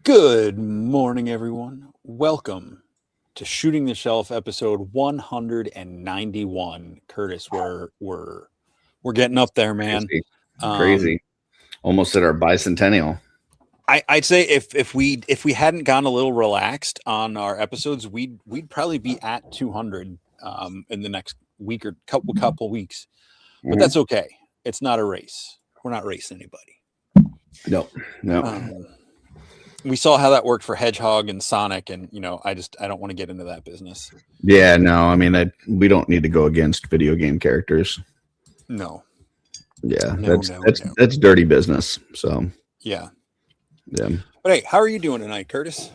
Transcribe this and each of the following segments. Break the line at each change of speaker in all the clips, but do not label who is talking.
Good morning, everyone. Welcome to Shooting the Shelf, episode 191. Curtis, we're getting up there, man.
Crazy.
Um,
Crazy. Almost at our bicentennial.
I'd say if we hadn't gone a little relaxed on our episodes, we'd probably be at 200 in the next week or couple weeks. But that's okay. It's not a race. We're not racing anybody.
No, no.
We saw how that worked for Hedgehog and Sonic, and I don't want to get into that business.
Yeah, no. I mean, we don't need to go against video game characters.
No.
Yeah,
No.
that's dirty business. So
Yeah.
yeah.
But hey, how are you doing tonight, Curtis?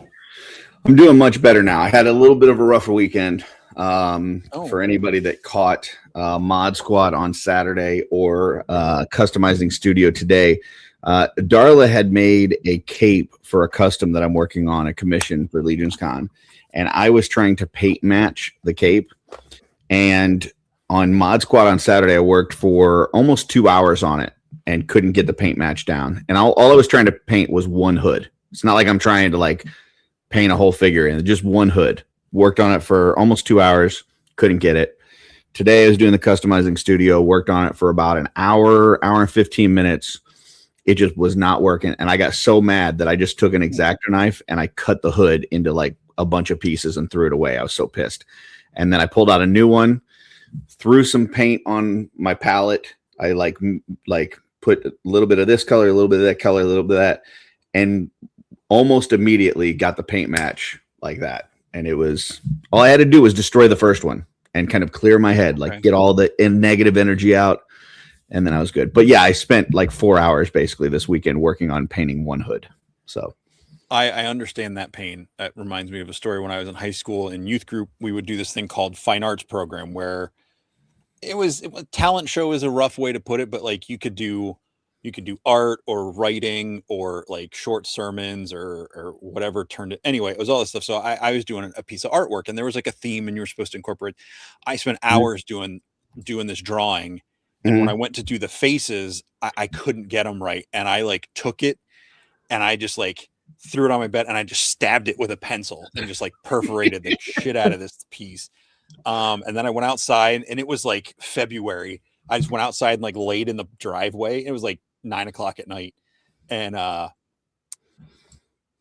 I'm doing much better now. I had a little bit of a rougher weekend. For anybody that caught Mod Squad on Saturday or Customizing Studio today, Darla had made a cape for a custom that I'm working on, a commission for Legion's Con, and I was trying to paint match the cape. And on Mod Squad on Saturday, I worked for almost 2 hours on it and couldn't get the paint match down. And all I was trying to paint was one hood. It's not like I'm trying to paint a whole figure in, just one hood. Worked on it for almost 2 hours, couldn't get it. Today I was doing the Customizing Studio, worked on it for about an hour and 15 minutes. It just was not working. And I got so mad that I just took an X-Acto knife and I cut the hood into a bunch of pieces and threw it away. I was so pissed. And then I pulled out a new one, threw some paint on my palette. I put a little bit of this color, a little bit of that color, a little bit of that, and almost immediately got the paint match like that. And it was all I had to do was destroy the first one and kind of clear my head, get all the negative energy out. And then I was good. But yeah, I spent 4 hours basically this weekend working on painting one hood. So
I understand that pain. That reminds me of a story when I was in high school in youth group. We would do this thing called fine arts program where it was talent show is a rough way to put it, but you could do art or writing or short sermons or whatever turned it. Anyway, it was all this stuff. So I was doing a piece of artwork and there was a theme and you were supposed to incorporate. I spent hours doing this drawing. And when I went to do the faces, I couldn't get them right. And I took it and I just threw it on my bed and I just stabbed it with a pencil and just perforated the shit out of this piece. And then I went outside and it was February. I just went outside and laid in the driveway. It was 9 o'clock at night. And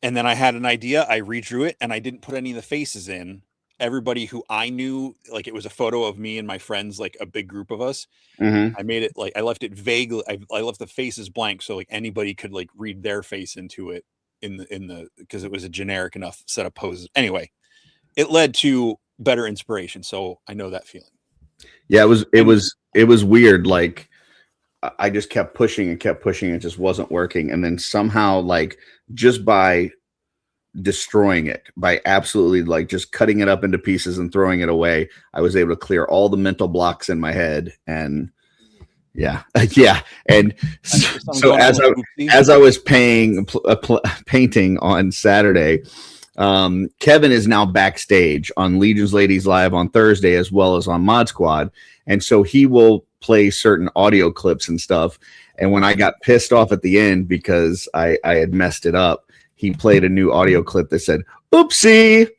then I had an idea. I redrew it and I didn't put any of the faces in. Everybody who I knew, it was a photo of me and my friends, a big group of us. I made it I left it vaguely. I left the faces blank so anybody could read their face into it in the because it was a generic enough set of poses. Anyway, it led to better inspiration. So I know that feeling.
Yeah, it was weird. I just kept pushing and kept pushing. It just wasn't working. And then somehow just by destroying it, by absolutely just cutting it up into pieces and throwing it away, I was able to clear all the mental blocks in my head. And yeah. And so as I was painting on Saturday, Kevin is now backstage on Legion's Ladies Live on Thursday as well as on Mod Squad, and so he will play certain audio clips and stuff. And when I got pissed off at the end because I had messed it up, he played a new audio clip that said "oopsie."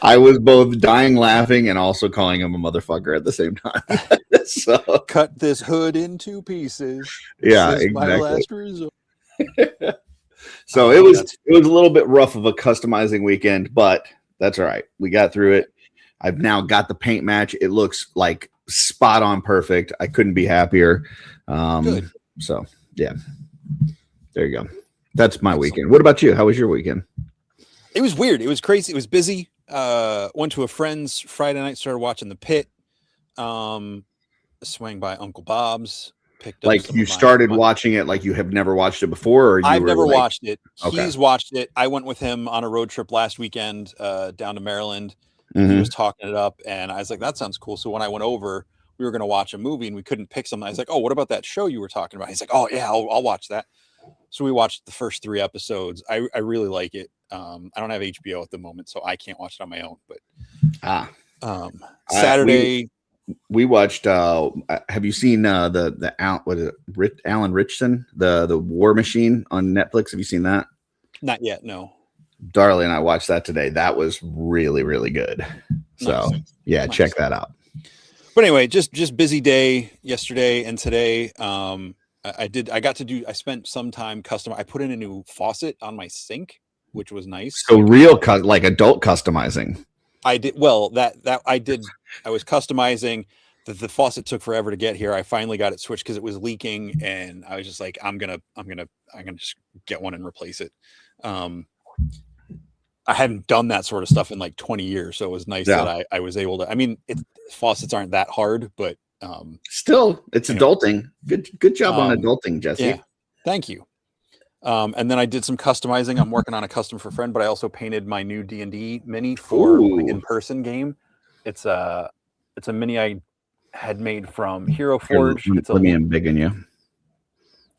I was both dying laughing and also calling him a motherfucker at the same time. So
cut this hood into pieces.
Yeah,
this
exactly.
My last resort.
So it was a little bit rough of a customizing weekend, but that's all right. We got through it. I've now got the paint match. It looks spot on perfect. I couldn't be happier.
Good.
So yeah, there you go. That's my weekend. What about you? How was your weekend?
It was weird. It was crazy. It was busy. Went to a friend's Friday night, started watching The Pit. Swang by Uncle Bob's. Picked up
you started watching it you have never watched it before, or
I've never watched it.
Okay.
He's watched it. I went with him on a road trip last weekend down to Maryland. He was talking it up and I was like, that sounds cool. So when I went over, we were going to watch a movie and we couldn't pick something. I was like, oh, what about that show you were talking about? He's like, oh yeah, I'll watch that. So we watched the first 3 episodes. I really like it. I don't have HBO at the moment, so I can't watch it on my own, but Saturday
we watched. Have you seen what is it? Alan Richson, the War Machine on Netflix? Have you seen that?
Not yet. No.
Darley and I watched that today. That was really, really good. So yeah,
Nice.
check that out.
But anyway, just busy day yesterday and today. I spent some time I put in a new faucet on my sink, which was nice.
So like adult customizing.
I did. Well, I did. I was customizing. The faucet took forever to get here. I finally got it switched because it was leaking, and I was just like, I'm gonna just get one and replace it. I hadn't done that sort of stuff in like 20 years, so it was nice that I was able to. I mean, faucets aren't that hard, but
still, it's adulting. Good job on adulting, Jesse.
Yeah, thank you. And then I did some customizing. I'm working on a custom for friend, but I also painted my new D&D mini for my in-person game. It's a mini I had made from Hero Forge.
Let me embiggen you.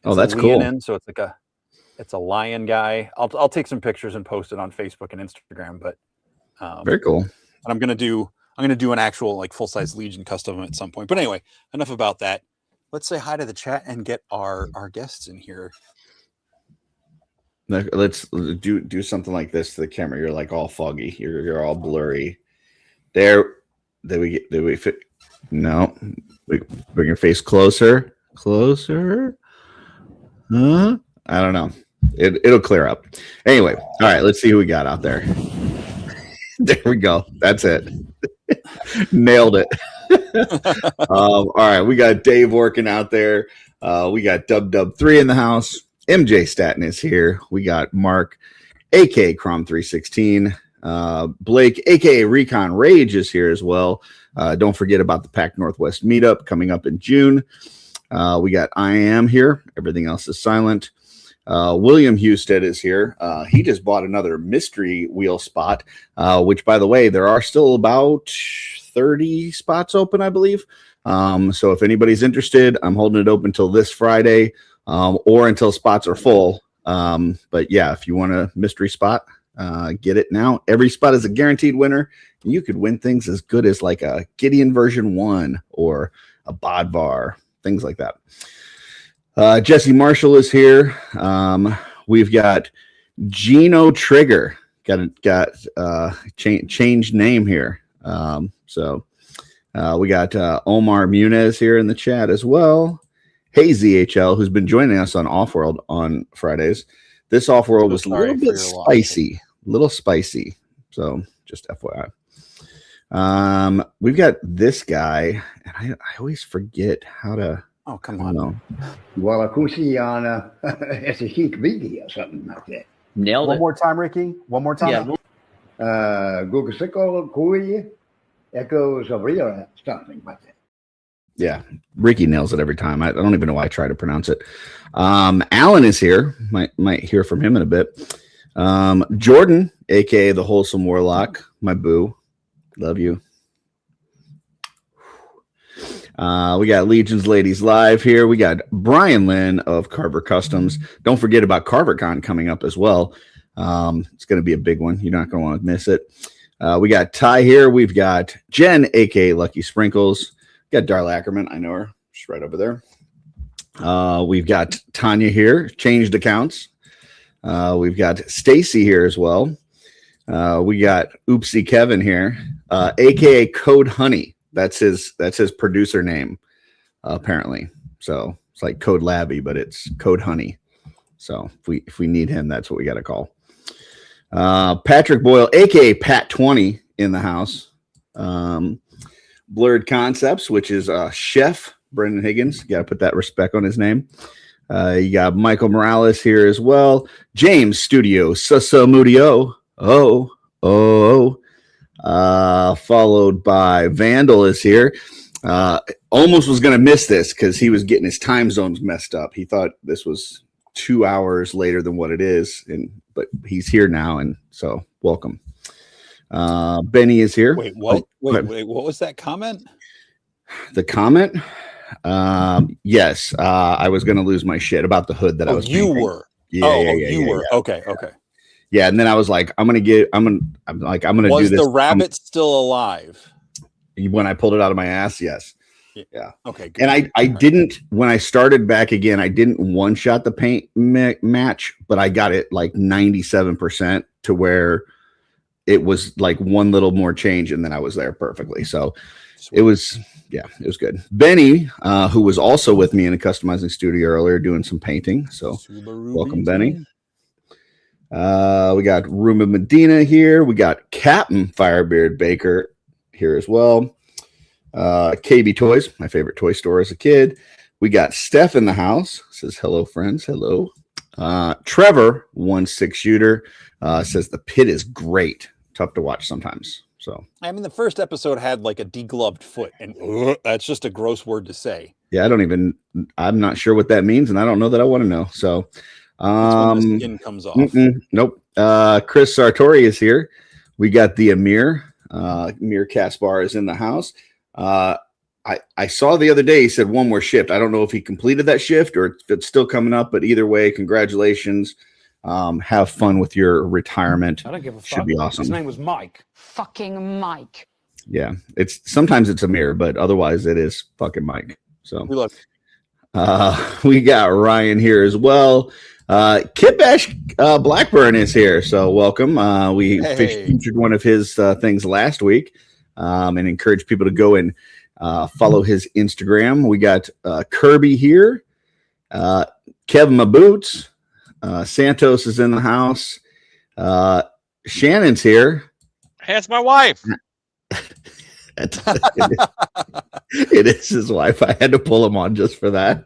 Oh, that's cool.
So it's a lion guy. I'll take some pictures and post it on Facebook and Instagram. But
very cool. And
I'm gonna do an actual like full-size Legion custom at some point. But anyway, enough about that. Let's say hi to the chat and get our guests in here.
Let's do something like this to the camera. You're like all foggy. You're all blurry. There we fit. No, bring your face closer. Huh? I don't know. It'll clear up. Anyway, all right. Let's see who we got out there. There we go. That's it. Nailed it. All right, we got Dave working out there. We got Dub3 in the house. MJ Staten is here. We got Mark, aka Crom 316. Blake, aka Recon Rage, is here as well. Don't forget about the Pac Northwest meetup coming up in June. We got I Am here. Everything else is silent. William Husted is here. He just bought another mystery wheel spot, which, by the way, there are still about 30 spots open, I believe. So if anybody's interested, I'm holding it open until this Friday, or until spots are full. But yeah, if you want a mystery spot, get it now. Every spot is a guaranteed winner. You could win things as good as like a Gideon version 1 or a Bodvar, things like that. Jesse Marshall is here. We've got Gino Trigger. Got changed name here. So we got Omar Munez here in the chat as well. Hey ZHL, who's been joining us on Offworld on Fridays. This Offworld was a little bit spicy. So just FYI. We've got this guy, and I always forget how to.
Oh, come on.
Wallakusiana, it's a chic biggie or something like that.
Nailed it.
One more time, Ricky. One more time.
Yeah.
Gugasico, Kui, Echoes of Rio, something like that.
Yeah, Ricky nails it every time. I don't even know why I try to pronounce it. Allan is here. Might hear from him in a bit. Jordan, aka the Wholesome Warlock, my boo. Love you. We got Legion's Ladies Live here. We got Brian Lynn of Carver Customs. Don't forget about CarverCon coming up as well. It's going to be a big one. You're not going to want to miss it. We got Ty here. We've got Jen, aka Lucky Sprinkles. We got Darla Ackerman. I know her. She's right over there. We've got Tanya here. Changed accounts. We've got Stacy here as well. We got Oopsie Kevin here, aka Code Honey. That's his producer name, apparently. So it's like Code Labby, but it's Code Honey. So if we need him, that's what we got to call. Patrick Boyle, aka Pat 20, in the house. Blurred Concepts, which is Chef Brendan Higgins. You got to put that respect on his name. You got Michael Morales here as well. James Studio Sasamudio. Followed by Vandal is here. Almost was going to miss this because he was getting his time zones messed up. He thought this was 2 hours later than what it is, but he's here now, and so welcome. Benny is here.
Wait, what? Wait, what was that comment?
The comment? Yes, I was going to lose my shit about the hood that I was.
You
painting.
were.
Yeah,
you were.
Yeah.
Okay.
Yeah, and then I was like, I'm gonna do this.
Was the rabbit still alive?
When I pulled it out of my ass, yes. Yeah.
Okay. Good.
And I didn't, when I started back again, I didn't one shot the paint match, but I got it like 97% to where it was like one little more change and then I was there perfectly. So
Sweet.
it was good. Benny, who was also with me in a customizing studio earlier doing some painting. So welcome, Benny. We got Ruma Medina here. We got Captain Firebeard Baker here as well. KB Toys, my favorite toy store as a kid. We got Steph in the house. Says hello, friends. Hello. Trevor, 1-6 shooter, says the pit is great. Tough to watch sometimes. So
I mean, the first episode had like a degloved foot, and that's just a gross word to say.
Yeah, I'm not sure what that means, and I don't know that I want to know. So
when the skin comes off.
Nope. Chris Sartori is here. We got the Amir. Amir Kaspar is in the house. I saw the other day he said one more shift. I don't know if he completed that shift or if it's still coming up, but either way, congratulations. Have fun with your retirement.
I don't give a fuck.
Should be awesome.
His name was Mike.
Fucking Mike.
Yeah, sometimes it's Amir, but otherwise it is fucking Mike. So
We love
we got Ryan here as well. Kip Ash Blackburn is here, so welcome. We featured one of his things last week, and encourage people to go and follow his Instagram. We got Kirby here, Kevin Maboots, Santos is in the house, Shannon's here.
Hey, it's my wife.
It is his wife. I had to pull him on just for that.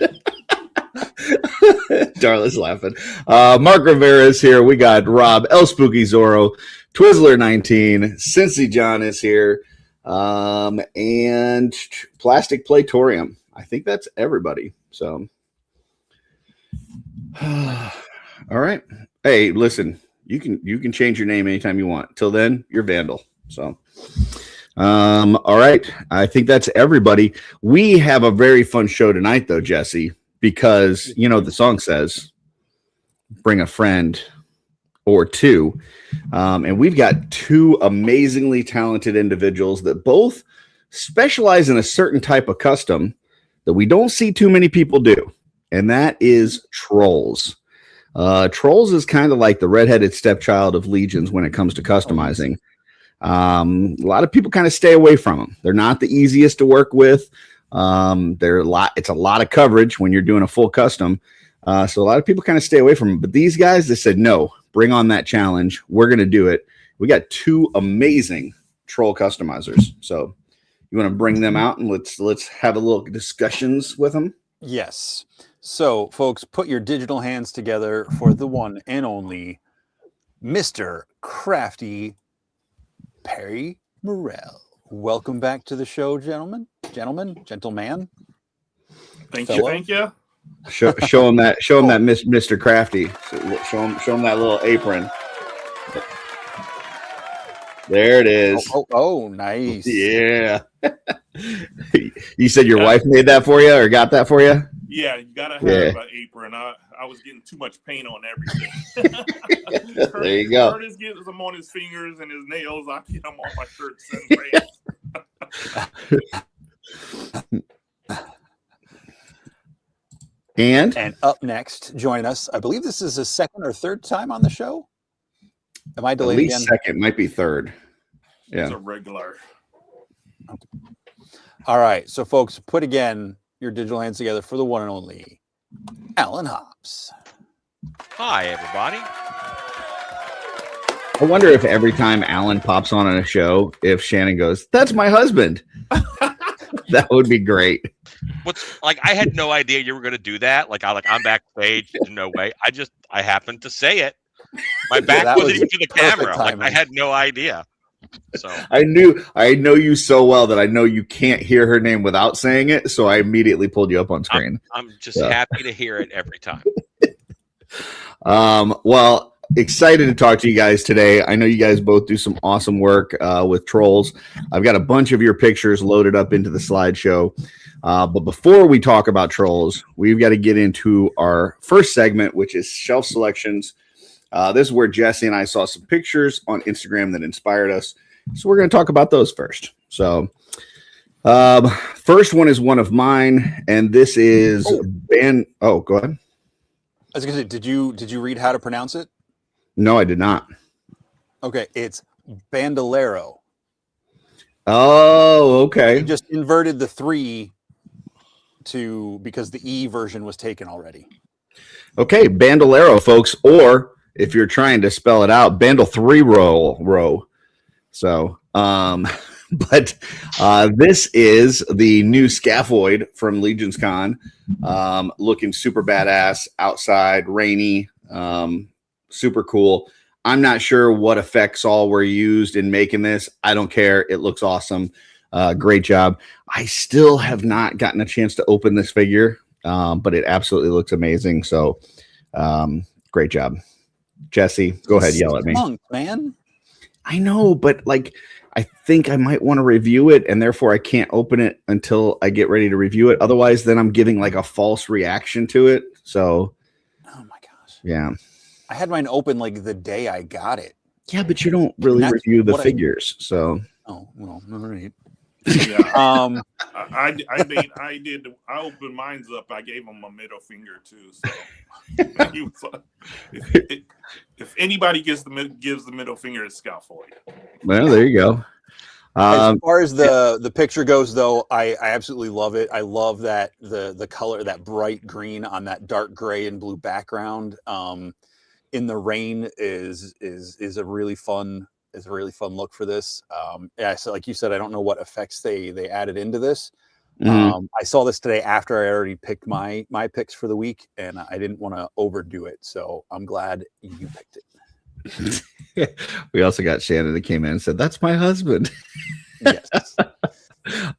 Darla's laughing. Mark Rivera is here. We got Rob, El Spooky Zorro, Twizzler 19, Cincy John is here, and Plastic Platorium. I think that's everybody. So, all right. Hey, listen, you can change your name anytime you want. Till then, you're Vandal. So. All right. I think that's everybody. We have a very fun show tonight, though, Jesse, because, the song says, bring a friend or two. And we've got two amazingly talented individuals that both specialize in a certain type of custom that we don't see too many people do. And that is trolls. Trolls is kind of like the redheaded stepchild of Legions when it comes to customizing. A lot of people kind of stay away from them. They're not the easiest to work with. It's a lot of coverage when you're doing a full custom. So a lot of people kind of stay away from them. But these guys, they said, no, bring on that challenge. We're going to do it. We got two amazing troll customizers. So you want to bring them out and let's have a little discussions with them.
Yes. So folks, put your digital hands together for the one and only Mr. Crafty Perry Murrell. Welcome back to the show, gentleman. Thank you.
Show him that Mr. Crafty. Show him that little apron. There it is.
Oh, nice.
Yeah. You said your wife made that for you or got that for you?
Yeah, you gotta have an apron. I was getting too much paint on everything.
There you go.
Curtis gets them on his fingers and his nails. I get them on my shirts and pants.
And up next, join us. I believe this is his second or third time on the show. Am I delayed again?
At least second, might be third. Yeah,
it's a regular.
All right, so folks, put again your digital hands together for the one and only Allan Hobbs.
Hi, everybody.
I wonder if every time Allan pops on a show, if Shannon goes, "That's my husband." That would be great.
I had no idea you were going to do that. I'm backstage. No way. I happened to say it. My back wasn't even to the camera.
Timing.
I had no idea. So
I know you so well that I know you can't hear her name without saying it. So I immediately pulled you up on screen.
I'm just happy to hear it every time.
Well, excited to talk to you guys today. I know you guys both do some awesome work with trolls. I've got a bunch of your pictures loaded up into the slideshow. But before we talk about trolls, we've got to get into our first segment, which is shelf selections. This is where Jesse and I saw some pictures on Instagram that inspired us. So we're going to talk about those first. So First one is one of mine, and this is band. Oh, go ahead.
I was gonna say, did you read how to pronounce it?
No, I did not.
Okay, it's Bandolero.
Oh, okay.
You just inverted the 3 because the E version was taken already.
Okay, Bandolero, folks, or if you're trying to spell it out, Bandle 3 row. So, but this is the new scaphoid from Legion's Con, looking super badass, outside, rainy, super cool. I'm not sure what effects all were used in making this. I don't care. It looks awesome. Great job. I still have not gotten a chance to open this figure, but it absolutely looks amazing. So, great job. Jesse, go ahead, yell at me.
Monk, man.
I know, but like, I think I might want to review it, and therefore I can't open it until I get ready to review it. Otherwise, then I'm giving like a false reaction to it. So,
oh my gosh,
yeah,
I had mine open like the day I got it.
Yeah, but you don't really review the figures, so.
Oh well, all right.
Yeah. I opened mine's up. I gave him a middle finger too. So if anybody gives the middle finger, it's Scaffold.
Well, there you go.
As far as the picture goes, though, I absolutely love it. I love that the color, that bright green on that dark gray and blue background in the rain is a really fun. It's a really fun look for this. Yeah, so like you said, I don't know what effects they added into this. I saw this today after I already picked my picks for the week, and I didn't want to overdo it. So I'm glad you picked it.
We also got Shannon that came in and said, "That's my husband."
Yes.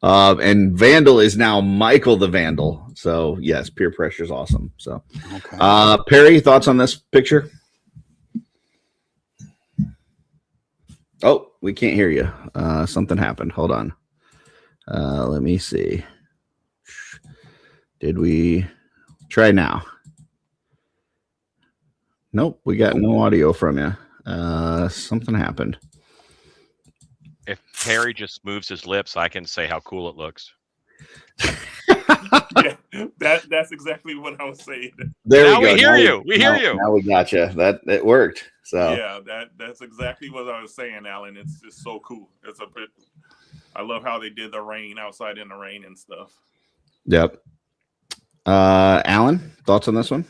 And Vandal is now Michael the Vandal. So yes, peer pressure is awesome. So, okay. Perry, thoughts on this picture? Oh, we can't hear you. Something happened. Hold on. Let me see. Did we try now? Nope, we got no audio from you. Something happened.
If Perry just moves his lips, I can say how cool it looks.
Yeah, that's exactly what I was saying.
There
now
we go.
We hear you. We hear you.
Now we got you. That it worked. So
yeah, that's exactly what I was saying, Alan. It's just so cool. I love how they did the rain outside in the rain and stuff.
Yep. Alan, thoughts on this one?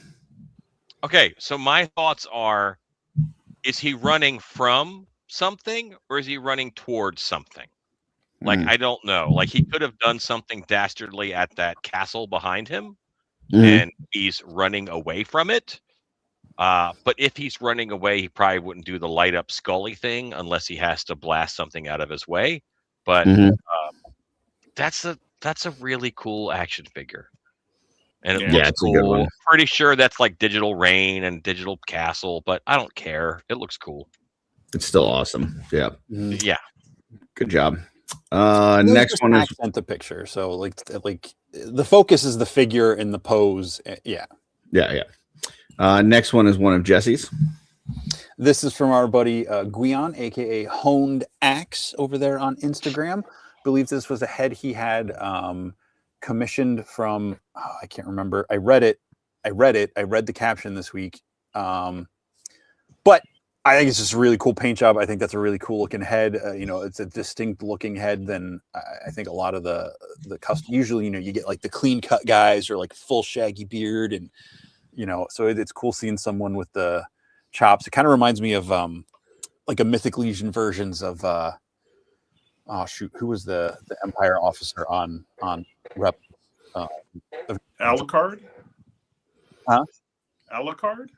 Okay, so my thoughts are: is he running from something, or is he running towards something? Like, I don't know. Like, he could have done something dastardly at that castle behind him, and he's running away from it. But if he's running away, he probably wouldn't do the light up Scully thing unless he has to blast something out of his way. But that's a really cool action figure, and it looks cool. A good one. Pretty sure that's like digital rain and digital castle, but I don't care. It looks cool.
It's still awesome. Yeah.
Yeah.
Good job. Next one is
the picture. So like the focus is the figure and the pose. Yeah.
Next one is one of Jesse's.
This is from our buddy Guion, aka Honed Axe, over there on Instagram. Believe this was a head he had commissioned from I can't remember. I read the caption this week. But I think it's just a really cool paint job. I think that's a really cool looking head. It's a distinct looking head than I think a lot of the custom. Usually, you get like the clean cut guys or like full shaggy beard, and so it's cool seeing someone with the chops. It kind of reminds me of like a Mythic Legion versions of who was the Empire officer on Rep?
Alucard?
Huh?
Alucard?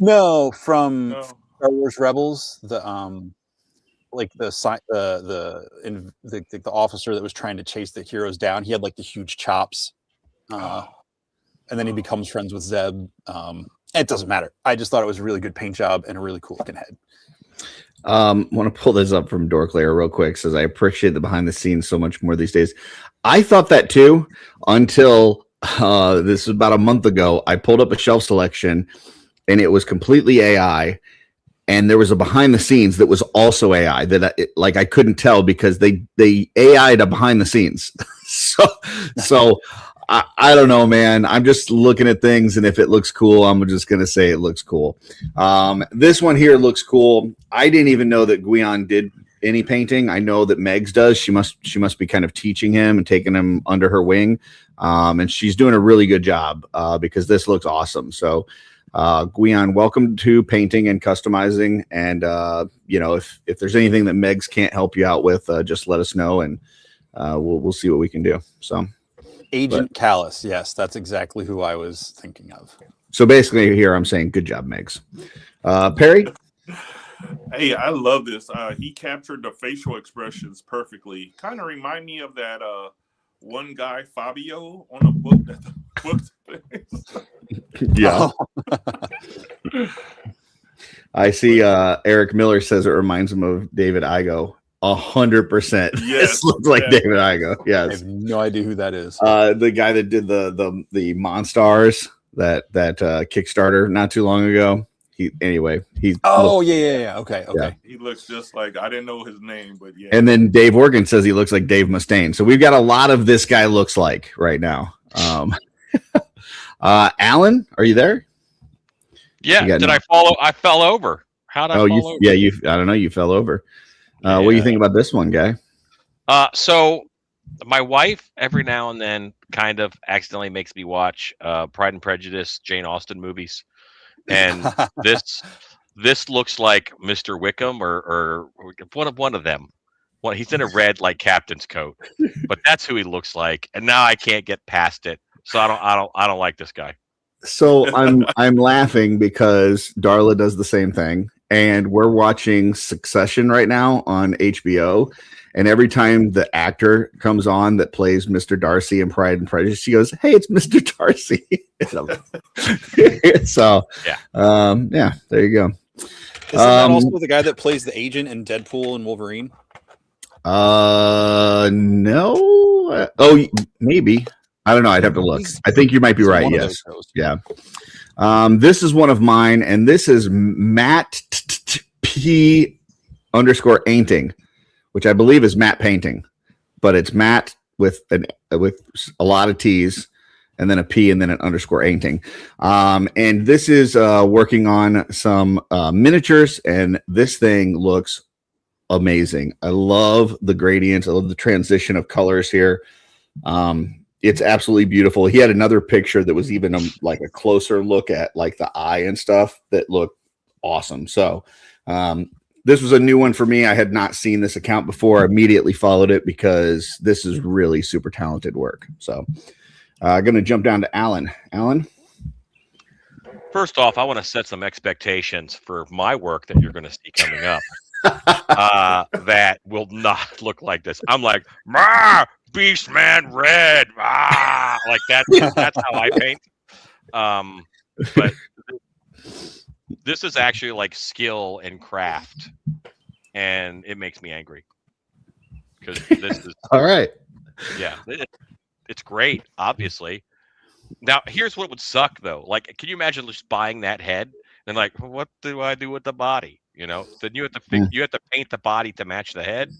No, from Star Wars Rebels, the officer that was trying to chase the heroes down. He had like the huge chops, and then he becomes friends with Zeb. It doesn't matter. I just thought it was a really good paint job and a really cool looking head.
Want to pull this up from Dorklayer real quick, says I appreciate the behind the scenes so much more these days. I thought that too until this was about a month ago. I pulled up a shelf selection and it was completely AI. and there was a behind the scenes that was also AI that I couldn't tell because they AI'd a behind the scenes. so I don't know, man. I'm just looking at things, and if it looks cool, I'm just gonna say it looks cool. This one here looks cool. I didn't even know that Guion did any painting. I know that Megs does. She must be kind of teaching him and taking him under her wing, and she's doing a really good job because this looks awesome. So. Guion, welcome to painting and customizing. And, if there's anything that Megs can't help you out with, just let us know and we'll see what we can do. So
Agent Callus. Yes, that's exactly who I was thinking of.
So basically here I'm saying, good job, Megs. Perry?
Hey, I love this. He captured the facial expressions perfectly. Kind of remind me of that one guy, Fabio, on a book that the book's
Yeah. I see Eric Miller says it reminds him of David Igo. 100%.
Yes.
This looks like David Igo.
I
Yes.
have no idea who that is.
The guy that did the Monstars, that Kickstarter not too long ago.
Oh, yeah. Okay.
Yeah.
He looks just like, I didn't know his name, but yeah.
And then Dave Organ says he looks like Dave Mustaine. So we've got a lot of this guy looks like right now. Allan, are you there?
Yeah. Did I follow? I fell over. How did I fall over?
Yeah, I don't know. You fell over. What do you think about this one, guy?
So my wife every now and then kind of accidentally makes me watch Pride and Prejudice, Jane Austen movies. And this looks like Mr. Wickham or one of them. Well, he's in a red like captain's coat, but that's who he looks like. And now I can't get past it. So I don't like this guy.
So I'm laughing because Darla does the same thing, and we're watching Succession right now on HBO. And every time the actor comes on that plays Mr. Darcy in Pride and Prejudice, she goes, "Hey, it's Mr. Darcy." So yeah, there you go.
Isn't that also the guy that plays the agent in Deadpool and Wolverine?
No. Oh, maybe. I don't know. I'd have to look. I think you might be right. Yes. Yeah. This is one of mine, and this is Matt P _ Ainting, which I believe is Matt Painting, but it's Matt with a lot of T's and then a P and then an _ Ainting. And this is working on some miniatures, and this thing looks amazing. I love the gradients. I love the transition of colors here. It's absolutely beautiful. He had another picture that was even like a closer look at like the eye and stuff that looked awesome. So this was a new one for me. I had not seen this account before. I immediately followed it because this is really super talented work. So I'm going to jump down to Allan. Allan?
First off, I want to set some expectations for my work that you're going to see coming up. That will not look like this. I'm like, Beastman red, like that's how I paint. But this is actually like skill and craft, and it makes me angry because this is
all right.
Yeah, it's great, obviously. Now, here's what would suck though. Like, can you imagine just buying that head and like, well, what do I do with the body? You know, then you have to paint the body to match the head.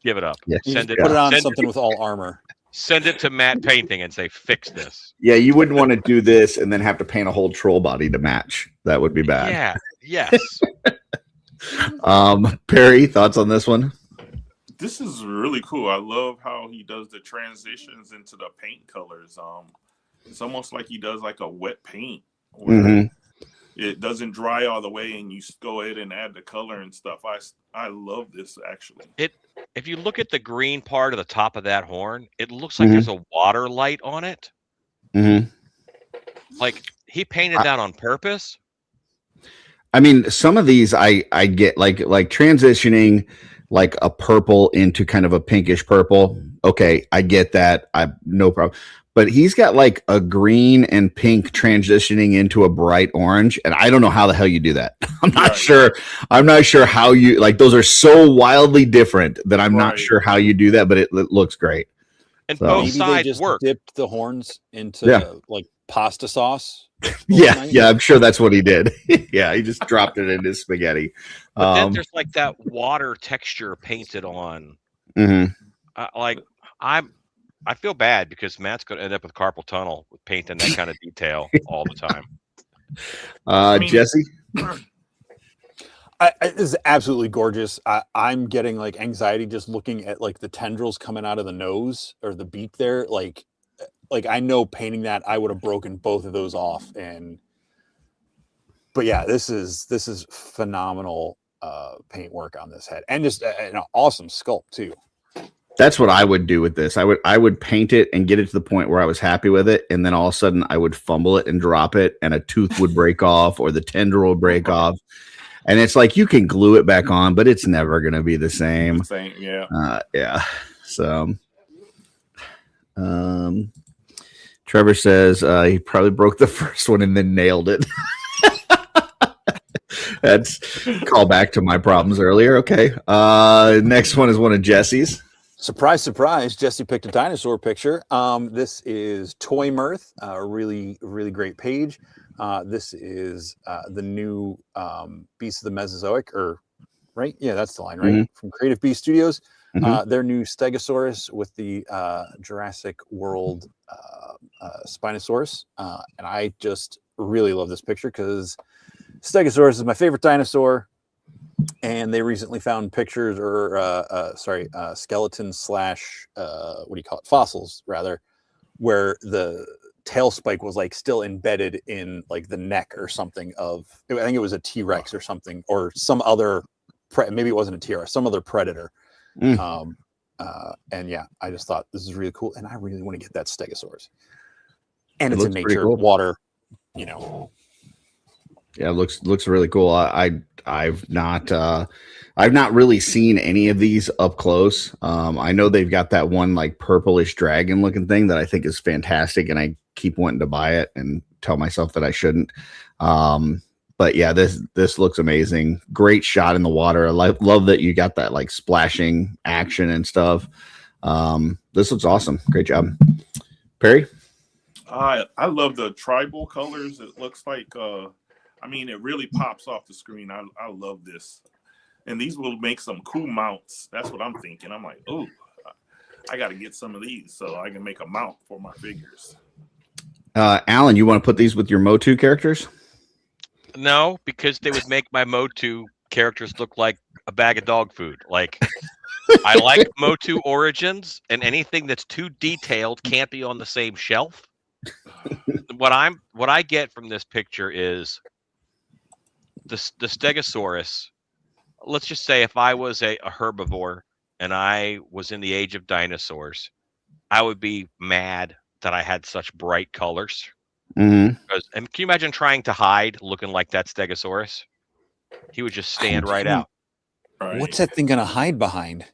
Give it up.
Yeah.
Put it on something with all armor.
Send it to Matt Painting and say, fix this.
Yeah, you wouldn't want to do this and then have to paint a whole troll body to match. That would be bad.
Yeah. Yes.
Perry, thoughts on this one?
This is really cool. I love how he does the transitions into the paint colors. It's almost like he does like a wet paint. It doesn't dry all the way, and you go ahead and add the color and stuff. I love this actually.
If you look at the green part of the top of that horn, it looks like there's a water light on it. Like he painted that on purpose.
I mean, some of these I get like transitioning like a purple into kind of a pinkish purple. Okay, I get that. No problem. But he's got like a green and pink transitioning into a bright orange, and I don't know how the hell you do that. I'm not sure. I'm not sure how you like. Those are so wildly different that I'm not sure how you do that. But it looks great.
And
So-
both
Maybe they
sides
just
work.
dipped the horns into like pasta sauce.
Yeah, I'm sure that's what he did. Yeah, he just dropped it in his spaghetti.
But then there's like that water texture painted on.
Mhm.
I feel bad because Matt's going to end up with carpal tunnel with painting that kind of detail all the time.
Jesse?
This is absolutely gorgeous. I'm getting like anxiety just looking at like the tendrils coming out of the nose or the beak there. Like I know painting that I would have broken both of those off. But yeah, this is phenomenal paint work on this head, and just an awesome sculpt too.
That's what I would do with this. I would paint it and get it to the point where I was happy with it, and then all of a sudden I would fumble it and drop it, and a tooth would break off or the tendril would break off. And it's like you can glue it back on, but it's never going to be the same.
Yeah.
Yeah. So, Trevor says he probably broke the first one and then nailed it. That's call back to my problems earlier. Okay. Next one is one of Jesse's.
Surprise, surprise. Jesse picked a dinosaur picture. This is Toy Mirth, a really, really great page. This is the new Beast of the Mesozoic, right? Yeah, that's the line, right?
Mm-hmm.
From Creative Beast Studios.
Mm-hmm.
Their new Stegosaurus with the Jurassic World Spinosaurus. And I just really love this picture because Stegosaurus is my favorite dinosaur. And they recently found pictures skeletons / fossils rather, where the tail spike was like still embedded in like the neck or something of, I think it was a T-Rex or something, or some other maybe it wasn't a T-Rex, some other predator. And yeah, I just thought this is really cool, and I really want to get that Stegosaurus. And it's in nature,
cool.
Water, you know.
Yeah, it looks really cool. I've not really seen any of these up close. I know they've got that one like purplish dragon looking thing that I think is fantastic, and I keep wanting to buy it and tell myself that I shouldn't. But yeah, this looks amazing. Great shot in the water. I love that you got that like splashing action and stuff. This looks awesome. Great job, Perry.
I love the tribal colors. It looks like it really pops off the screen. I love this. And these will make some cool mounts. That's what I'm thinking. I'm like, oh, I got to get some of these so I can make a mount for my figures.
Allan, you want to put these with your Motu characters?
No, because they would make my Motu characters look like a bag of dog food. Like, I like Motu Origins, and anything that's too detailed can't be on the same shelf. What I get from this picture is the Stegosaurus. Let's just say if I was a herbivore and I was in the age of dinosaurs, I would be mad that I had such bright colors.
Mm-hmm.
And can you imagine trying to hide looking like that Stegosaurus? He would just stand right out.
Right.
What's that thing gonna hide behind?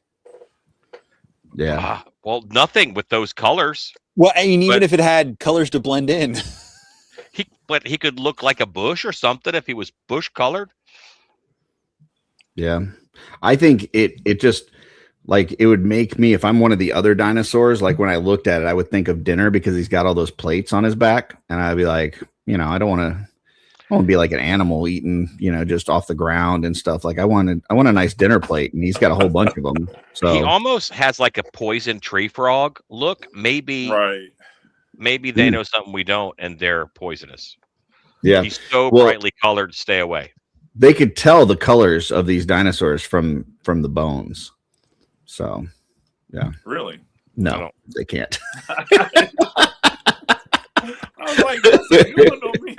Yeah.
Well, nothing with those colors.
Well, I mean, even if it had colors to blend in.
But he could look like a bush or something if he was bush colored.
Yeah. I think it just like it would make me, if I'm one of the other dinosaurs, like when I looked at it, I would think of Dinner because he's got all those plates on his back. And I'd be like, I don't want to be like an animal eating, just off the ground and stuff. Like I want a nice dinner plate, and he's got a whole bunch of them. So
he almost has like a poison tree frog look. Maybe they know something we don't, and they're poisonous.
Yeah.
He's so brightly colored. Stay away.
They could tell the colors of these dinosaurs from the bones. So, yeah.
Really?
No, they can't.
I was like, you don't know me.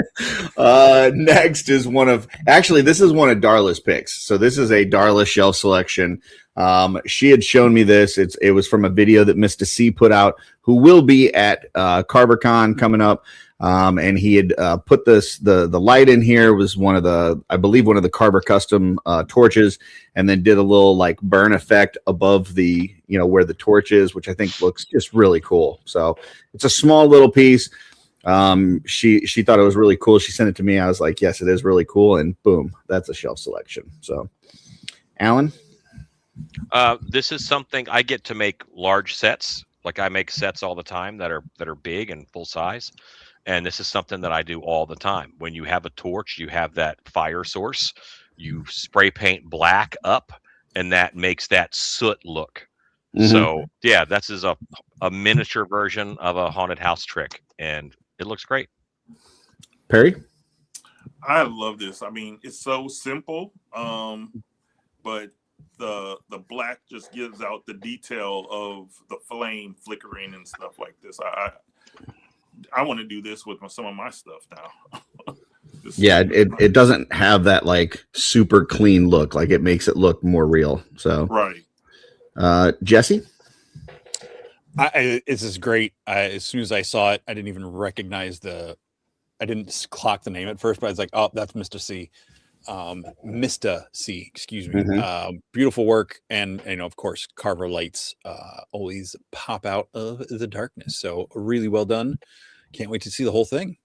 Next is this is one of Darla's picks. So this is a Darla shelf selection. She had shown me this. It was from a video that Mr. C put out, who will be at CarberCon coming up. And he had put the light in here was one of the Carver custom torches, and then did a little like burn effect above the, where the torch is, which I think looks just really cool. So it's a small little piece. She thought it was really cool. She sent it to me. I was like, yes, it is really cool. And boom, that's a shelf selection. So Allan?
This is something I get to make large sets Like I make sets all the time that are big and full size. And this is something that I do all the time. When you have a torch, you have that fire source, you spray paint black up, and that makes that soot look. So yeah, this is a miniature version of a haunted house trick, and it looks great.
Perry?
I love this. I mean, it's so simple, but the black just gives out the detail of the flame flickering and stuff like this. I want to do this with some of my stuff now.
Yeah, it doesn't have that like super clean look. Like it makes it look more real. So
right.
Jesse?
This is great. As soon as I saw it, I didn't even recognize I didn't clock the name at first, but I was like, oh, that's Mr. C. Mr. C, excuse me. Beautiful work. And, of course, Carver lights always pop out of the darkness. So really well done. Can't wait to see the whole thing.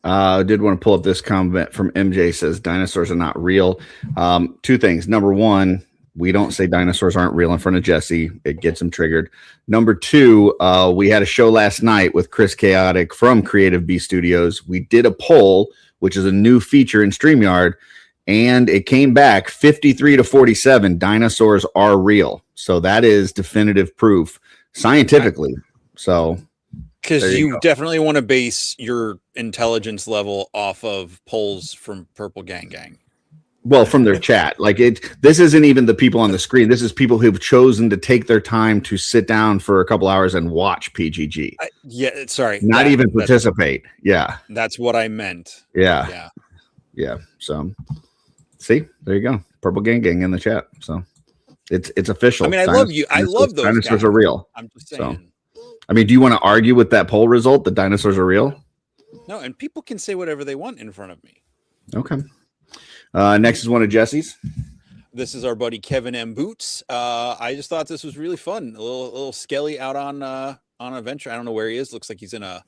I did want to pull up this comment from MJ. Says dinosaurs are not real. Two things. Number one, we don't say dinosaurs aren't real in front of Jesse. It gets him triggered. Number two, we had a show last night with Chris Chaotic from Creative B Studios. We did a poll, which is a new feature in StreamYard, and it came back 53-47. Dinosaurs are real. So that is definitive proof scientifically. So
because you definitely want to base your intelligence level off of polls from Purple Gang.
Well, from their chat, this isn't even the people on the screen. This is people who've chosen to take their time to sit down for a couple hours and watch PGG.
Sorry,
not even participate. Yeah,
that's what I meant.
Yeah. So, see, there you go. Purple Gang in the chat. So, it's official.
I mean, I love you. I love those
dinosaurs
guys.
Are real.
I'm just saying.
So, I mean, do you want to argue with that poll result that dinosaurs are real?
No, and people can say whatever they want in front of me.
Okay. Next is one of Jesse's.
This is our buddy Kevin M. Boots. I just thought this was really fun. A little Skelly out on an adventure. I don't know where he is. Looks like he's in a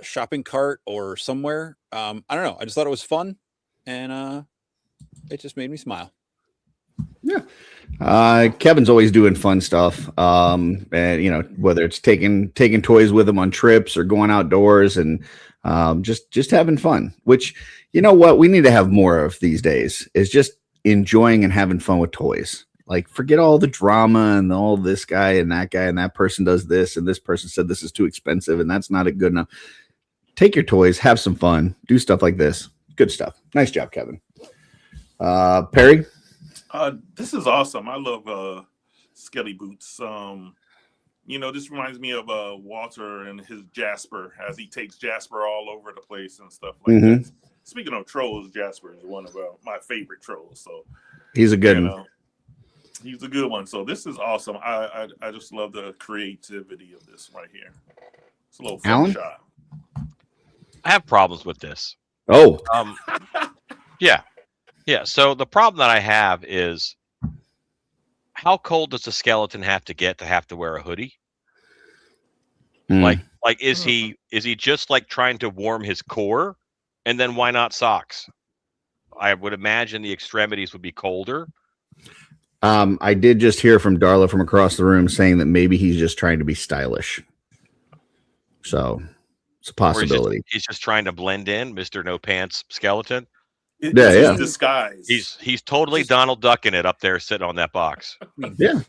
shopping cart or somewhere. I don't know. I just thought it was fun, and it just made me smile.
Yeah. Kevin's always doing fun stuff. And whether it's taking toys with him on trips or going outdoors and just having fun, which, you know what we need to have more of these days is just enjoying and having fun with toys. Like forget all the drama and all this guy and that person does this and this person said this is too expensive and that's not a good enough. Take your toys, have some fun, do stuff like this. Good stuff. Nice job, Kevin. Perry?
This is awesome. I love Skelly Boots. This reminds me of Walter and his Jasper as he takes Jasper all over the place and stuff like that. Speaking of trolls, Jasper is one of my favorite trolls. So
he's a good one.
He's a good one. So this is awesome. I just love the creativity of this right here. It's a little fun
Allan?
shot.
I have problems with this.
Oh,
yeah. So the problem that I have is how cold does the skeleton have to get to have to wear a hoodie? Like is he just like trying to warm his core? And then why not socks? I would imagine the extremities would be colder.
I did just hear from Darla from across the room saying that maybe he's just trying to be stylish. So it's a possibility.
He's just trying to blend in, Mr. No Pants skeleton.
It's disguise.
He's totally Donald Ducking it up there sitting on that box.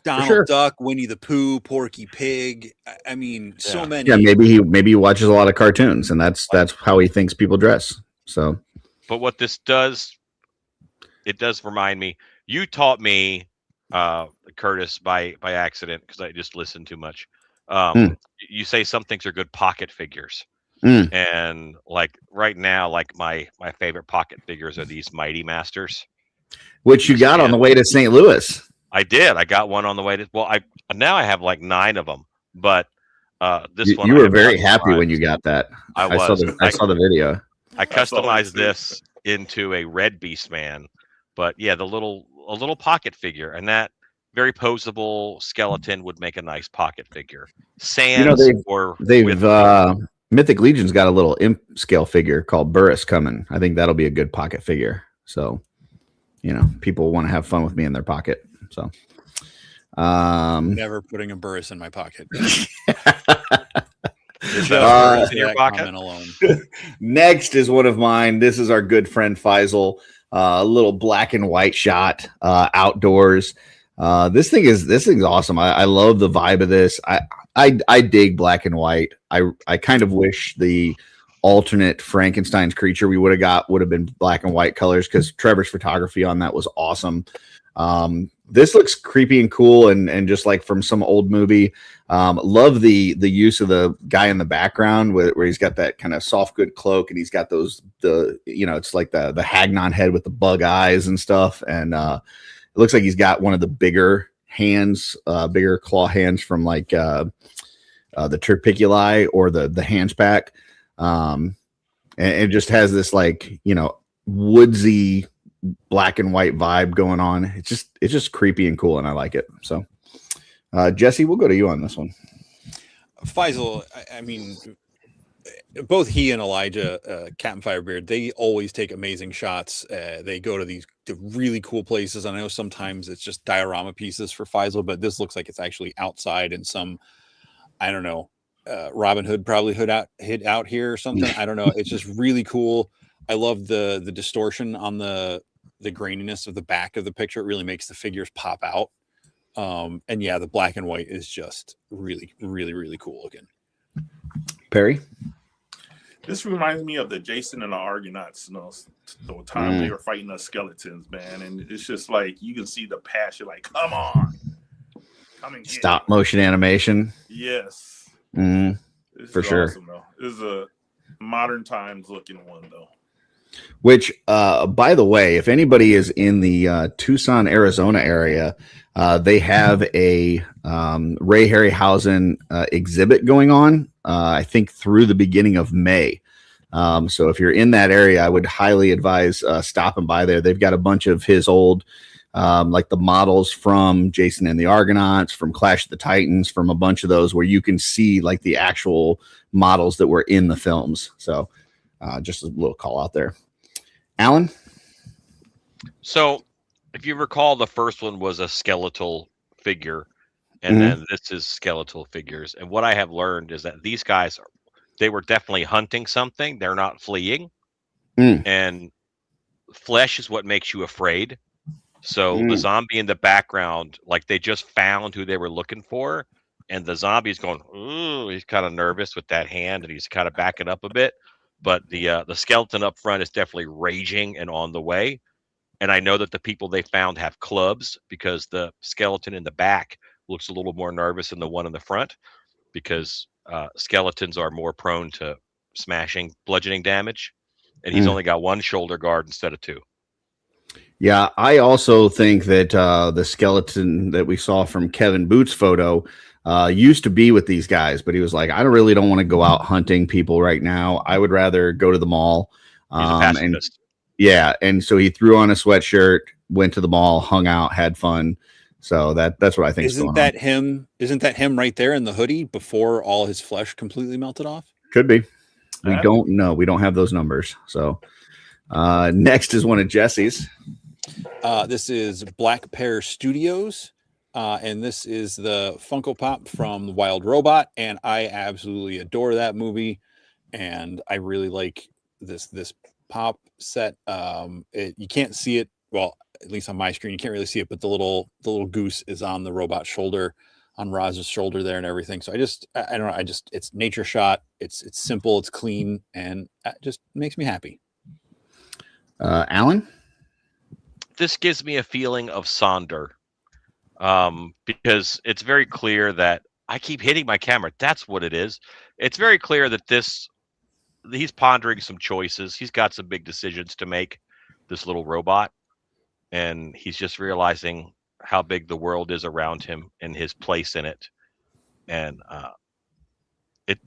Donald Duck, Winnie the Pooh, Porky Pig. I mean, so many.
Yeah, maybe he watches a lot of cartoons, and that's how he thinks people dress. So,
but what this does, it does remind me. You taught me, Curtis, by accident because I just listened too much. You say some things are good pocket figures. And like right now, like my favorite pocket figures are these Mighty Masters,
which you got on the way to St. Louis.
I did. I got one on the way to. Well, now I have like 9 of them, but this one
you were very happy when you got that. I saw the video.
I customized this into a red Beast Man, but yeah, a little pocket figure, and that very posable skeleton would make a nice pocket figure.
Mythic Legion's got a little imp scale figure called Burris coming. I think that'll be a good pocket figure. So, people want to have fun with me in their pocket. So,
Never putting a Burris in my pocket.
Is that in your pocket?
Alone.
Next is one of mine. This is our good friend Faisal. A little black and white shot outdoors. This thing's awesome. I love the vibe of this. I dig black and white. I kind of wish the alternate Frankenstein's creature we would have got would have been black and white colors, because Trevor's photography on that was awesome. This looks creepy and cool and just like from some old movie. Love the use of the guy in the background where he's got that kind of soft good cloak, and he's got it's like the Hagnon head with the bug eyes and stuff. And it looks like he's got one of the bigger hands, bigger claw hands from like the Terpiculi or the hands pack. And it just has this like, woodsy black and white vibe going on. It's just creepy and cool, and I like it. So Jesse, we'll go to you on this one.
Faisal, I mean, both he and Elijah, Captain Firebeard, they always take amazing shots. They go to the really cool places. I know sometimes it's just diorama pieces for Faisal, but this looks like it's actually outside in some, I don't know, Robin Hood probably hid out here or something. I don't know. It's just really cool. I love the distortion on the graininess of the back of the picture. It really makes the figures pop out. And yeah, the black and white is just really, really, really cool looking.
Perry?
This reminds me of the Jason and the Argonauts, the time they were fighting the skeletons, man. And it's just like, you can see the passion, like, come on. Come and get
Stop motion animation.
Yes.
For sure.
Awesome, though. This is a modern times looking one, though.
Which, by the way, if anybody is in the Tucson, Arizona area, they have a Ray Harryhausen exhibit going on, I think through the beginning of May. So if you're in that area, I would highly advise stopping by there. They've got a bunch of his old, like the models from Jason and the Argonauts, from Clash of the Titans, from a bunch of those where you can see like the actual models that were in the films. So just a little call out there. Allan?
So if you recall, the first one was a skeletal figure, and then this is skeletal figures. And what I have learned is that these guys, they were definitely hunting something. They're not fleeing. And flesh is what makes you afraid. So the zombie in the background, like they just found who they were looking for. And the zombie's going, ooh, he's kind of nervous with that hand, and he's kind of backing up a bit. But the skeleton up front is definitely raging and on the way. And I know that the people they found have clubs, because the skeleton in the back looks a little more nervous than the one in the front, because skeletons are more prone to smashing, bludgeoning damage. And he's only got one shoulder guard instead of two.
Yeah, I also think that the skeleton that we saw from Kevin Boots' photo used to be with these guys, but he was like, I really don't want to go out hunting people right now. I would rather go to the mall.
He's a pacifist.
And so he threw on a sweatshirt, went to the mall, hung out, had fun. So that's what I think.
Isn't that him right there in the hoodie before all his flesh completely melted off?
Could be. We don't know. We don't have those numbers. So next is one of Jesse's.
This is Black Pear Studios. And this is the Funko Pop from Wild Robot, and I absolutely adore that movie, and I really like this pop set. You can't see it, well, at least on my screen, you can't really see it, but the little goose is on the robot's shoulder, on Roz's shoulder there, and everything. So I don't know, it's nature shot. It's simple, it's clean, and it just makes me happy.
Allan?
This gives me a feeling of Sonder. Because it's very clear that I keep hitting my camera. That's what it is. It's very clear that he's pondering some choices. He's got some big decisions to make, this little robot. And he's just realizing how big the world is around him and his place in it. And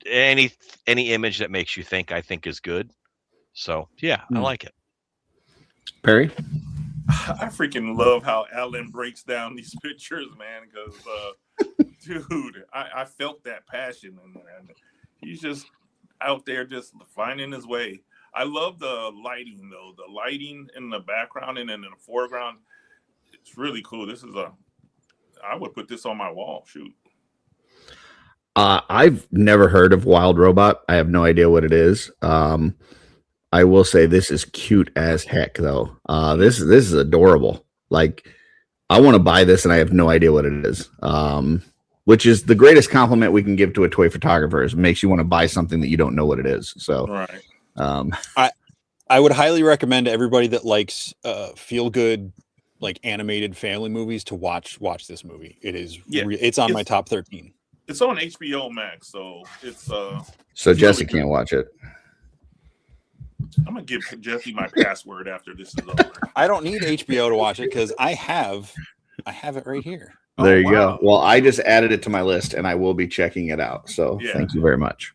any image that makes you think, I think, is good. So yeah, I like it.
Perry?
I freaking love how Allan breaks down these pictures, man, because, dude, I felt that passion in there. And he's just out there just finding his way. I love the lighting, though. The lighting in the background and in the foreground, it's really cool. This is I would put this on my wall. Shoot.
I've never heard of Wild Robot. I have no idea what it is. I will say this is cute as heck, though. This is adorable. Like, I want to buy this, and I have no idea what it is. Which is the greatest compliment we can give to a toy photographer. Is it makes you want to buy something that you don't know what it is. So,
right.
I would highly recommend to everybody that likes feel good, like animated family movies to watch this movie. It is it's on my top 13.
It's on HBO Max, so it's
so Jesse really can't watch it.
I'm gonna give Jesse my password after this is over.
I don't need HBO to watch it because I have it right here.
There you go. Well, I just added it to my list, and I will be checking it out. So thank you very much.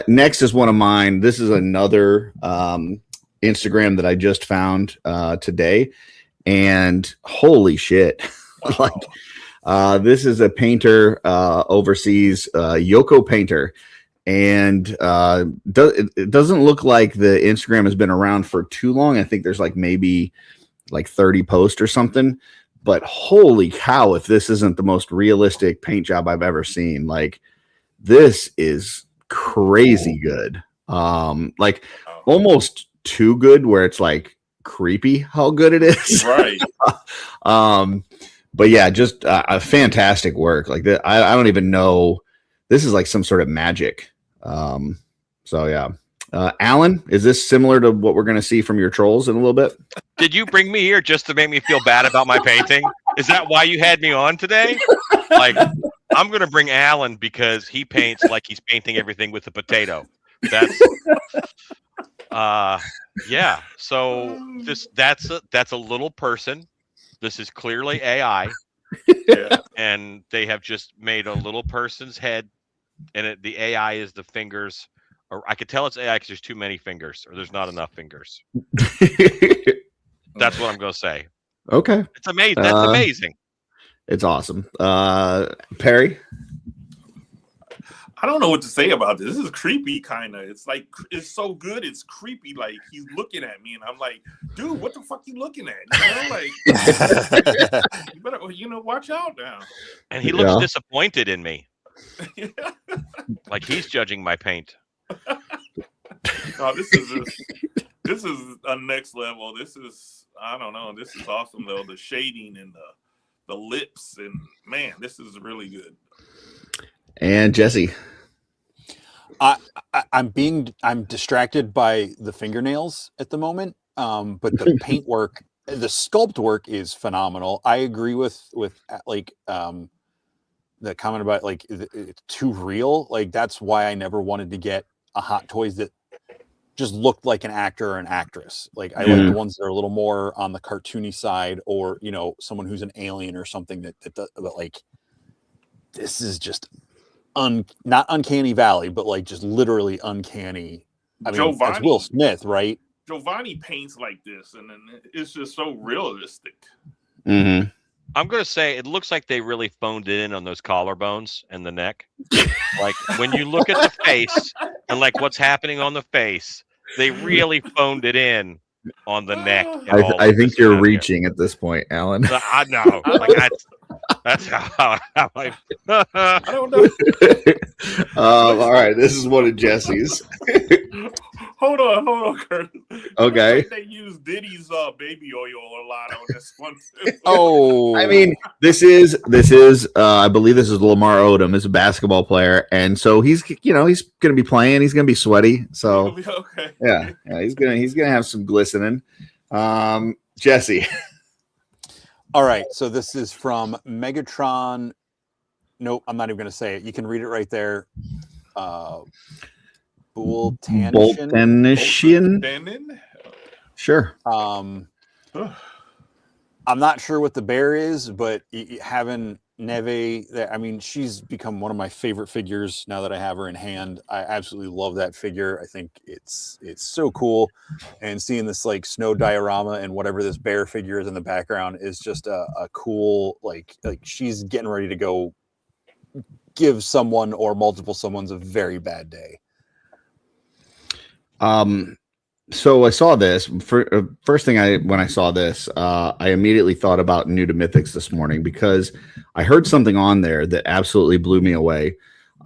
Next is one of mine. This is another Instagram that I just found today, and holy shit! Like, this is a painter overseas, Yoko Painter, and it doesn't look like the Instagram has been around for too long. I think there's like maybe like 30 posts or something. But holy cow, if this isn't the most realistic paint job I've ever seen. Like, this is crazy good. Like almost too good where it's like creepy how good it is.
Right.
But yeah, just a fantastic work. Like that, I don't even know. This is like some sort of magic. So yeah. Allan, is this similar to what we're going to see from your trolls in a little bit?
Did you bring me here just to make me feel bad about my painting? Is that why you had me on today? Like, I'm going to bring Allan because he paints like he's painting everything with a potato. That's yeah. So that's a little person. This is clearly AI.
Yeah.
And they have just made a little person's head, and the AI is the fingers. Or I could tell it's AI because there's too many fingers, or there's not enough fingers. That's what I'm going to say.
Okay.
It's amazing. That's amazing.
It's awesome. Perry?
I don't know what to say about this. This is creepy, kind of. It's like, it's so good. It's creepy. Like, he's looking at me, and I'm like, dude, what the fuck you looking at? You know, like, you better, watch out now.
And he looks disappointed in me. Like he's judging my paint.
Oh, this is a next level. This is, I don't know. This is awesome though. The shading and the lips, and man, this is really good.
And Jesse,
I'm distracted by the fingernails at the moment. But the paint work, the sculpt work is phenomenal. I agree with like the comment about like it's too real. Like that's why I never wanted to get a Hot Toys that just looked like an actor or an actress. Like I like the ones that are a little more on the cartoony side, or someone who's an alien or something that like this is just not uncanny valley, but like just literally uncanny. I mean, that's Will Smith, right?
Giovanni paints like this, and then it's just so realistic.
Mm-hmm.
I'm going to say it looks like they really phoned it in on those collarbones and the neck. Like when you look at the face and like what's happening on the face, they really phoned it in on the neck.
I think you're reaching at this point, Allan.
I know. Like that's how I
don't know.
All right, this is one of Jesse's.
Hold on, Curtis.
Okay.
Like they use Diddy's baby oil a lot on this one too.
Oh, I mean, this is. I believe this is Lamar Odom, is a basketball player, and so he's going to be playing. He's going to be sweaty. So
okay.
Yeah, he's gonna have some glistening. Jesse.
All right, so this is from Megatron. Nope, I'm not even going to say it. You can read it right there.
Boltanishian. Sure.
I'm not sure what the bear is, but having Neve, I mean, she's become one of my favorite figures now that I have her in hand. I absolutely love that figure. I think it's so cool, and seeing this like snow diorama and whatever this bear figure is in the background is just a cool like she's getting ready to go give someone or multiple someone's a very bad day.
So I saw this first thing when I saw this, I immediately thought about New to Mythics this morning because I heard something on there that absolutely blew me away.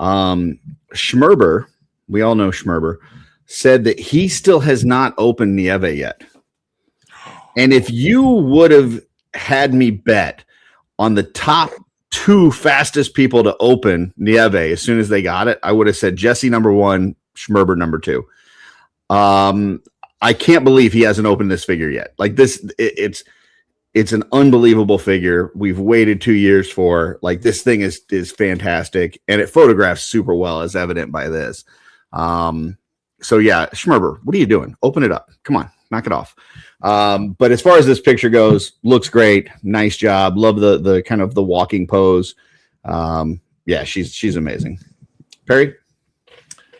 Schmerber, we all know Schmerber, said that he still has not opened Nieve yet. And if you would have had me bet on the top 2 fastest people to open Nieve as soon as they got it, I would have said Jesse number 1, Schmerber number 2. I can't believe he hasn't opened this figure yet. Like this, it's an unbelievable figure. We've waited 2 years for. Like, this thing is fantastic, and it photographs super well, as evident by this. So yeah, Schmerber, what are you doing? Open it up. Come on, knock it off. But as far as this picture goes, looks great. Nice job. Love the kind of the walking pose. Yeah, she's amazing. Perry?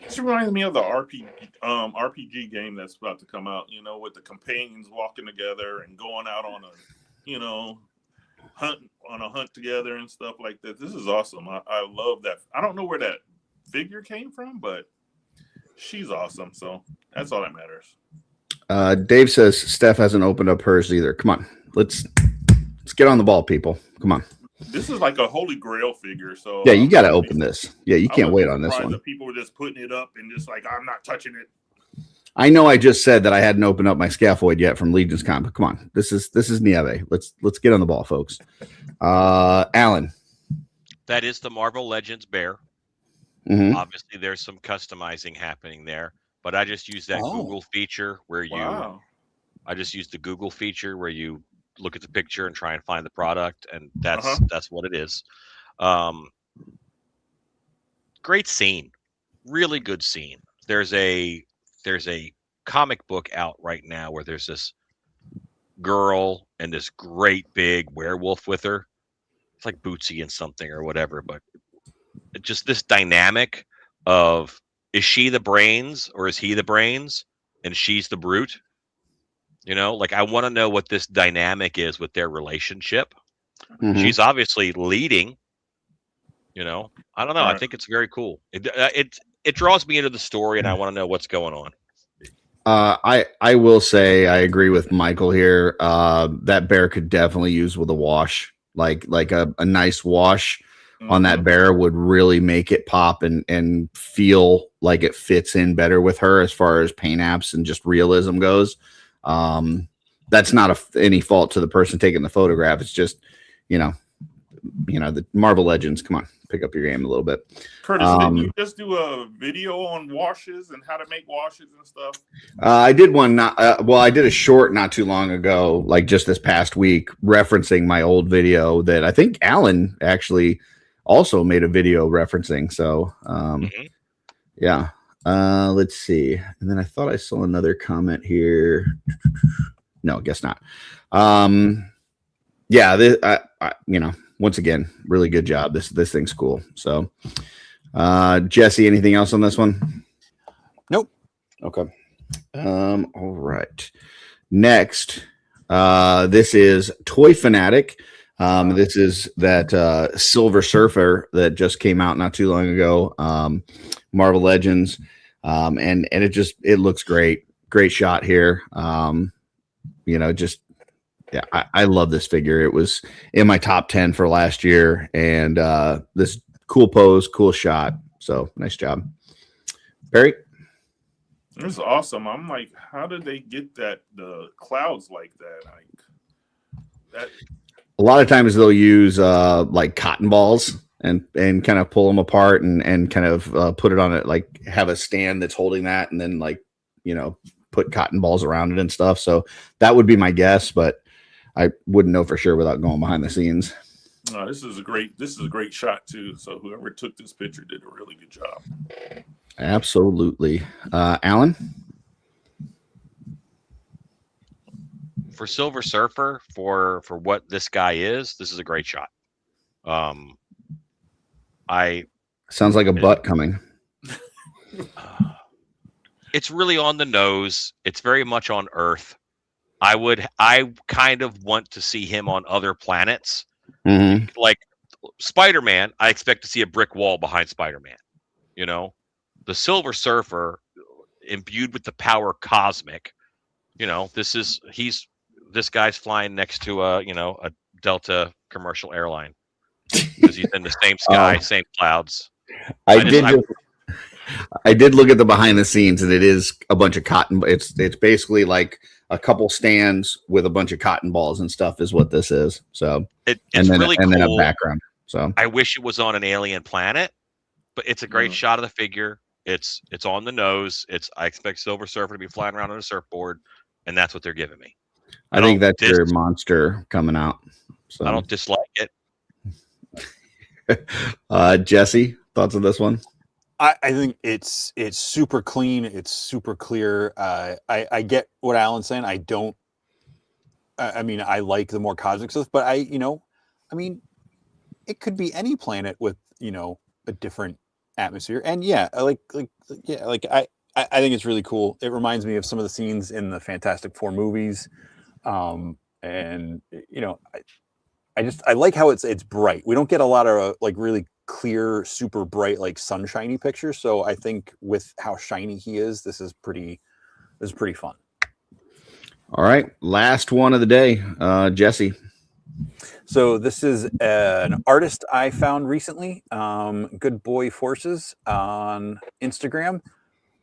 This reminds me of the RPG game that's about to come out, you know, with the companions walking together and going out on a, you know, hunt together and stuff like that. This is awesome. I love that. I don't know where that figure came from, but she's awesome. So that's all that matters.
Dave says Steph hasn't opened up hers either. Come on, let's get on the ball, people. Come on.
This is like a holy grail figure. So
yeah, you got to open this. Yeah, you can't wait on this one.
That people were just putting it up and just like, I'm not touching it.
I know I just said that I hadn't opened up my scaphoid yet from Legion's Con, but come on, this is Nieve. Let's get on the ball, folks. Allan.
That is the Marvel Legends bear.
Mm-hmm.
Obviously, there's some customizing happening there, but I just use that Google feature where I just use the Google feature where you look at the picture and try and find the product, and that's what it is. Great scene, really good scene. There's a comic book out right now where there's this girl and this great big werewolf with her. It's like Bootsy and something or whatever, but just this dynamic of, is she the brains or is he the brains and she's the brute? You know, like, I want to know what this dynamic is with their relationship. Mm-hmm. She's obviously leading, you know, I don't know. I think it's very cool. It draws me into the story and I want to know what's going on.
I will say, I agree with Michael here. That bear could definitely use with a wash, like a nice wash on that bear would really make it pop and feel like it fits in better with her as far as paint apps and just realism goes. That's not any fault to the person taking the photograph. It's just, you know, the Marvel Legends. Come on, pick up your game a little bit.
Curtis, didn't you just do a video on washes and how to make washes and stuff?
I did one. I did a short not too long ago, like just this past week, referencing my old video that I think Allan actually also made a video referencing. So, yeah. Let's see. And then I thought I saw another comment here. No, guess not. Yeah, you know, once again, really good job. This thing's cool. So, Jesse, anything else on this one?
Nope.
Okay. All right. Next, this is Toy Fanatic. This is that Silver Surfer that just came out not too long ago. Marvel Legends. And it looks great. Great shot here. You know, just, yeah, I love this figure. It was in my top 10 for last year, and this cool pose, cool shot. So nice job. Barry?
This is awesome. I'm like, how did they get the clouds like that? That
a lot of times they'll use like cotton balls and kind of pull them apart and kind of put it on it, like have a stand that's holding that, and then, like, you know, put cotton balls around it and stuff. So that would be my guess, but I wouldn't know for sure without going behind the scenes.
This is a great shot too. So whoever took this picture did a really good job.
Absolutely. Allan?
For Silver Surfer, for what this guy is, this is a great shot.
Sounds like a butt coming.
It's really on the nose. It's very much on Earth. I kind of want to see him on other planets. Mm-hmm. Like Spider-Man, I expect to see a brick wall behind Spider-Man. You know, the Silver Surfer, imbued with the power cosmic, this guy's flying next to a Delta commercial airline because he's in the same sky, same clouds.
I did look at the behind the scenes, and it is a bunch of cotton. It's basically like a couple stands with a bunch of cotton balls and stuff is what this is. So
it's
really
cool.
Then a background. So
I wish it was on an alien planet, but it's a great shot of the figure. It's on the nose. I expect Silver Surfer to be flying around on a surfboard, and that's what they're giving me.
I think that's your monster coming out. So
I don't dislike it.
Jesse, thoughts on this one?
I think it's super clean. It's super clear. I get what Alan's saying. I mean, I like the more cosmic stuff, but I mean, it could be any planet with, a different atmosphere. And I think it's really cool. It reminds me of some of the scenes in the Fantastic Four movies. And I like how it's bright. We don't get a lot of really clear, super bright, sunshiny pictures. So I think with how shiny he is, this is pretty fun.
All right. Last one of the day, Jesse.
So this is an artist I found recently, Good Boy Forces on Instagram.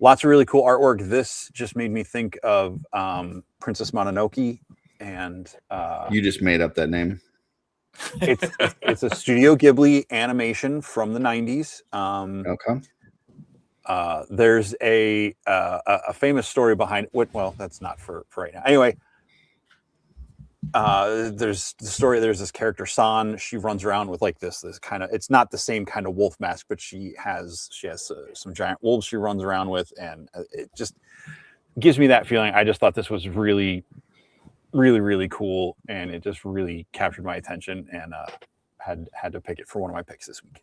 Lots of really cool artwork. This just made me think of Princess Mononoke, and
you just made up that name.
It's a Studio Ghibli animation from the 90s.
Okay.
There's a famous story behind it. Well, that's not for right now. Anyway, there's the story. There's this character San. She runs around with this kind of. It's not the same kind of wolf mask, but she has some giant wolves she runs around with, and it just gives me that feeling. I just thought this was really, really, really cool, and it just really captured my attention, and had to pick it for one of my picks this week.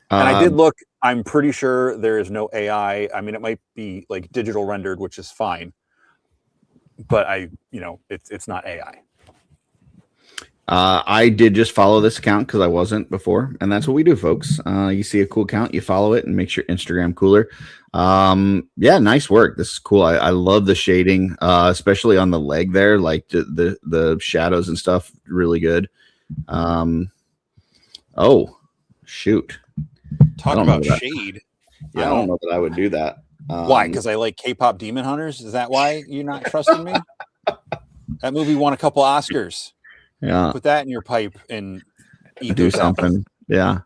And I did look. I'm pretty sure there is no AI. I mean, it might be digital rendered, which is fine, but it's not AI.
I did just follow this account because I wasn't before, and that's what we do, folks. You see a cool account, you follow it, and makes your Instagram cooler. Nice work. This is cool. I love the shading, especially on the leg there, the shadows and stuff. Really good. Oh, shoot.
Talk about shade.
I don't know that I would do that.
Why? Because I like K-pop Demon Hunters? Is that why you're not trusting me? That movie won a couple Oscars.
Yeah.
Put that in your pipe and
do something. Yeah.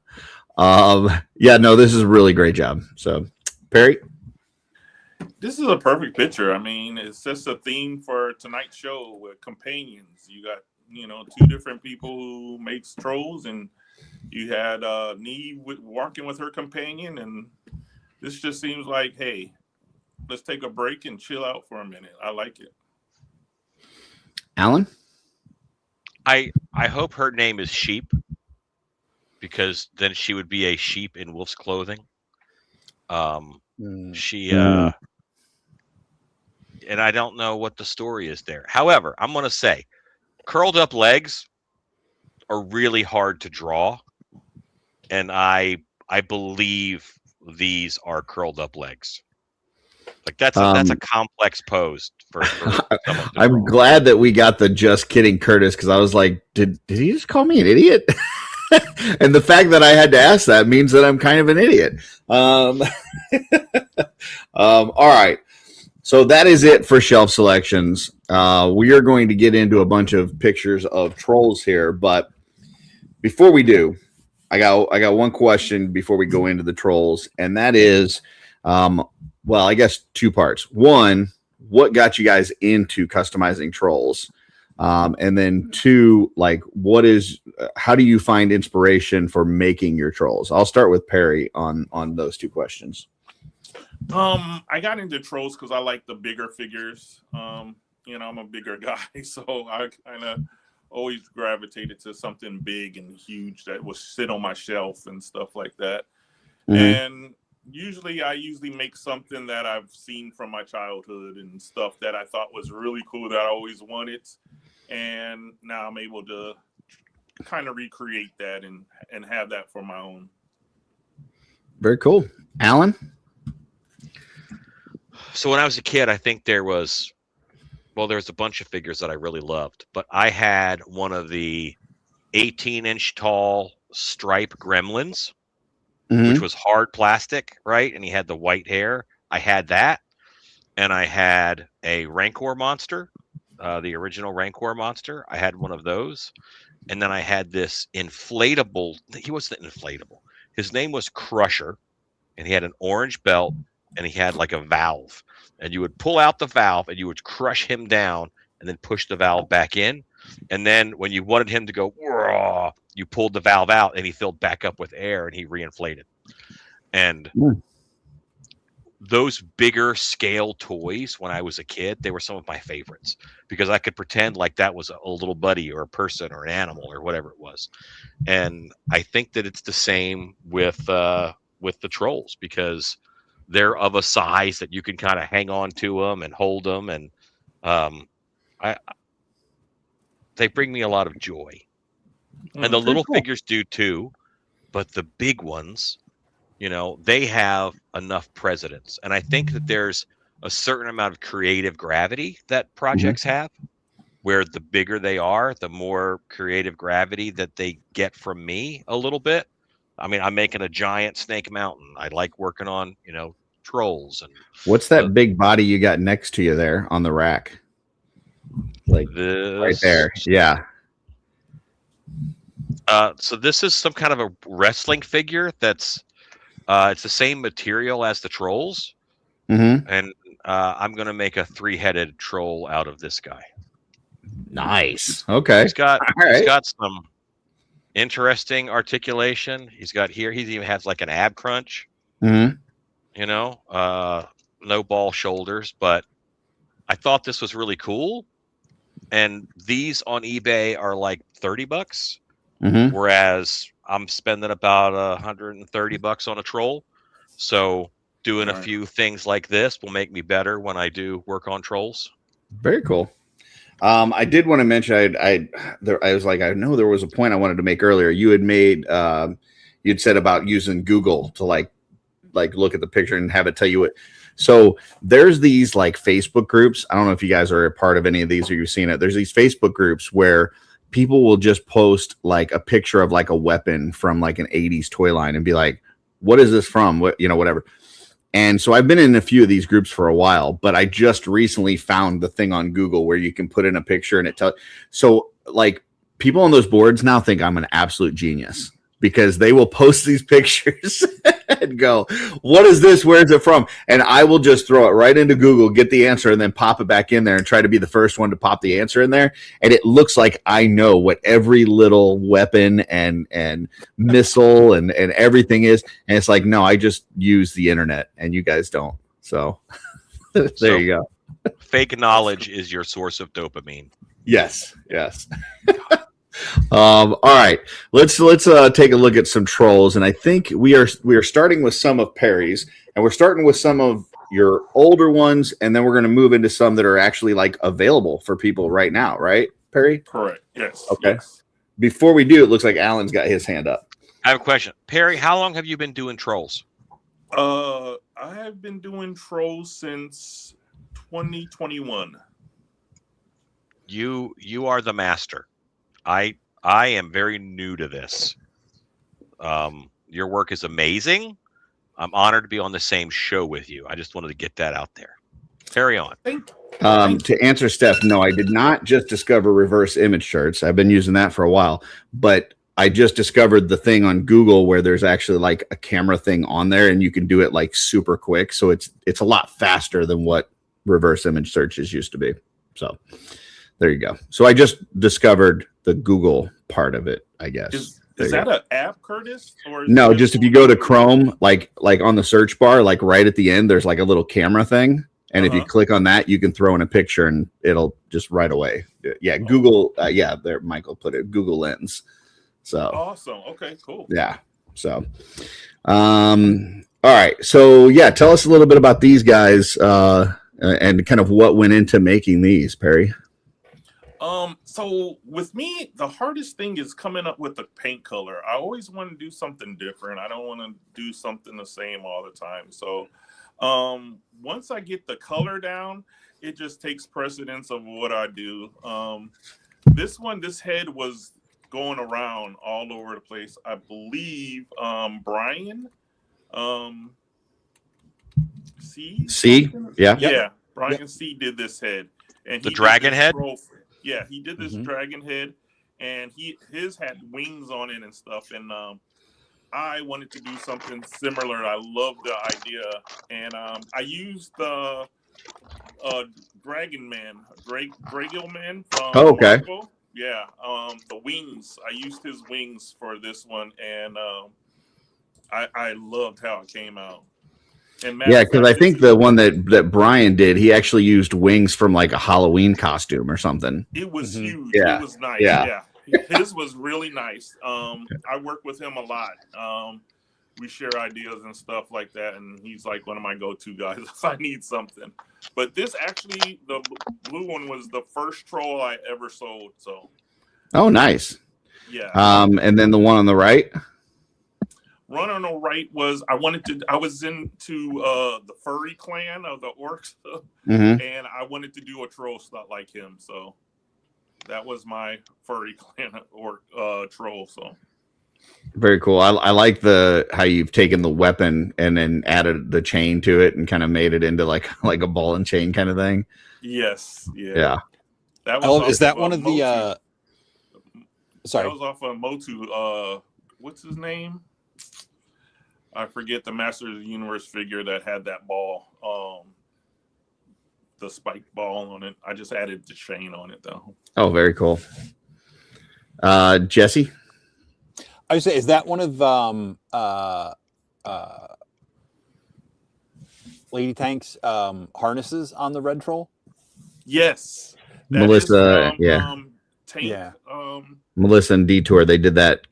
No, this is a really great job. So, Perry?
This is a perfect picture. I mean, it's just a theme for tonight's show with companions. You got, two different people who makes trolls, and you had Neve walking with her companion, and this just seems like, hey, let's take a break and chill out for a minute. I like it.
Allan?
I hope her name is Sheep, because then she would be a sheep in wolf's clothing. And I don't know what the story is there. However, I'm going to say curled up legs are really hard to draw. And I believe these are curled up legs. That's a complex pose for
I'm glad that we got the just kidding Curtis, because I was like, did he just call me an idiot? And the fact that I had to ask that means that I'm kind of an idiot. All right. So that is it for shelf selections. We are going to get into a bunch of pictures of trolls here, but before we do, I got one question before we go into the trolls, and that is, I guess two parts. One, what got you guys into customizing trolls? And then two, how do you find inspiration for making your trolls? I'll start with Perry on those two questions.
I got into trolls because I like the bigger figures. I'm a bigger guy, so I kind of always gravitated to something big and huge that would sit on my shelf and stuff like that. Mm-hmm. And I usually make something that I've seen from my childhood and stuff that I thought was really cool that I always wanted. And now I'm able to kind of recreate that and have that for my own.
Very cool. Allan?
So when I was a kid, I think there was well, there's a bunch of figures that I really loved, but I had one of the 18-inch tall stripe gremlins, which was hard plastic, right? And he had the white hair. I had that, and I had a Rancor monster, the original Rancor monster. I had one of those, and then I had this inflatable. He wasn't inflatable. His name was Crusher, and he had an orange belt, and he had like a valve, and you would pull out the valve, and you would crush him down, and then push the valve back in, and then when you wanted him to go, "Whoa," you pulled the valve out, and he filled back up with air, and he reinflated. And those bigger scale toys, when I was a kid, they were some of my favorites because I could pretend like that was a little buddy or a person or an animal or whatever it was. And I think that it's the same with the trolls, because they're of a size that you can kind of hang on to them and hold them, and they bring me a lot of joy. And the little figures do too, but the big ones, you know, they have enough precedence. And I think that there's a certain amount of creative gravity that projects have, where the bigger they are, the more creative gravity that they get from me a little bit. I mean, I'm making a giant Snake Mountain. I like working on, you know, trolls. And
what's that big body you got next to you there on the rack? Like
this
right there. Yeah.
So this is some kind of a wrestling figure that's it's the same material as the trolls. And I'm going to make a 3-headed troll out of this guy.
Nice. Okay.
He's got some interesting articulation. He's got here. He even has like an ab crunch. You know, no ball shoulders, but I thought this was really cool. And these on eBay are like $30, whereas I'm spending about $130 on a troll. So doing a few things like this will make me better when I do work on trolls.
Very cool. I did want to mention, I was like, I know there was a point I wanted to make earlier. You had made, you'd said about using Google to like look at the picture and have it tell you what. So there's these like Facebook groups. I don't know if you guys are a part of any of these or you've seen it. There's these Facebook groups where people will just post like a picture of like a weapon from like an 80s toy line and be like, what is this from? What, you know, whatever. And so I've been in a few of these groups for a while, but I just recently found the thing on Google where you can put in a picture and it tells. So like people on those boards now think I'm an absolute genius because they will post these pictures and go, what is this? Where is it from? And I will just throw it right into Google, get the answer, and then pop it back in there and try to be the first one to pop the answer in there. And it looks like I know what every little weapon and missile and everything is. And it's like, no, I just use the internet and you guys don't. So there you go.
Fake knowledge is your source of dopamine.
Yes. All right, let's take a look at some trolls, and I think we are starting with some of Perry's, and we're starting with some of your older ones, and then we're going to move into some that are actually like available for people right now, right, Perry?
Correct. Yes.
Okay.
Yes.
Before we do, it looks like Allan's got his hand up.
I have a question, Perry. How long have you been doing trolls?
I have been doing trolls since 2021.
You are the master. I am very new to this. Your work is amazing. I'm honored to be on the same show with you. I just wanted to get that out there. Carry on.
To answer Steph, no, I did not just discover reverse image shirts. I've been using that for a while, but I just discovered the thing on Google where there's actually like a camera thing on there and you can do it like super quick. So it's a lot faster than what reverse image searches used to be. So there you go. So I just discovered the Google part of it, I guess.
Is that an app, Curtis? Or
no, just if you go to Chrome, like on the search bar, like right at the end, there's like a little camera thing. And if you click on that, you can throw in a picture and it'll just right away. Yeah, Google. There, Michael put it, Google Lens. So
awesome. Okay, cool.
Yeah. So, all right. So yeah, tell us a little bit about these guys and kind of what went into making these, Perry.
So with me, the hardest thing is coming up with the paint color. I always want to do something different. I don't want to do something the same all the time. So Once I get the color down, it just takes precedence of what I do. This head was going around all over the place. I believe Brian
C? Yeah.
Yeah, Brian C did this head. And
the dragon head?
Yeah, he did this dragon head, and his had wings on it and stuff. And I wanted to do something similar. I love the idea, and I used the Dragon Man, Dragil Man from
okay.
Marvel. Yeah, the wings. I used his wings for this one, and I loved how it came out.
Yeah, because I think the one that Brian did, he actually used wings from like a Halloween costume or something.
It was huge.
Yeah.
It was nice.
Yeah.
His was really nice. I work with him a lot. We share ideas and stuff like that, and he's like one of my go-to guys if I need something. But this actually, the blue one was the first troll I ever sold. So.
Oh, nice.
Yeah.
And then the one on the right.
One on the right was I was into the furry clan of the orcs, and I wanted to do a troll stuff like him. So that was my furry clan orc troll. So
very cool. I like how you've taken the weapon and then added the chain to it and kind of made it into like a ball and chain kind of thing.
Yes.
Yeah.
That was
is that one of Motu. The? Sorry,
that was off of Motu. What's his name? I forget the Masters of the Universe figure that had that ball, the spiked ball on it. I just added the chain on it though.
Oh, very cool. Jesse?
I would say, is that one of Lady Tank's harnesses on the red troll?
Yes.
Melissa,
Tank,
yeah.
Melissa and Detour, they did that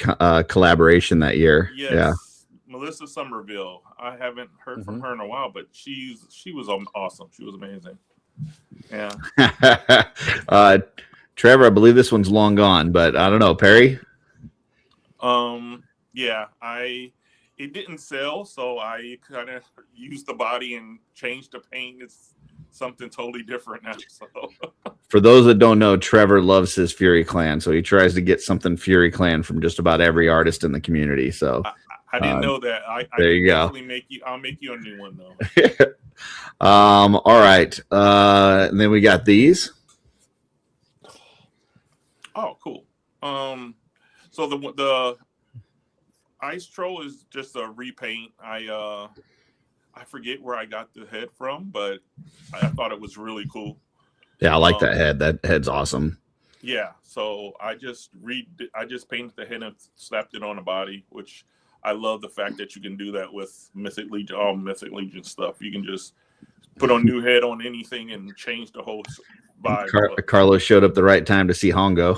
collaboration that year.
Yes.
Yeah.
Melissa Somerville. I haven't heard from her in a while, but she was awesome. She was amazing. Yeah.
Trevor, I believe this one's long gone, but I don't know. Perry?
Yeah, it didn't sell, so I kind of used the body and changed the paint. It's something totally different now. So
for those that don't know, Trevor loves his Fury Clan, so he tries to get something Fury Clan from just about every artist in the community. So
I didn't know that.
There you go.
I'll make you a new one though.
All right. And then we got these.
Oh, cool. So the Ice Troll is just a repaint. I forget where I got the head from, but I thought it was really cool.
Yeah, I like that head. That head's awesome.
Yeah, so I just painted the head and slapped it on the body, which I love the fact that you can do that with Mythic Legion, all Mythic Legion stuff. You can just put a new head on anything and change the whole vibe.
Carlos showed up the right time to see Hongo.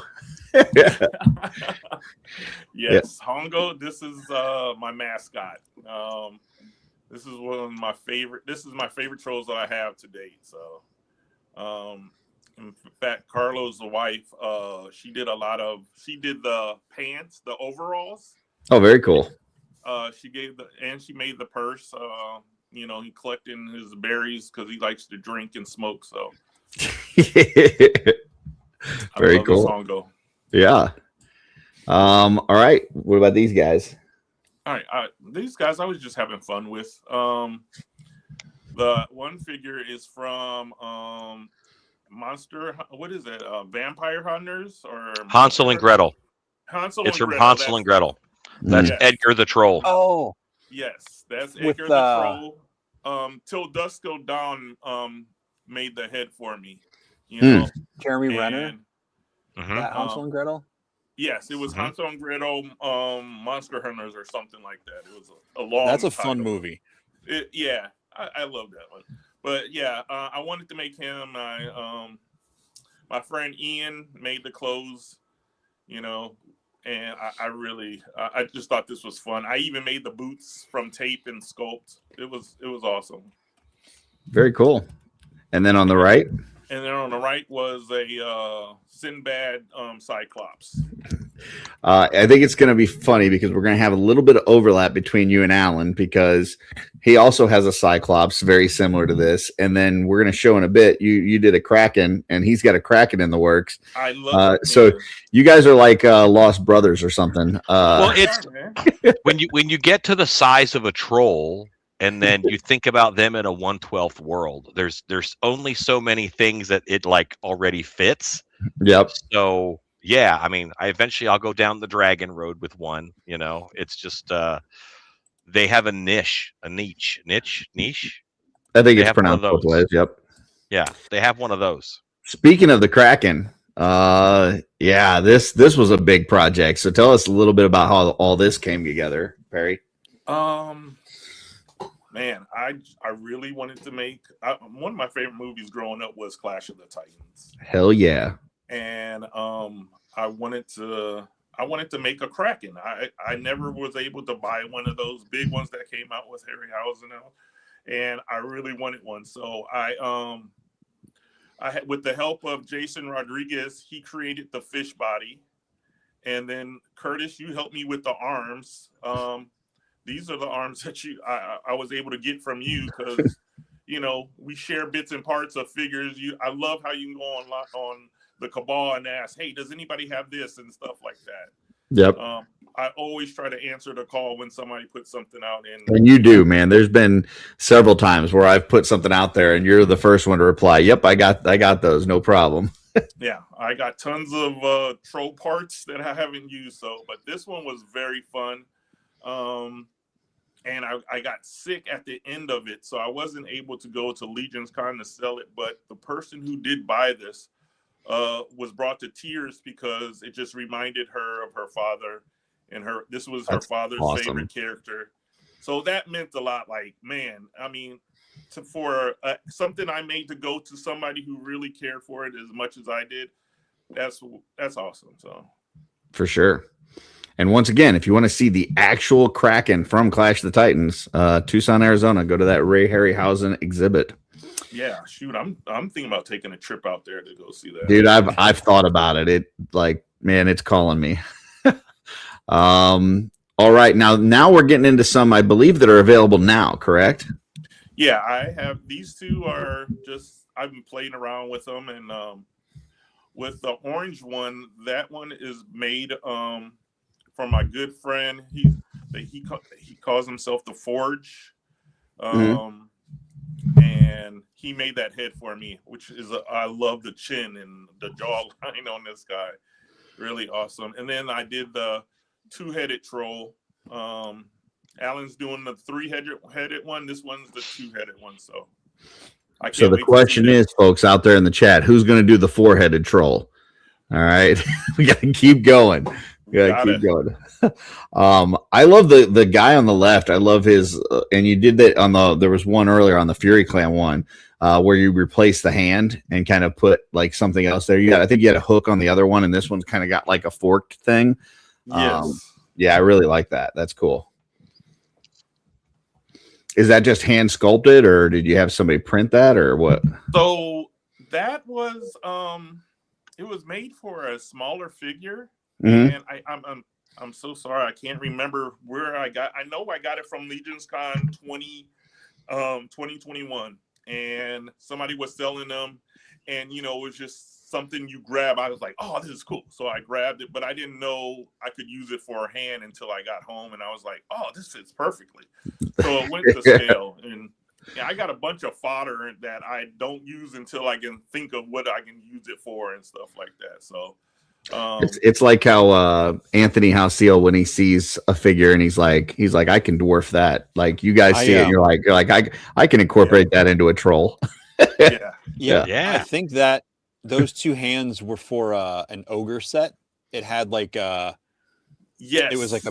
Yes, Hongo. This is my mascot. This is one of my favorite. This is my favorite trolls that I have to date. So, in fact, Carlos, the wife, she did the pants, the overalls.
Oh, very cool.
She made the purse. He collecting his berries because he likes to drink and smoke. So,
very cool.
Hongo.
Yeah. All right. What about these guys?
All right. These guys I was just having fun with. The one figure is from Monster. What is it? Vampire Hunters or
Hansel and Gretel.
It's
from Hansel and Gretel. That's Edgar the Troll.
Oh,
yes, that's Edgar the Troll. Till Dusk Till Dawn made the head for me.
Jeremy Renner.
Mm-hmm.
Hansel and Gretel.
Yes, it was Hansel and Gretel, Monster Hunters, or something like that. It was a long.
That's a
title.
fun movie.
I love that one. But yeah, I wanted to make him. My friend Ian made the clothes, and I just thought this was fun. I even made the boots from tape and sculpt. It was awesome.
Very cool. And then on the right,
and then on the right was a Sinbad Cyclops.
I think it's going to be funny because we're going to have a little bit of overlap between you and Allan because he also has a Cyclops very similar to this, and then we're going to show in a bit. You did a Kraken, and he's got a Kraken in the works.
I love it.
So you guys are like lost brothers or something.
Well, it's when you get to the size of a troll. And then you think about them in a 1/12 world. There's only so many things that it like already fits.
Yep.
So yeah, I mean, I'll go down the dragon road with one. You know, it's just they have a niche.
I think it's pronounced both ways. Yep.
Yeah, they have one of those.
Speaking of the Kraken, this was a big project. So tell us a little bit about how all this came together, Perry.
Man, I really wanted to make one of my favorite movies growing up was Clash of the Titans.
Hell yeah!
And I wanted to make a Kraken. I never was able to buy one of those big ones that came out with Harryhausen out, and I really wanted one. So I had, with the help of Jason Rodriguez, he created the fish body, and then Curtis, you helped me with the arms. These are the arms that I was able to get from you because, you know, we share bits and parts of figures. I love how you can go on the Cabal and ask, hey, does anybody have this and stuff like that.
Yep.
I always try to answer the call when somebody puts something out.
And you do, man. There's been several times where I've put something out there and you're the first one to reply. Yep, I got those. No problem.
Yeah, I got tons of troll parts that I haven't used. But this one was very fun. And I got sick at the end of it, so I wasn't able to go to Legion's Con to sell it. But the person who did buy this was brought to tears because it just reminded her of her father, and this was her father's favorite character. So that meant a lot. Like, man, I mean, for something I made to go to somebody who really cared for it as much as I did, that's awesome. So
for sure. And once again, if you want to see the actual Kraken from Clash of the Titans, Tucson, Arizona, go to that Ray Harryhausen exhibit.
Yeah, shoot, I'm thinking about taking a trip out there to go see that.
Dude, I've thought about it. It like, man, it's calling me. All right, now we're getting into some I believe that are available now, correct?
Yeah, I have these two are just I've been playing around with them, and with the orange one, that one is made from my good friend. He calls himself the Forge, and he made that head for me, which is I love the chin and the jawline on this guy, really awesome. And then I did the two-headed troll. Allan's doing the three-headed one. This one's the two-headed one. So the question is, folks out there in the chat, who's going to do the four-headed troll? All right, we got to keep going. Keep going. I love the guy on the left. I love his, and you did that there was one earlier on the Fury Clan one, where you replace the hand and kind of put like something else there. I think you had a hook on the other one, and this one's kind of got like a forked thing. Yes.
Yeah, I really like that. That's cool. Is that just hand sculpted, or did you have somebody print that, or what?
So that was it was made for a smaller figure.
Mm-hmm.
And I'm so sorry, I can't remember where I got. I know I got it from Legion's Con 2021, and somebody was selling them, and it was just something you grab. I was like, oh, this is cool, so I grabbed it, but I didn't know I could use it for a hand until I got home, and I was like, oh, this fits perfectly. So it went to scale, and I got a bunch of fodder that I don't use until I can think of what I can use it for and stuff like that. So.
It's like how Anthony Halcyon, when he sees a figure and he's like I can dwarf that. Like you guys see it, and you're like I can incorporate that into a troll.
Yeah. I think that those two hands were for an ogre set. It had like it was like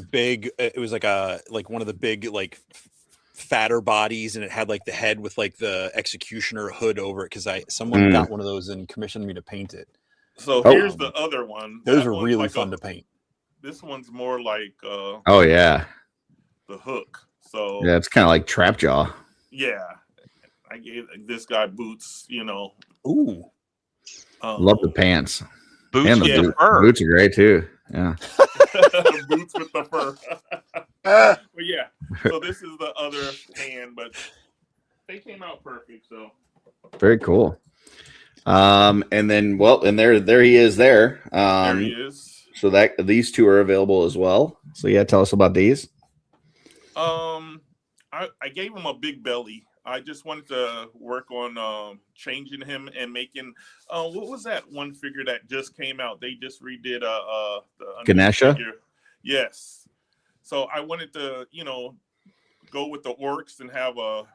one of the big like fatter bodies, and it had like the head with like the executioner hood over it because someone got one of those and commissioned me to paint it.
So here's the other one.
Those are really fun to paint.
This one's more like the hook. So
yeah, it's kind of like Trapjaw.
Yeah, I gave this guy boots.
Ooh.
Love the pants.
Boots
And
with
the
the fur.
boots are great too. Yeah.
Boots with the fur. But yeah, so this is the other pan, but they came out perfect. So
Very cool. And then, well, and there he is there.
there he is.
So that these two are available as well. So yeah, tell us about these.
I gave him a big belly. I just wanted to work on changing him and making what was that one figure that just came out? They just redid the
Ganesha?
figure. Yes. So I wanted to, go with the orcs and have a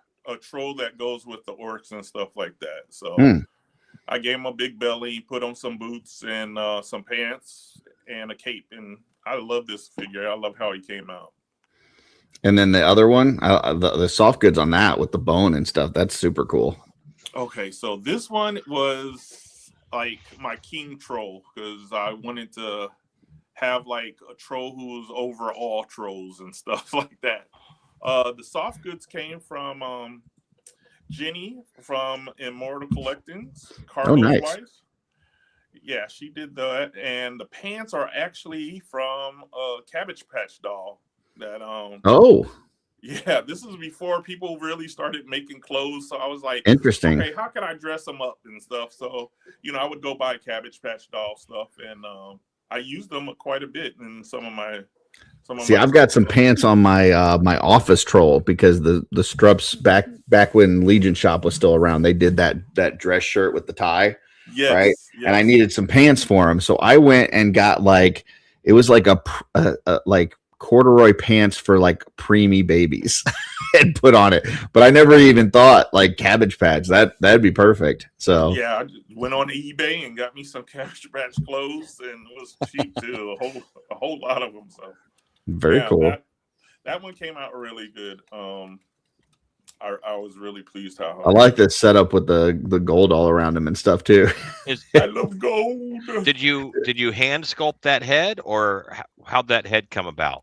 troll that goes with the orcs and stuff like that. So I gave him a big belly, put on some boots and some pants and a cape, and I love this figure. I love how he came out.
And then the other one, the soft goods on that with the bone and stuff, that's super cool.
Okay, so this one was like my king troll because I wanted to have like a troll who was over all trolls and stuff like that. The soft goods came from Jenny from Immortal Collectings, Carlos
nice.
Weiss. Yeah, she did that, and the pants are actually from Cabbage Patch Doll. That yeah, this is before people really started making clothes. So I was like,
interesting.
Okay, how can I dress them up and stuff? So I would go buy Cabbage Patch Doll stuff, and I used them quite a bit in some of my.
I've got some pants on my my office troll because the Strups back when Legion Shop was still around, they did that dress shirt with the tie,
yes,
right?
Yes.
And I needed some pants for him, so I went and got it was like a corduroy pants for like preemie babies and put on it, but I never even thought like Cabbage Patch that'd be perfect. So
yeah, I just went on eBay and got me some Cabbage Patch clothes, and it was cheap too, a whole lot of them. So
very cool.
That one came out really good. I was really pleased how
I like this setup with the gold all around him and stuff too.
I love gold.
Did you hand sculpt that head, or how'd that head come about?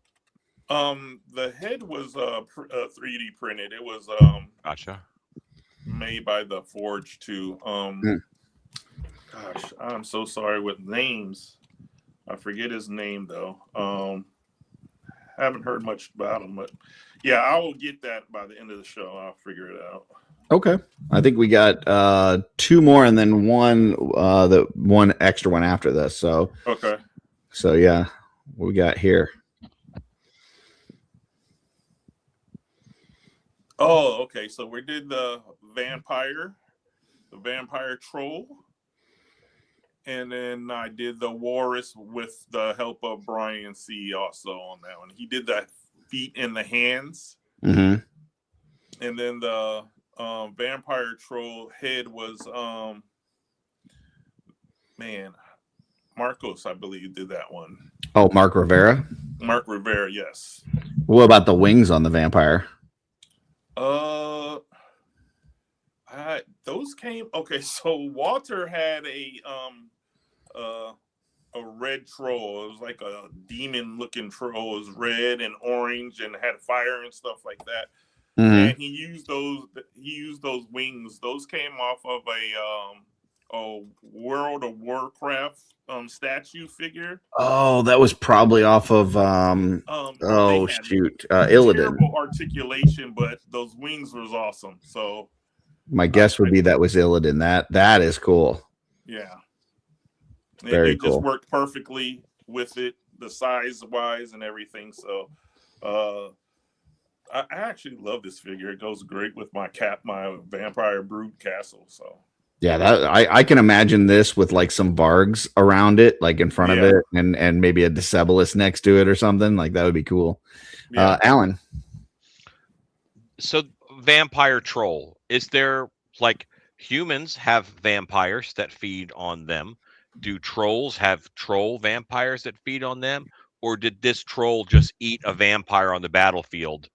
The head was 3D printed. It was
Gotcha.
Made by the Forge too. Gosh, I'm so sorry with names. I forget his name though. Haven't heard much about him, but yeah, I will get that by the end of the show. I'll figure it out.
Okay, I think we got two more and then one extra one after this. So
okay,
so yeah, what we got here?
Oh, okay. So we did the vampire troll, and then I did the walrus with the help of Brian C. Also on that one. He did the feet and the hands,
and
then the vampire troll head was Marcos, I believe, did that one.
Oh, Mark Rivera,
yes.
What about the wings on the vampire?
Those came okay. So Walter had a red troll. It was like a demon looking troll. It was red and orange and had fire and stuff like that. And he used those wings. Those came off of a World of Warcraft statue figure.
Oh, that was probably off of Illidan.
Terrible articulation, but those wings was awesome. So
my guess would be that was Illidan. That is cool.
Yeah.
Very
it
cool.
Just worked perfectly with it, the size wise and everything. So I actually love this figure. It goes great with my vampire brood castle. So
yeah, I can imagine this with like some Vargs around it, like in front of it, and maybe a Decebalus next to it or something. Like that would be cool. Yeah. Allan.
So vampire troll, is there like humans have vampires that feed on them? Do trolls have troll vampires that feed on them? Or did this troll just eat a vampire on the battlefield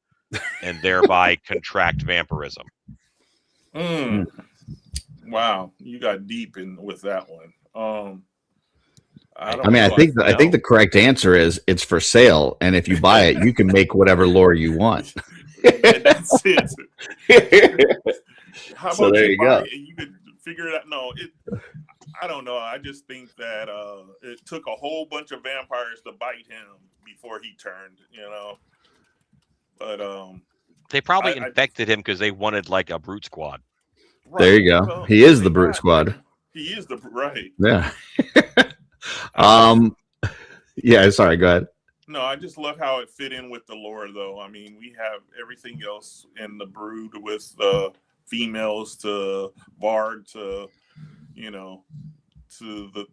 and thereby contract vampirism?
Wow, you got deep in with that one.
I think the correct answer is it's for sale, and if you buy it, you can make whatever lore you want.
That's it. How about
there you go.
You could figure it out. No, I don't know. I just think that it took a whole bunch of vampires to bite him before he turned, But
they probably infected him because they wanted like a brute squad.
Right. There you go. Well, he is the brute squad.
He is the right.
Yeah. Yeah. Sorry. Go ahead.
No, I just love how it fit in with the lore, though. I mean, we have everything else in the brood with the females to Bard to, to the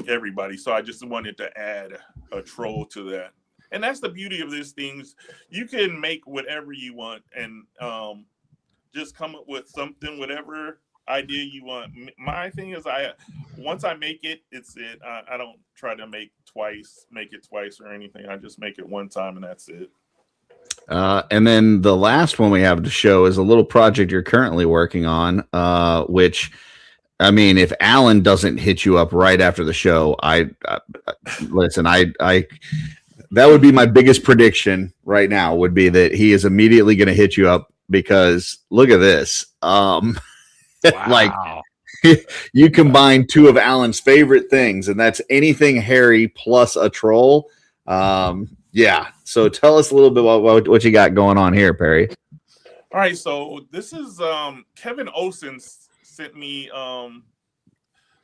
everybody. So I just wanted to add a troll to that. And that's the beauty of these things. You can make whatever you want and just come up with something, whatever idea you want. My thing is once I make it, it's it. I don't try to make it twice or anything. I just make it one time and that's it.
And then the last one we have to show is a little project you're currently working on, which, I mean, if Allan doesn't hit you up right after the show, listen, that would be my biggest prediction right now would be that he is immediately going to hit you up because look at this. Wow. Like you combine two of Allan's favorite things, and that's anything hairy plus a troll. Yeah. So tell us a little bit about what you got going on here, Perry.
All right. So this is Kevin Olsen sent me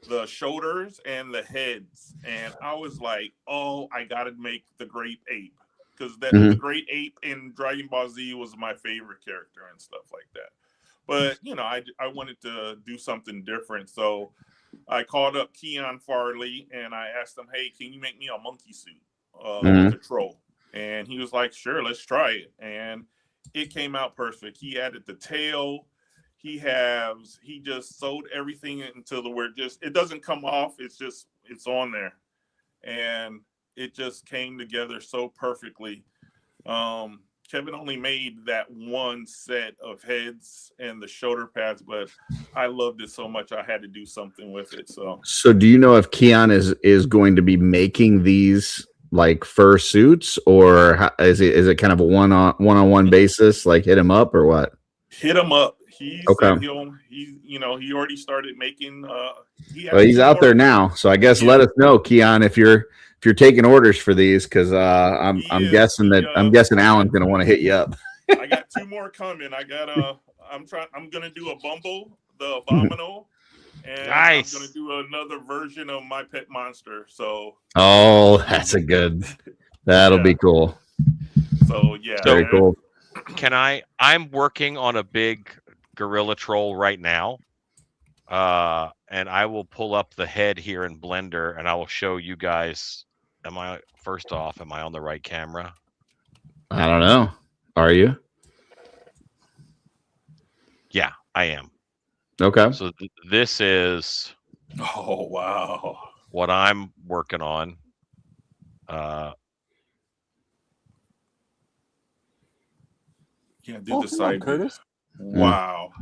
the shoulders and the heads, and I was like, oh, I gotta make the Great Ape because the Great Ape in Dragon Ball Z was my favorite character and stuff like that. But I wanted to do something different, so I called up Keon Farley and I asked him, hey, can you make me a monkey suit with a troll? And he was like, sure, let's try it. And it came out perfect. He added the tail. He just sewed everything into where it doesn't come off. It's on there. And it just came together so perfectly. Kevin only made that one set of heads and the shoulder pads, but I loved it so much I had to do something with it. So
do you know if Keon is going to be making these like fur suits, or is it kind of a one-on-one basis? Like hit him up or what?
Hit him up. He already started making.
He's out there now, so I guess let us know, Keon, if you're taking orders for these, because I'm guessing Allan's going to want to hit you up.
I got 2 more coming. I'm gonna do a Bumble, the Abominal, and nice. I'm gonna do another version of my pet monster. So
that'll be cool.
So yeah,
very cool.
I'm working on a big gorilla troll right now. And I will pull up the head here in Blender and I will show you guys. Am I on the right camera?
I don't know. Are you?
Yeah, I am.
Okay.
So this is what I'm working on.
Do the side, Curtis. Wow.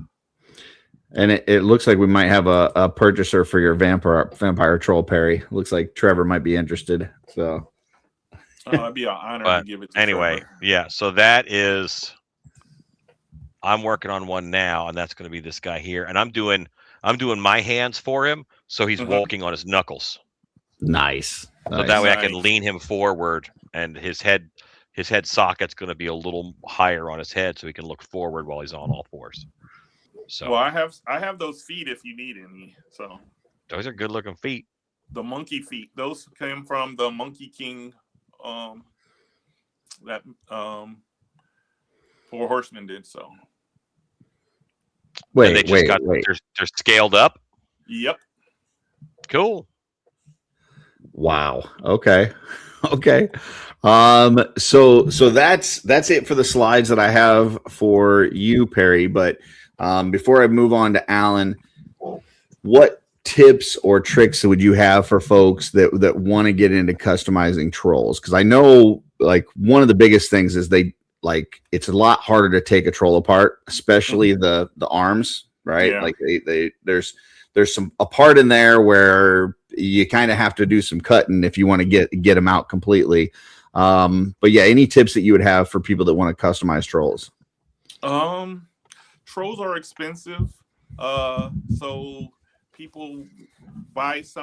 And it looks like we might have a purchaser for your vampire troll, Perry. Looks like Trevor might be interested. So
it'd be an honor to give it to Trevor.
Yeah. So that is, I'm working on one now, and that's going to be this guy here. And I'm doing my hands for him, so he's walking on his knuckles.
Nice.
So that way I can lean him forward, and his head socket's going to be a little higher on his head, so he can look forward while he's on all fours. So
well, I have those feet if you need any. So
those are good looking feet.
The monkey feet. Those came from the Monkey King. That Four Horsemen did. So
wait.
They're scaled up.
Yep.
Cool.
Wow. Okay. So that's it for the slides that I have for you, Perry. But before I move on to Allan, what tips or tricks would you have for folks that want to get into customizing trolls? Because I know like one of the biggest things is it's a lot harder to take a troll apart, especially the arms, right? Yeah. Like there's a part in there where you kind of have to do some cutting if you want to get them out completely. But yeah, any tips that you would have for people that want to customize trolls?
Trolls are expensive. So people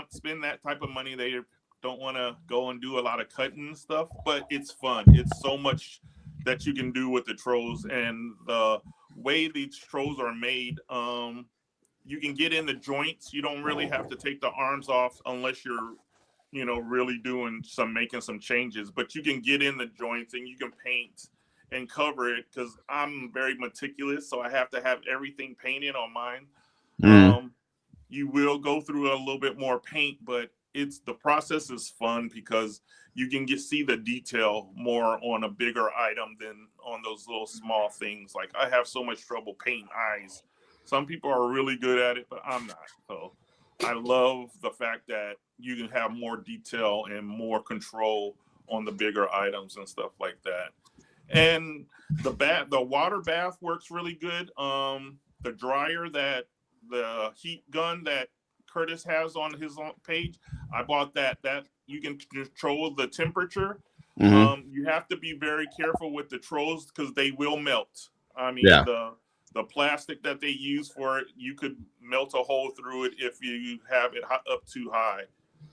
spend that type of money. They don't want to go and do a lot of cutting and stuff, but it's fun. It's so much that you can do with the trolls, and the way these trolls are made. You can get in the joints. You don't really have to take the arms off unless you're, really making some changes. But you can get in the joints and you can paint and cover it, because I'm very meticulous, so I have to have everything painted on mine. You will go through a little bit more paint, but the process is fun because you can see the detail more on a bigger item than on those little small things. Like, I have so much trouble painting eyes. Some people are really good at it, but I'm not. So I love the fact that you can have more detail and more control on the bigger items and stuff like that. And the water bath works really good. The dryer, the heat gun that Curtis has on his page, I bought that you can control the temperature. You have to be very careful with the trolls because they will melt. I mean, the plastic that they use for it, you could melt a hole through it if you have it up too high.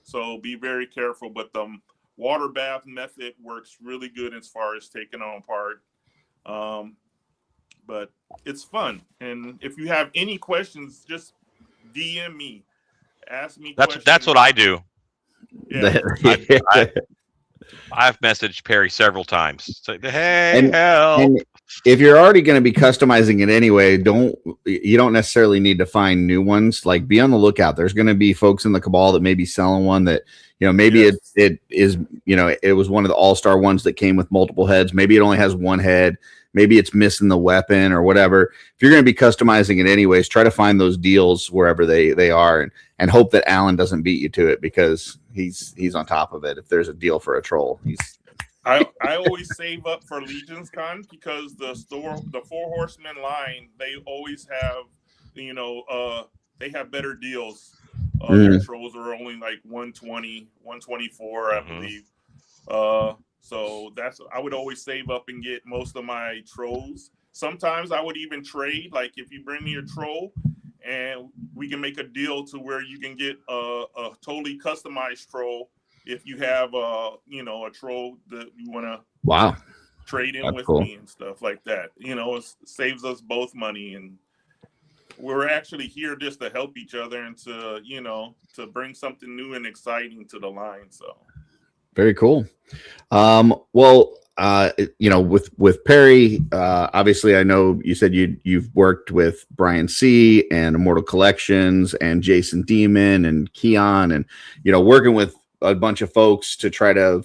So be very careful. But the water bath method works really good as far as taking on part. But it's fun. And if you have any questions, just DM me. Ask me questions.
That's what I do.
Yeah.
I've messaged Perry several times. Say, hey, help.
And if you're already going to be customizing it anyway, you don't necessarily need to find new ones. Like, be on the lookout. There's going to be folks in the cabal that may be selling one that, maybe it is, it was one of the all-star ones that came with multiple heads. Maybe it only has one head. Maybe it's missing the weapon or whatever. If you're going to be customizing it anyways, try to find those deals wherever they are, and hope that Allan doesn't beat you to it, because he's on top of it. If there's a deal for a troll,
I always save up for Legion's Con, because the Four Horsemen line, they always have, they have better deals. Their trolls are only like 120, 124, I believe. So I would always save up and get most of my trolls. Sometimes I would even trade. Like, if you bring me a troll, and we can make a deal to where you can get a totally customized troll if you have a troll that you want to trade in with me and stuff like that. It saves us both money, and we're actually here just to help each other and to bring something new and exciting to the line. So
very cool. With Perry, obviously, I know you said you've worked with Brian C. and Immortal Collections and Jason Demon and Keon, and working with a bunch of folks to try to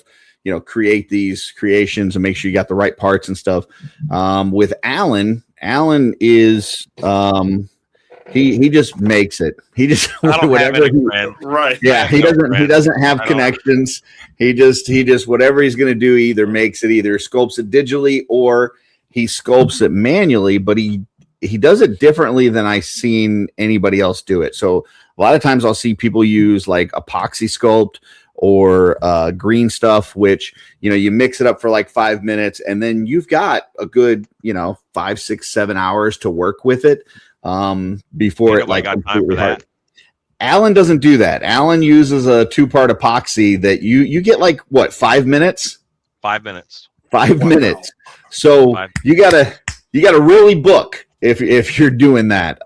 create these creations and make sure you got the right parts and stuff. With Allan is he just makes it. He just whatever
right.
Yeah, he doesn't have connections. He just whatever he's going to do, either makes it, either sculpts it digitally or he sculpts it manually, but he does it differently than I've seen anybody else do it. So a lot of times I'll see people use like epoxy sculpt or green stuff, which you mix it up for like 5 minutes, and then you've got a good 5, 6, 7 hours to work with it before it like
got time for that.
Allan doesn't do that. Allan uses a 2-part epoxy that you get like what, 5 minutes?
5 minutes.
5 minutes. So you gotta really book if you're doing that.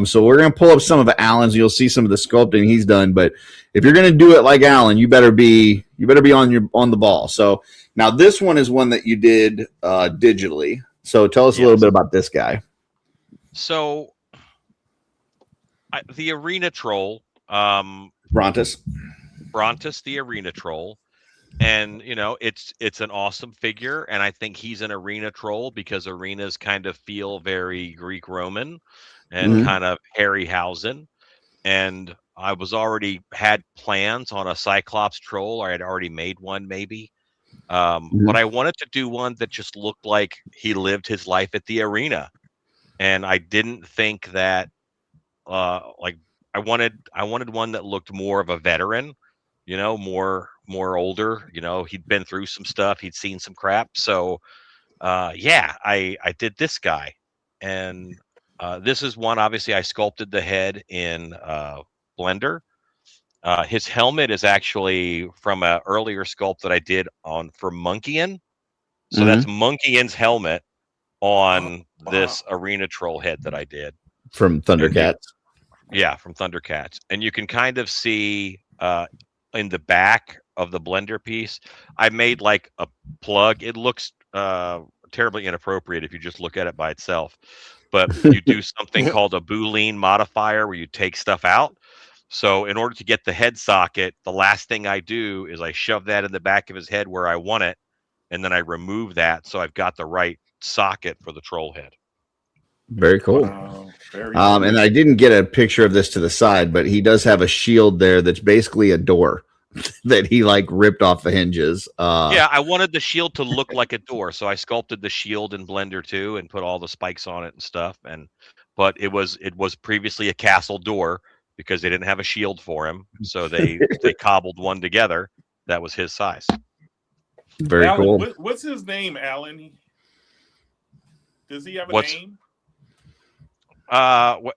So we're gonna pull up some of Allan's. You'll see some of the sculpting he's done. But if you're gonna do it like Allan, you better be on the ball. So now this one is one that you did digitally. So tell us a little bit about this guy.
So the arena troll,
Brontus,
the arena troll, and it's an awesome figure, and I think he's an arena troll because arenas kind of feel very Greek Roman and kind of Harryhausen, and I was already had plans on a Cyclops troll, or I had already made one maybe, but I wanted to do one that just looked like he lived his life at the arena, and I didn't think that I wanted one that looked more of a veteran, more older, he'd been through some stuff, he'd seen some crap. So I did this guy, and this is one, obviously I sculpted the head in blender. His helmet is actually from an earlier sculpt that I did for Monkeyin. So that's Monkeyin's helmet on this arena troll head that I did
from Thundercats.
From Thundercats. And you can kind of see in the back of the blender piece, I made like a plug. It looks terribly inappropriate if you just look at it by itself. But you do something called a Boolean modifier where you take stuff out. So in order to get the head socket, the last thing I do is I shove that in the back of his head where I want it, and then I remove that so I've got the right socket for the troll head.
Very cool.
Wow, very cool.
And I didn't get a picture of this to the side, but he does have a shield there that's basically a door that he like ripped off the hinges.
I wanted the shield to look like a door, so I sculpted the shield in Blender 2 and put all the spikes on it and stuff. But it was previously a castle door because they didn't have a shield for him, so they cobbled one together that was his size.
Very
Allan,
cool.
What's his name, Allan? Does he have a name?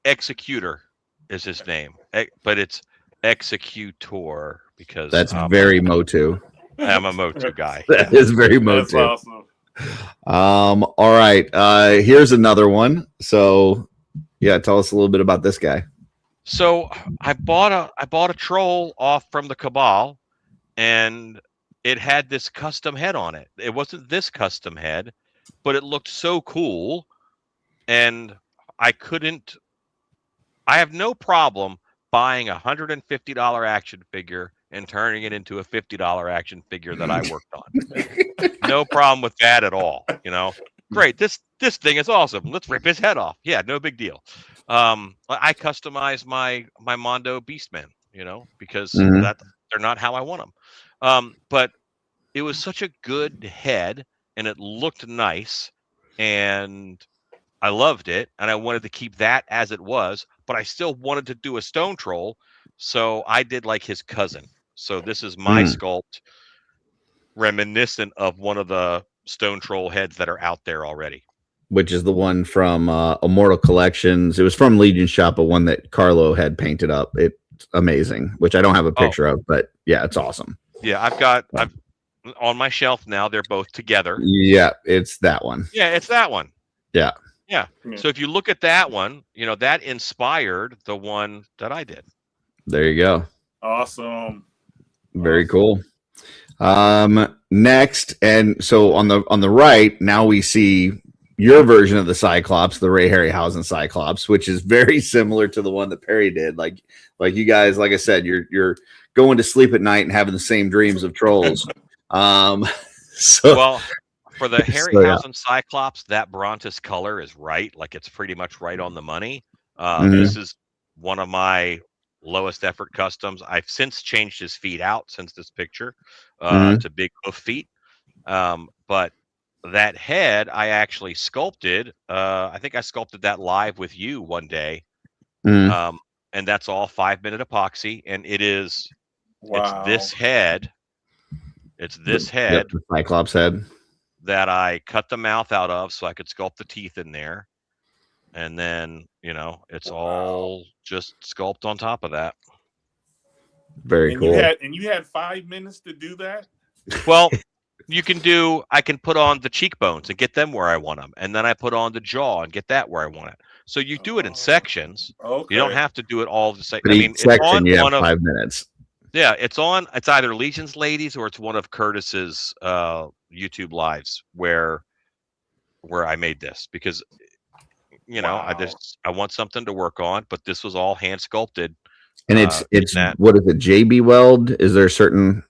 Executor is his name, but it's Executor because
that's very Motu.
I'm a Motu guy.
That is very Motu.
That's awesome.
All right. Here's another one. So, yeah, tell us a little bit about this guy.
So I bought a troll off from the Cabal, and it had this custom head on it. It wasn't this custom head, but it looked so cool, and I have no problem buying a $150 action figure and turning it into a $50 action figure that I worked on. No problem with that at all. Great. This thing is awesome. Let's rip his head off. Yeah, no big deal. I customize my Mondo Beastmen, because they're not how I want them. But it was such a good head, and it looked nice, and I loved it, and I wanted to keep that as it was, but I still wanted to do a stone troll, so I did like his cousin. So this is my sculpt, reminiscent of one of the stone troll heads that are out there already.
Which is the one from Immortal Collections. It was from Legion Shop, but one that Carlo had painted up. It's amazing, which I don't have a picture of, but yeah, it's awesome.
Yeah, I've on my shelf now. They're both together.
Yeah, it's that one.
Yeah, it's that one.
Yeah.
Yeah. So if you look at that one, that inspired the one that I did.
There you go.
Awesome.
Very cool. Next, and so on the right, now we see your version of the Cyclops, the Ray Harryhausen Cyclops, which is very similar to the one that Perry did. Like you guys, like I said, you're going to sleep at night and having the same dreams of trolls.
For the Harryhausen Cyclops, that Brontis color is right. Like it's pretty much right on the money. This is one of my lowest effort customs. I've since changed his feet out since this picture to big hoof feet. But that head I actually sculpted. I think I sculpted that live with you one day. And that's all 5-minute epoxy. And it is, it's this head. It's this head.
The Cyclops head.
That I cut the mouth out of so I could sculpt the teeth in there. And then, it's all just sculpt on top of that.
Very cool.
You had 5 minutes to do that?
Well, I can put on the cheekbones and get them where I want them. And then I put on the jaw and get that where I want it. So you do it in sections.
Okay.
You don't have to do it all the same.
It's on you have 5 minutes.
Yeah, it's either Legion's Ladies or it's one of Curtis's YouTube lives where I made this because I want something to work on, but this was all hand sculpted.
And it's what is it, JB Weld? Is there a certain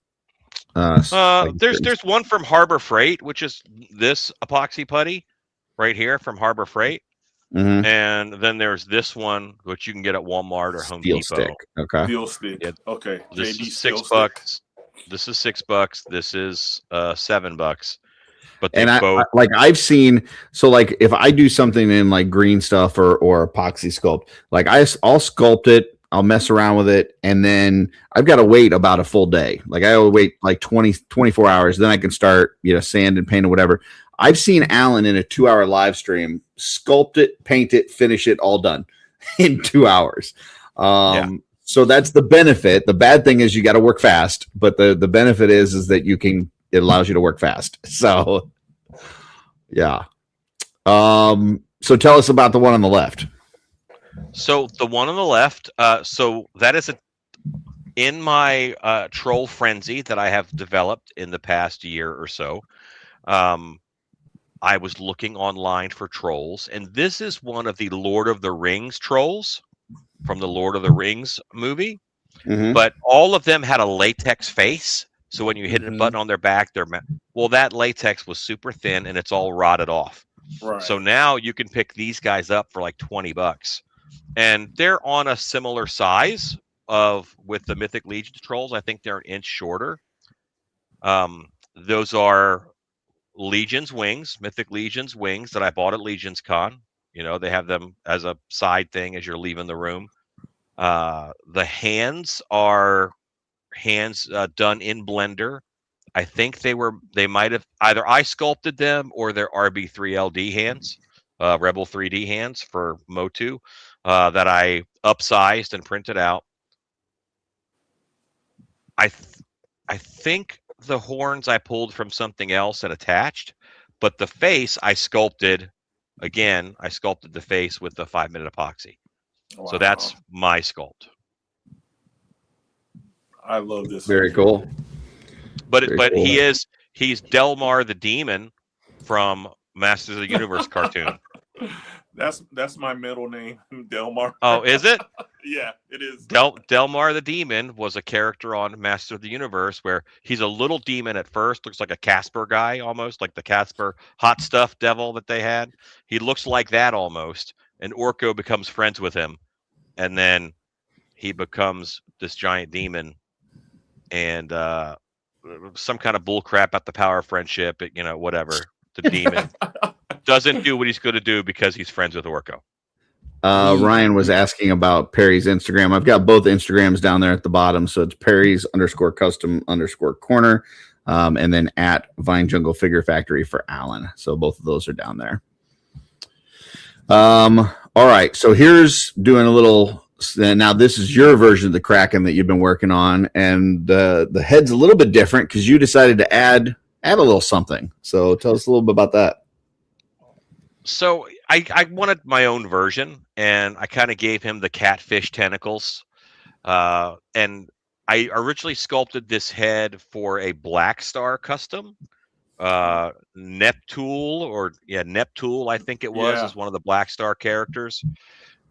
there's one from Harbor Freight, which is this epoxy putty right here from Harbor Freight. And then there's this one which you can get at Walmart or Home Depot.
Stick. Okay.
Steel stick.
Yeah.
Okay.
This
JB
is $6. This is $6. This is $7. But
I've seen, so like if I do something in like green stuff or epoxy sculpt, like I'll sculpt it, I'll mess around with it, and then I've got to wait about a full day. Like I will wait like 24 hours, then I can start, sand and paint or whatever. I've seen Allan in a 2-hour live stream sculpt it, paint it, finish it, all done in 2 hours. So So that's the benefit. The bad thing is you got to work fast, but the benefit is that it allows you to work fast. So yeah. So tell us about the one on the left.
So the one on the left, so that is in my troll frenzy that I have developed in the past year or so. I was looking online for trolls, and this is one of the Lord of the Rings trolls from the Lord of the Rings movie.
Mm-hmm.
But all of them had a latex face. So when you hit a button on their back, that latex was super thin and it's all rotted off.
Right.
So now you can pick these guys up for like $20. And they're on a similar size with the Mythic Legion trolls. I think they're an inch shorter. Those are Legion's wings, Mythic Legion's wings that I bought at Legion's Con. You know, they have them as a side thing as you're leaving the room. The hands are hands done in Blender. I think they might have either I sculpted them or they're RB3LD hands, Rebel 3D hands for Motu that I upsized and printed out. I think the horns I pulled from something else and attached, but the face I sculpted. Again, I sculpted the face with the 5-minute epoxy. Wow. So that's my sculpt.
I love this.
Very cool.
But he's Delmar the Demon from Masters of the Universe cartoon.
That's my middle name, Delmar.
Oh, is it?
Yeah, it is.
Delmar the Demon was a character on Master of the Universe where he's a little demon at first, looks like a Casper guy almost, like the Casper hot stuff devil that they had. He looks like that almost, and Orko becomes friends with him, and then he becomes this giant demon, and some kind of bull crap at the power of friendship, whatever. The demon doesn't do what he's going to do because he's friends with Orko.
Ryan was asking about Perry's Instagram. I've got both Instagrams down there at the bottom. So it's Perry's_custom_corner. And then at Vine Jungle Figure Factory for Allan. So both of those are down there. All right. So here's doing a little. Now this is your version of the Kraken that you've been working on. And the head's a little bit different because you decided to add a little something. So tell us a little bit about that.
So I wanted my own version, and I kind of gave him the catfish tentacles. And I originally sculpted this head for a Black Star custom. Neptune, I think it was, is one of the Black Star characters.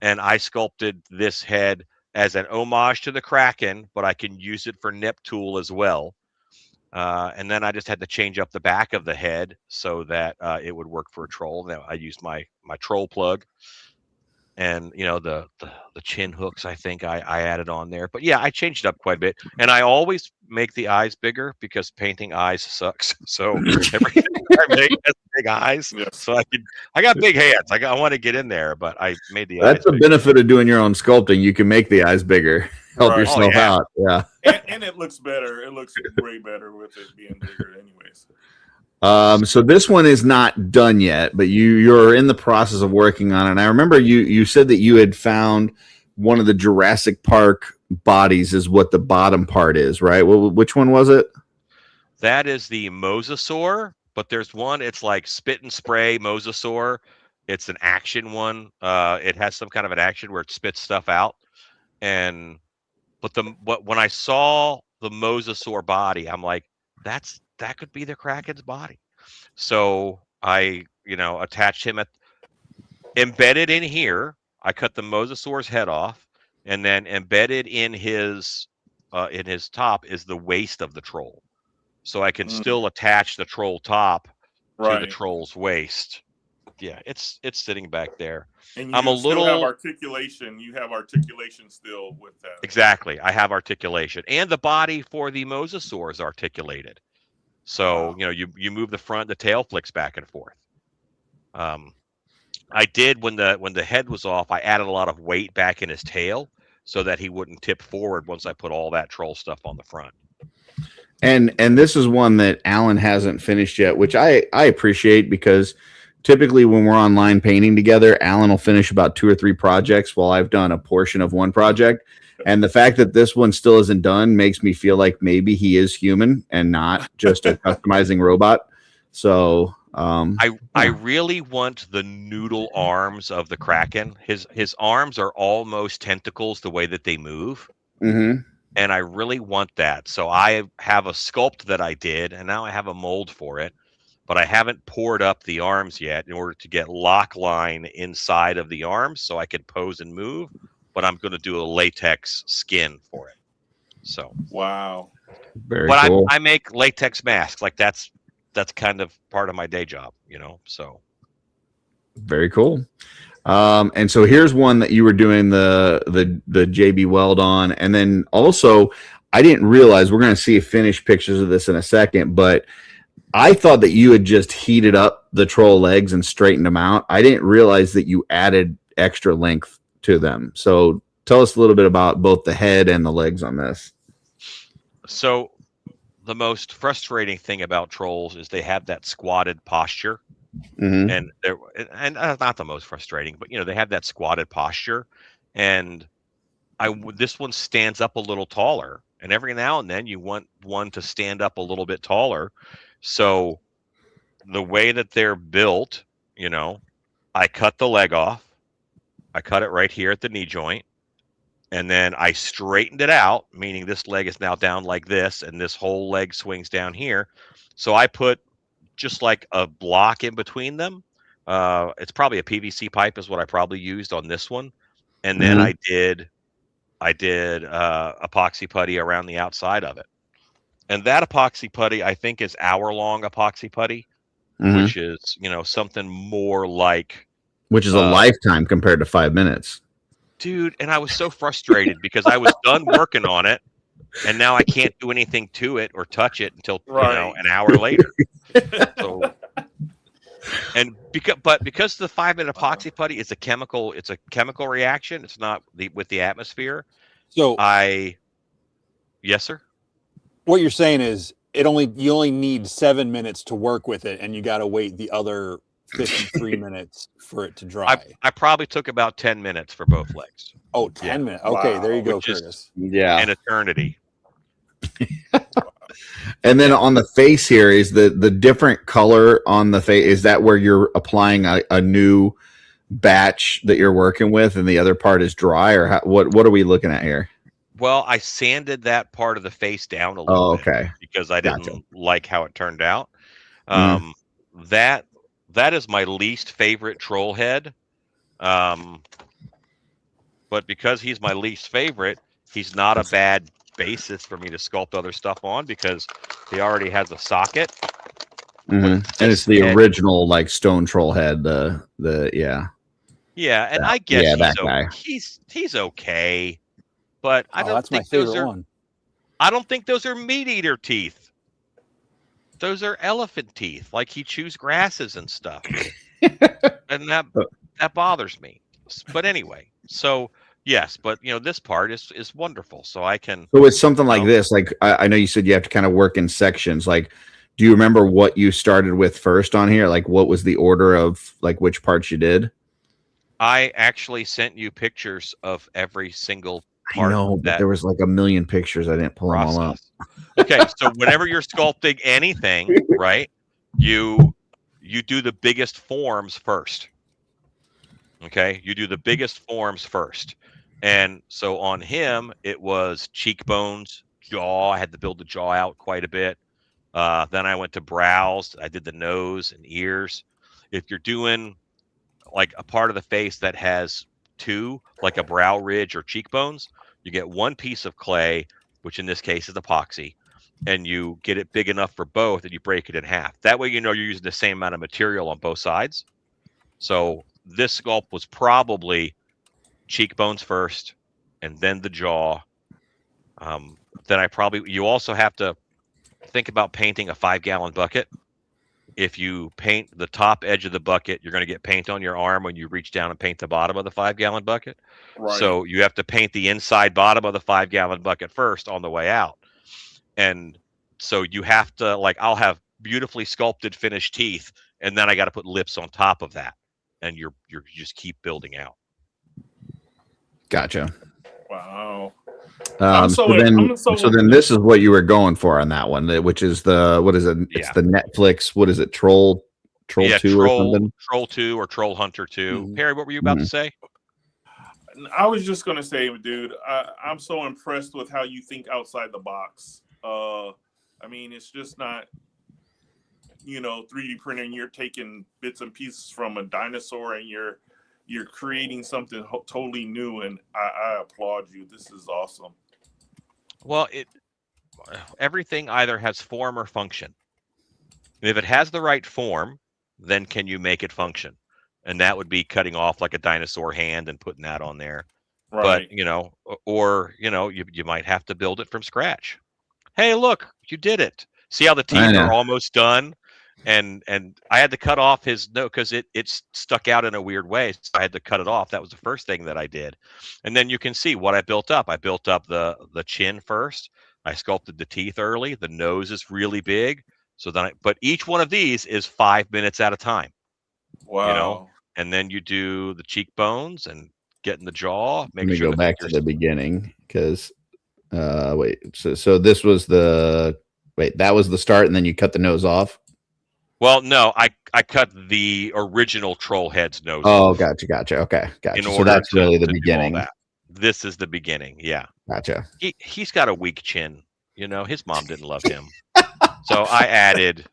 And I sculpted this head as an homage to the Kraken, but I can use it for Neptune as well. And then I just had to change up the back of the head so that it would work for a troll. Now I used my troll plug, and the chin hooks. I think I added on there, but yeah, I changed it up quite a bit. And I always make the eyes bigger because painting eyes sucks. So everything I make has big eyes. Yes. So I got big hands. I want to get in there, but I made the.
That's the benefit of doing your own sculpting. You can make the eyes bigger. Help yourself out. Yeah.
And it looks better. It looks way better with it being bigger anyways.
So this one is not done yet, but you're in the process of working on it. And I remember you said that you had found one of the Jurassic Park bodies is what the bottom part is, right? Which one was it?
That is the Mosasaur, but there's one, it's like spit and spray Mosasaur. It's an action one. It has some kind of an action where it spits stuff out. But when I saw the Mosasaur body, I'm like, that could be the Kraken's body. So I, attached him embedded in here. I cut the Mosasaur's head off, and then embedded in his top is the waist of the troll. So I can still attach the troll top to the troll's waist. Yeah, it's sitting back there.
And you still have articulation. You have articulation still with that.
Exactly. I have articulation. And the body for the Mosasaur is articulated. So, you move the front, the tail flicks back and forth. I did when the head was off, I added a lot of weight back in his tail so that he wouldn't tip forward once I put all that troll stuff on the front.
And this is one that Allan hasn't finished yet, which I appreciate because typically when we're online painting together, Allan will finish about 2 or 3 projects while I've done a portion of one project. And the fact that this one still isn't done makes me feel like maybe he is human and not just a customizing robot. So
I really want the noodle arms of the Kraken. His arms are almost tentacles the way that they move.
Mm-hmm.
And I really want that. So I have a sculpt that I did, and now I have a mold for it, but I haven't poured up the arms yet in order to get lock line inside of the arms so I can pose and move. But I'm going to do a latex skin for it. So
wow,
very cool.
I make latex masks. Like that's kind of part of my day job, So
very cool. And so here's one that you were doing the JB Weld on, and then also I didn't realize, we're going to see finished pictures of this in a second, but I thought that you had just heated up the troll legs and straightened them out. I didn't realize that you added extra length to them. So tell us a little bit about both the head and the legs on this.
So the most frustrating thing about trolls is they have that squatted posture.
Mm-hmm.
And not the most frustrating, but they have that squatted posture, and this one stands up a little taller, and every now and then you want one to stand up a little bit taller. So the way that they're built, I cut the leg off, I cut it right here at the knee joint, and then I straightened it out, meaning this leg is now down like this, and this whole leg swings down here. So I put just like a block in between them. It's probably a PVC pipe is what I probably used on this one. And then I did epoxy putty around the outside of it. And that epoxy putty, I think, is hour-long epoxy putty, which is, something more like...
Which is a lifetime compared to 5 minutes.
Dude, and I was so frustrated because I was done working on it, and now I can't do anything to it or touch it until an hour later. So, because the 5 minute epoxy putty is a chemical reaction. It's not with the atmosphere.
So
yes, sir.
What you're saying is you only need 7 minutes to work with it, and you got to wait the other 53 minutes for it to dry.
I probably took about 10 minutes for both legs.
Oh, 10 minutes. Okay,
wow.
There you go, Curtis.
An eternity.
And then on the face here, is the different color on the face, is that where you're applying a new batch that you're working with and the other part is dry, or what are we looking at here?
Well, I sanded that part of the face down a little bit because I didn't like how it turned out. That is my least favorite troll head. But because he's my least favorite, he's not a bad basis for me to sculpt other stuff on because he already has a socket.
And it's the original like stone troll head. And
I guess he's okay, but I don't think those are one. I don't think those are meat eater teeth. Those are elephant teeth. Like he chews grasses and stuff, and that bothers me. But anyway, so. Yes, but this part is wonderful, so I can.
So it's something like this. Like I know you said you have to kind of work in sections. Like, do you remember what you started with first on here? Like, what was the order of like which parts you did?
I actually sent you pictures of every single part.
I know, but there was like a million pictures. I didn't pull them all up.
Okay, so whenever you're sculpting anything, right, you do the biggest forms first. Okay, you do the biggest forms first. And so on him, it was cheekbones, jaw. I had to build the jaw out quite a bit. Then I went to brows. I did the nose and ears. If you're doing like a part of the face that has two, like a brow ridge or cheekbones, you get one piece of clay, which in this case is epoxy, and you get it big enough for both and you break it in half. That way you're using the same amount of material on both sides. So this sculpt was probably cheekbones first and then the jaw. Then you also have to think about painting a 5-gallon bucket. If you paint the top edge of the bucket, you're going to get paint on your arm when you reach down and paint the bottom of the 5-gallon bucket. Right. So you have to paint the inside bottom of the 5-gallon bucket first on the way out. And so you have to, like, I'll have beautifully sculpted finished teeth, and then I got to put lips on top of that. And you just keep building out.
Gotcha.
Wow.
So then this is what you were going for on that one, which is what is it? It's the Netflix. What is it? Troll 2 or something?
Troll 2 or Troll Hunter 2.
Mm-hmm.
Perry, what were you about to say?
I was just going to say, dude, I'm so impressed with how you think outside the box. I mean, it's just not, 3D printing. You're taking bits and pieces from a dinosaur and you're creating something totally new. And I applaud you. This is awesome.
Well, everything either has form or function. And if it has the right form, then can you make it function? And that would be cutting off like a dinosaur hand and putting that on there. Right. But, you might have to build it from scratch. Hey, look, you did it. See how the teeth are almost done? And I had to cut off his nose because it stuck out in a weird way. So I had to cut it off. That was the first thing that I did. And then you can see what I built up. I built up the chin first. I sculpted the teeth early. The nose is really big. So then but each one of these is 5 minutes at a time.
Wow.
And then you do the cheekbones and get in the jaw.
Let me go back to the beginning because so this was that was the start, and then you cut the nose off.
Well, no, I cut the original troll head's nose.
Oh, gotcha. Okay, gotcha. So that's really the beginning.
This is the beginning. Yeah.
Gotcha.
He's got a weak chin. His mom didn't love him. So I added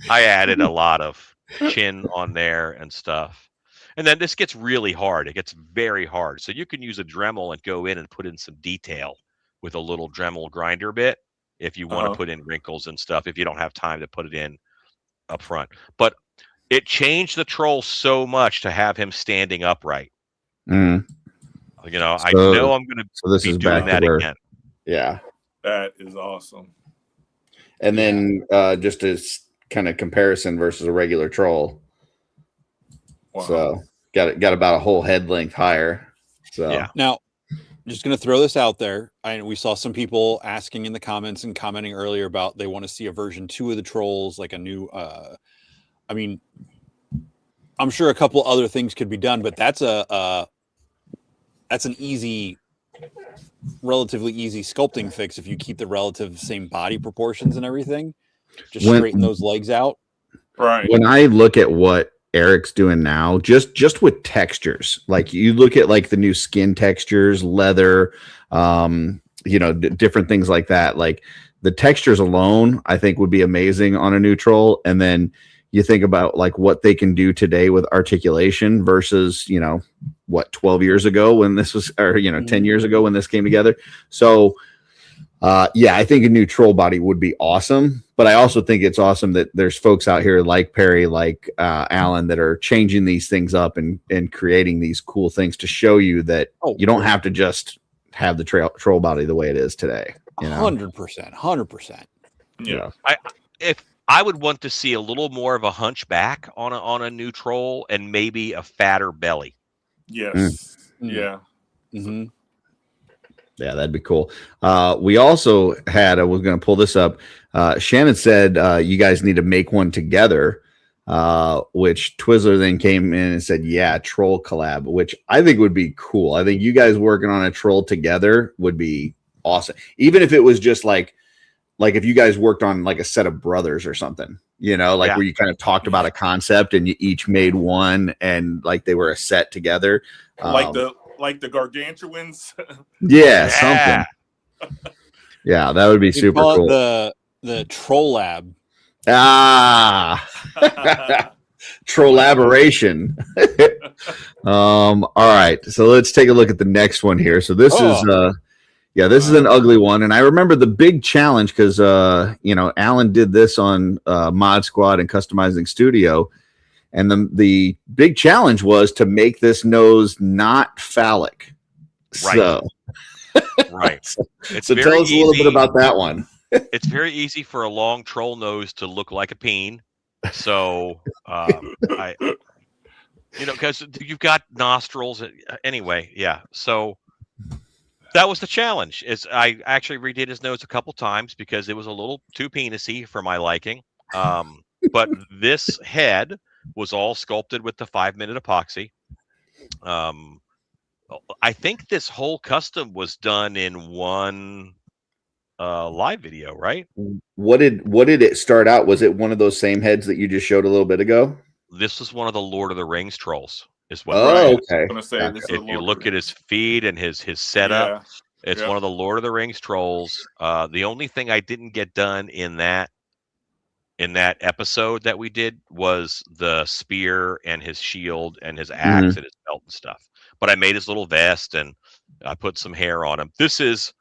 a lot of chin on there and stuff. And then this gets really hard. It gets very hard. So you can use a Dremel and go in and put in some detail with a little Dremel grinder bit if you want to put in wrinkles and stuff, if you don't have time to put it in up front. But it changed the troll so much to have him standing upright.
Mm.
I know I'm going to be doing that again.
Yeah.
That is awesome.
And then just as kind of comparison versus a regular troll. Wow. So got about a whole head length higher. So
yeah. Now, just going to throw this out there. We saw some people asking in the comments and commenting earlier about they want to see a version 2 of the trolls, like a new. I'm sure a couple other things could be done, but that's an relatively easy sculpting fix if you keep the relative same body proportions and everything. Just straighten those legs out.
Right.
When I look at what Eric's doing now, just with textures, like you look at like the new skin textures, leather, different things like that. Like the textures alone, I think would be amazing on a new troll. And then you think about like what they can do today with articulation versus, 12 years ago when this was, or 10 years ago when this came together. So I think a new troll body would be awesome, but I also think it's awesome that there's folks out here like Perry, like Allan, that are changing these things up and creating these cool things to show you that you don't have to just have the troll body the way it is today.
100%.
Yeah.
If I would want to see a little more of a hunchback on a new troll and maybe a fatter belly.
Yes. Yeah.
Mm-hmm.
Yeah, that'd be cool. We also had, I was going to pull this up. Shannon said you guys need to make one together, which Twizzler then came in and said, yeah, troll collab, which I think would be cool. I think you guys working on a troll together would be awesome. Even if it was just like if you guys worked on like a set of brothers or something, where you kind of talked about a concept and you each made one and like they were a set together.
Like the gargantuans.
Yeah, something. Yeah, that would be super cool.
The troll lab.
Trollaboration. All right, so let's take a look at the next one here. So this is this is an ugly one, and I remember the big challenge because Allan did this on Mod Squad and Customizing Studio. And the big challenge was to make this nose not phallic.
Right.
So,
right.
So tell us a little bit about that one.
It's very easy for a long troll nose to look like a peen. So, because you've got nostrils. Anyway, yeah. So that was the challenge. I actually redid his nose a couple times because it was a little too penisy for my liking. But this head was all sculpted with the 5-minute epoxy. I think this whole custom was done in one live video, right?
What did it start out? Was it one of those same heads that you just showed a little bit ago?
This was one of the Lord of the Rings trolls. Is what.
Oh,
Right.
okay.
I'm gonna say
Gotcha.
this is
If you look at his feed and his setup, it's one of the Lord of the Rings trolls. The only thing I didn't get done in that episode that we did was the spear and his shield and his axe and his belt and stuff. But I made his little vest and I put some hair on him. This is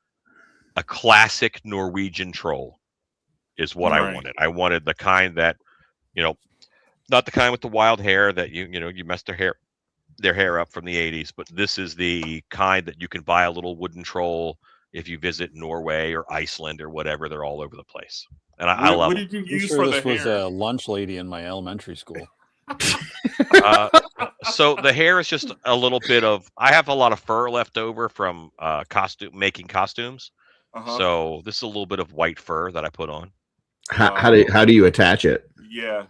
a classic Norwegian troll, is what I wanted. I wanted the kind that, not the kind with the wild hair that you messed their hair up from the 80s, but this is the kind that you can buy a little wooden troll if you visit Norway or Iceland or whatever. They're all over the place, and I love
What
them.
did you
I'm
use
sure
for
this
the
was
hair?
a lunch lady in my elementary school.
So the hair is just a little bit of. I have a lot of fur left over from making costumes. So this is a little bit of white fur that I put on.
How do you attach it?
Yeah.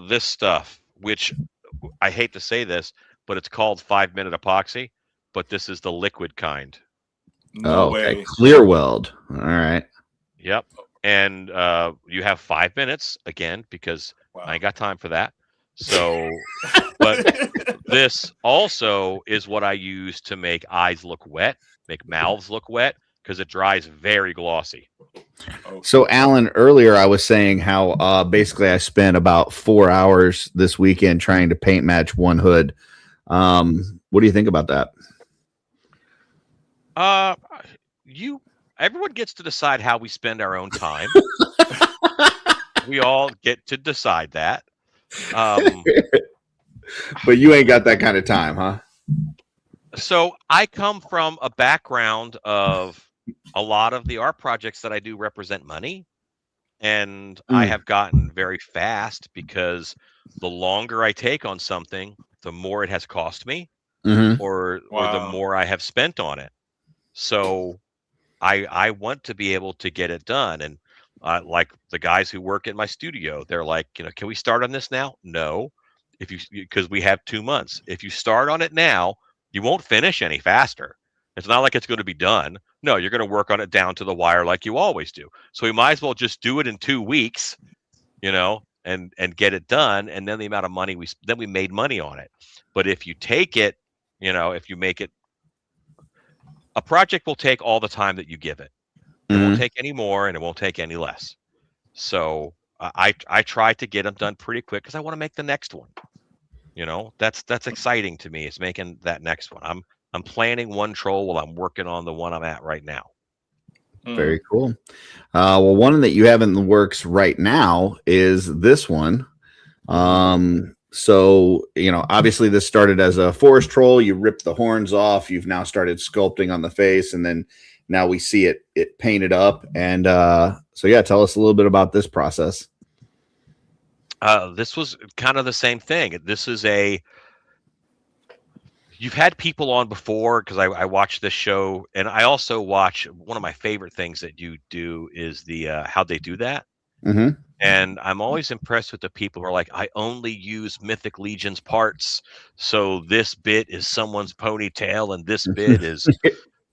This stuff, which I hate to say this, but it's called 5-minute epoxy, but this is the liquid kind.
No
okay.
way.
Clear weld. All right.
Yep. And you have 5 minutes again, because I ain't got time for that. So, but this also is what I use to make eyes look wet, make mouths look wet, because it dries very glossy.
So, Allan, earlier I was saying how basically I spent about 4 hours this weekend trying to paint match one hood. What do you think about that?
Everyone gets to decide how we spend our own time. We all get to decide that.
But you ain't got that kind of time, huh?
So I come from a background of a lot of the art projects that I do represent money. And I have gotten very fast because the longer I take on something, the more it has cost me, or the more I have spent on it. So I want to be able to get it done. And like the guys who work in my studio, they're like, can we start on this now? No, because we have 2 months. If you start on it now, you won't finish any faster. It's not like it's going to be done. No, you're going to work on it down to the wire like you always do. So we might as well just do it in 2 weeks, and get it done. And then the amount of money we made money on it. But if you take it, if you make it, a project will take all the time that you give it. It won't take any more, and it won't take any less. So I try to get them done pretty quick because I want to make the next one. That's exciting to me. Is making that next one. I'm planning one troll while I'm working on the one I'm at right now.
Very cool. Well, one that you have in the works right now is this one. So, obviously this started as a forest troll. You ripped the horns off. You've now started sculpting on the face, and then now we see it painted up. And so, yeah, tell us a little bit about this process.
This was kind of the same thing. This is you've had people on before, because I watch this show, and I also watch, one of my favorite things that you do is the how they do that. And I'm always impressed with the people who are like, I only use Mythic Legion's parts. So this bit is someone's ponytail, and this bit is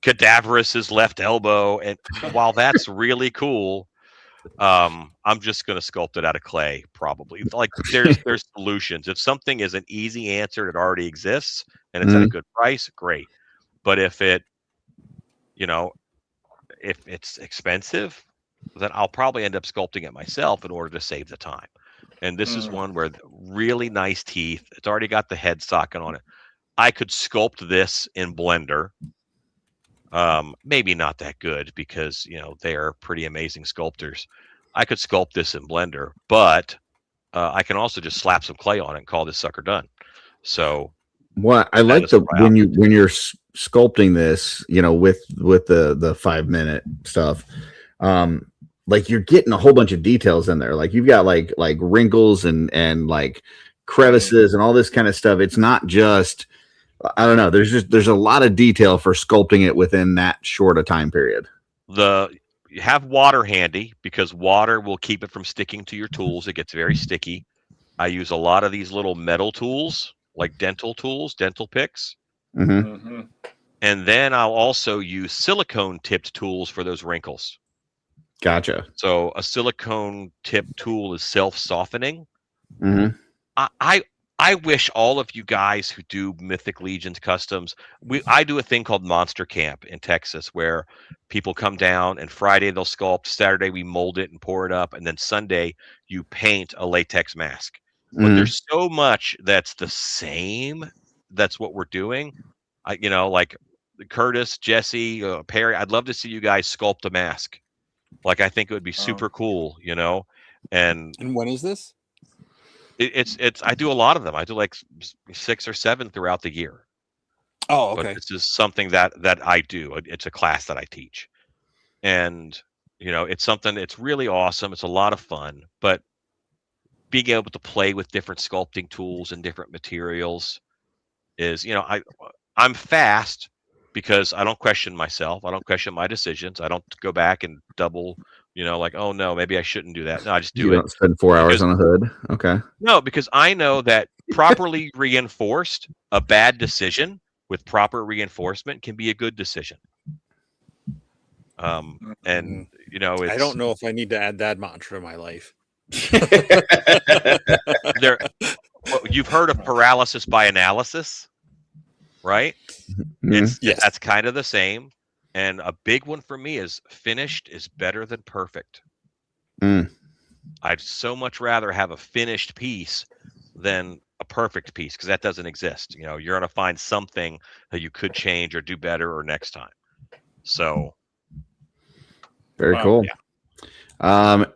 Cadaverous' left elbow. And while that's really cool, I'm just going to sculpt it out of clay, probably. Like there's solutions. If something is an easy answer, it already exists, and it's at a good price, great. But if it's expensive, then I'll probably end up sculpting it myself in order to save the time. And this is one where really nice teeth. It's already got the head socket on it. I could sculpt this in Blender. Maybe not that good, because they are pretty amazing sculptors. I could sculpt this in Blender, but I can also just slap some clay on it and call this sucker done. So
what I like when you're sculpting this, with the 5-minute stuff, like you're getting a whole bunch of details in there. Like you've got like wrinkles and like crevices and all this kind of stuff. It's not just, I don't know. There's a lot of detail for sculpting it within that short a time period.
You have water handy, because water will keep it from sticking to your tools. It gets very sticky. I use a lot of these little metal tools, like dental tools, dental picks.
Mm-hmm.
And then I'll also use silicone tipped tools for those wrinkles.
Gotcha.
So a silicone tipped tool is self-softening.
Mm-hmm.
I wish all of you guys who do Mythic Legions customs, I do a thing called Monster Camp in Texas where people come down and Friday they'll sculpt, Saturday we mold it and pour it up, and then Sunday you paint a latex mask. But there's so much that's the same. That's what we're doing. Like Curtis, Jesse, Perry, I'd love to see you guys sculpt a mask. Like I think it would be super cool, And
when is this?
It's I do a lot of them. I do like 6 or 7 throughout the year.
Oh, okay.
But this is something that I do. It's a class that I teach. And it's something it's really awesome. It's a lot of fun, but being able to play with different sculpting tools and different materials is, I'm fast because I don't question myself. I don't question my decisions. I don't go back and double, like, oh no, maybe I shouldn't do that. No, I just do
you
it.
Don't spend 4 hours on a hood. Okay.
No, because I know that properly reinforced, a bad decision with proper reinforcement can be a good decision. And
I don't know if I need to add that mantra to my life.
You've heard of paralysis by analysis, right?
Mm-hmm.
That's kind of the same. And a big one for me is finished is better than perfect. I'd so much rather have a finished piece than a perfect piece because that doesn't exist. You're going to find something that you could change or do better or next time. So
very cool.
Yeah.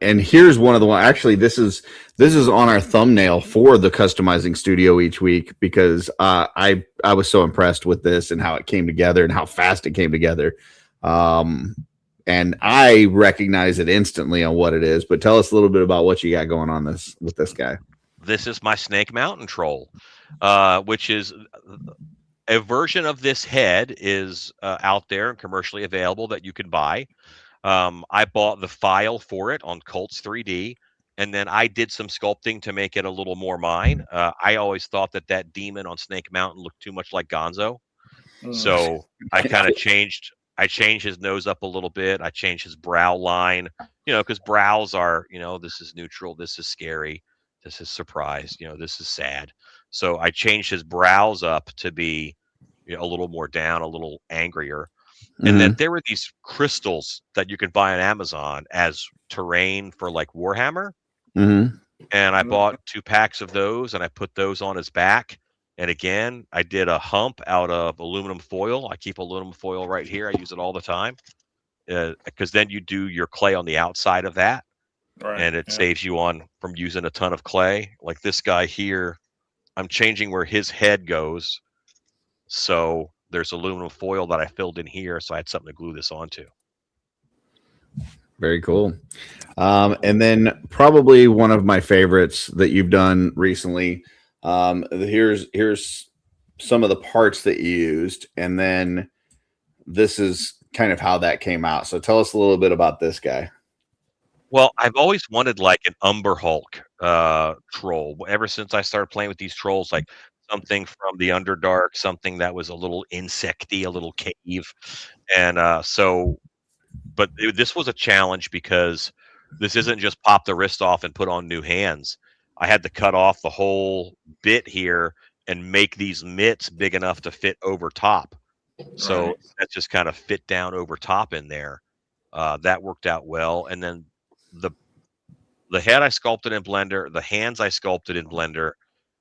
And here's one of the one. Actually, this is on our thumbnail for the customizing studio each week because I was so impressed with this and how it came together and how fast it came together. And I recognize it instantly on what it is. But tell us a little bit about what you got going on with this guy.
This is my Snake Mountain Troll, which is a version of this head is out there and commercially available that you can buy. I bought the file for it on Colts 3D, and then I did some sculpting to make it a little more mine. I always thought that demon on Snake Mountain looked too much like Gonzo. So I kind of changed his nose up a little bit. I changed his brow line, because brows are, this is neutral, this is scary, this is surprise, this is sad. So I changed his brows up to be a little more down, a little angrier. And then there were these crystals that you could buy on Amazon as terrain for like Warhammer. And I bought 2 packs of those and I put those on his back. And again, I did a hump out of aluminum foil. I keep aluminum foil right here. I use it all the time because then you do your clay on the outside of that. Right, and it saves you from using a ton of clay. Like this guy here, I'm changing where his head goes. So there's aluminum foil that I filled in here. So I had something to glue this onto.
Very cool. And then probably one of my favorites that you've done recently. Here's some of the parts that you used, and then this is kind of how that came out. So tell us a little bit about this guy.
Well, I've always wanted like an Umber Hulk troll. Ever since I started playing with these trolls, like something from the Underdark, something that was a little insecty, a little cave. And but this was a challenge because this isn't just pop the wrist off and put on new hands. I had to cut off the whole bit here and make these mitts big enough to fit over top. So that just kind of fit down over top in there. That worked out well. And then the head I sculpted in Blender, the hands I sculpted in Blender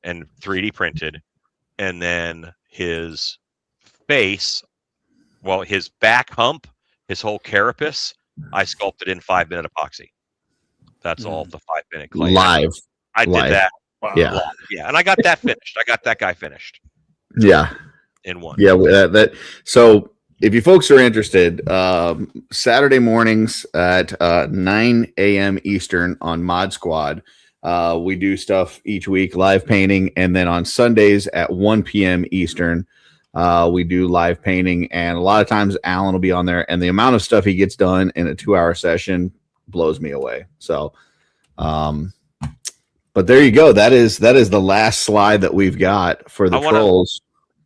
and 3D printed. And then his face, well, his back hump, his whole carapace, I sculpted in 5-minute epoxy. That's all the 5-minute clay.
Live.
I did that.
Wow.
Yeah.
Yeah. And I got that finished. I got that guy finished.
Yeah.
In one.
Yeah. So if you folks are interested, Saturday mornings at 9 a.m. Eastern on Mod Squad, we do stuff each week, live painting. And then on Sundays at 1 p.m. Eastern, we do live painting. And a lot of times Allan will be on there, and the amount of stuff he gets done in a 2-hour session blows me away. So, but there you go. That is the last slide that we've got for the trolls.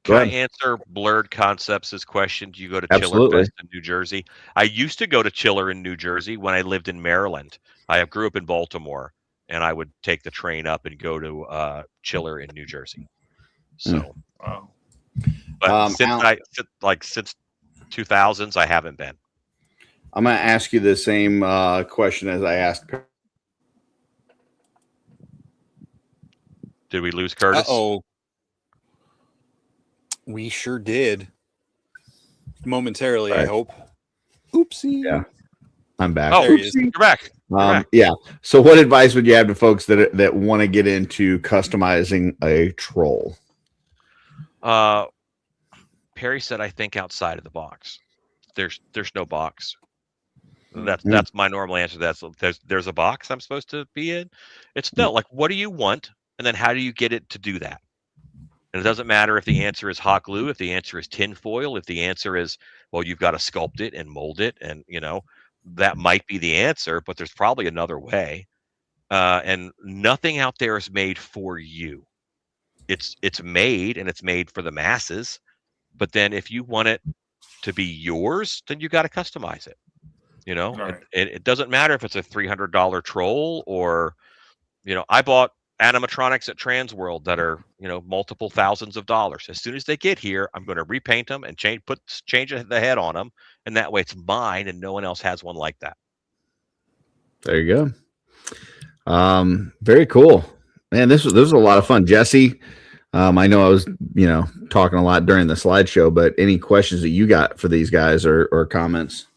Can I answer Blurred Concepts' question? Do you go to
Absolutely.
Chiller Fest in New Jersey? I used to go to Chiller in New Jersey when I lived in Maryland. I grew up in Baltimore, and I would take the train up and go to Chiller in New Jersey. So, but since 2000s, I haven't been.
I'm going to ask you the same question as I asked.
Did we lose Curtis?
Uh-oh. We sure did. Momentarily,
Right.
I hope. Oopsie.
Yeah. I'm back.
Oh,
There he is.
you're back. Back.
Yeah. So what advice would you have to folks that want to get into customizing a troll?
Perry said, I think outside of the box. There's no box. That's my normal answer. There's a box I'm supposed to be in. It's no, like, what do you want? And then how do you get it to do that? And it doesn't matter if the answer is hot glue, if the answer is tin foil, if the answer is, well, you've got to sculpt it and mold it. And, that might be the answer, but there's probably another way. And nothing out there is made for you. It's made, and it's made for the masses. But then if you want it to be yours, then you got to customize it.
Right.
It doesn't matter if it's a $300 troll or, I bought animatronics at Transworld that are, multiple thousands of dollars. As soon as they get here, I'm going to repaint them and change the head on them. And that way it's mine and no one else has one like that.
There you go. Very cool, man. This was a lot of fun. Jesse, I know I was, talking a lot during the slideshow, but any questions that you got for these guys or comments?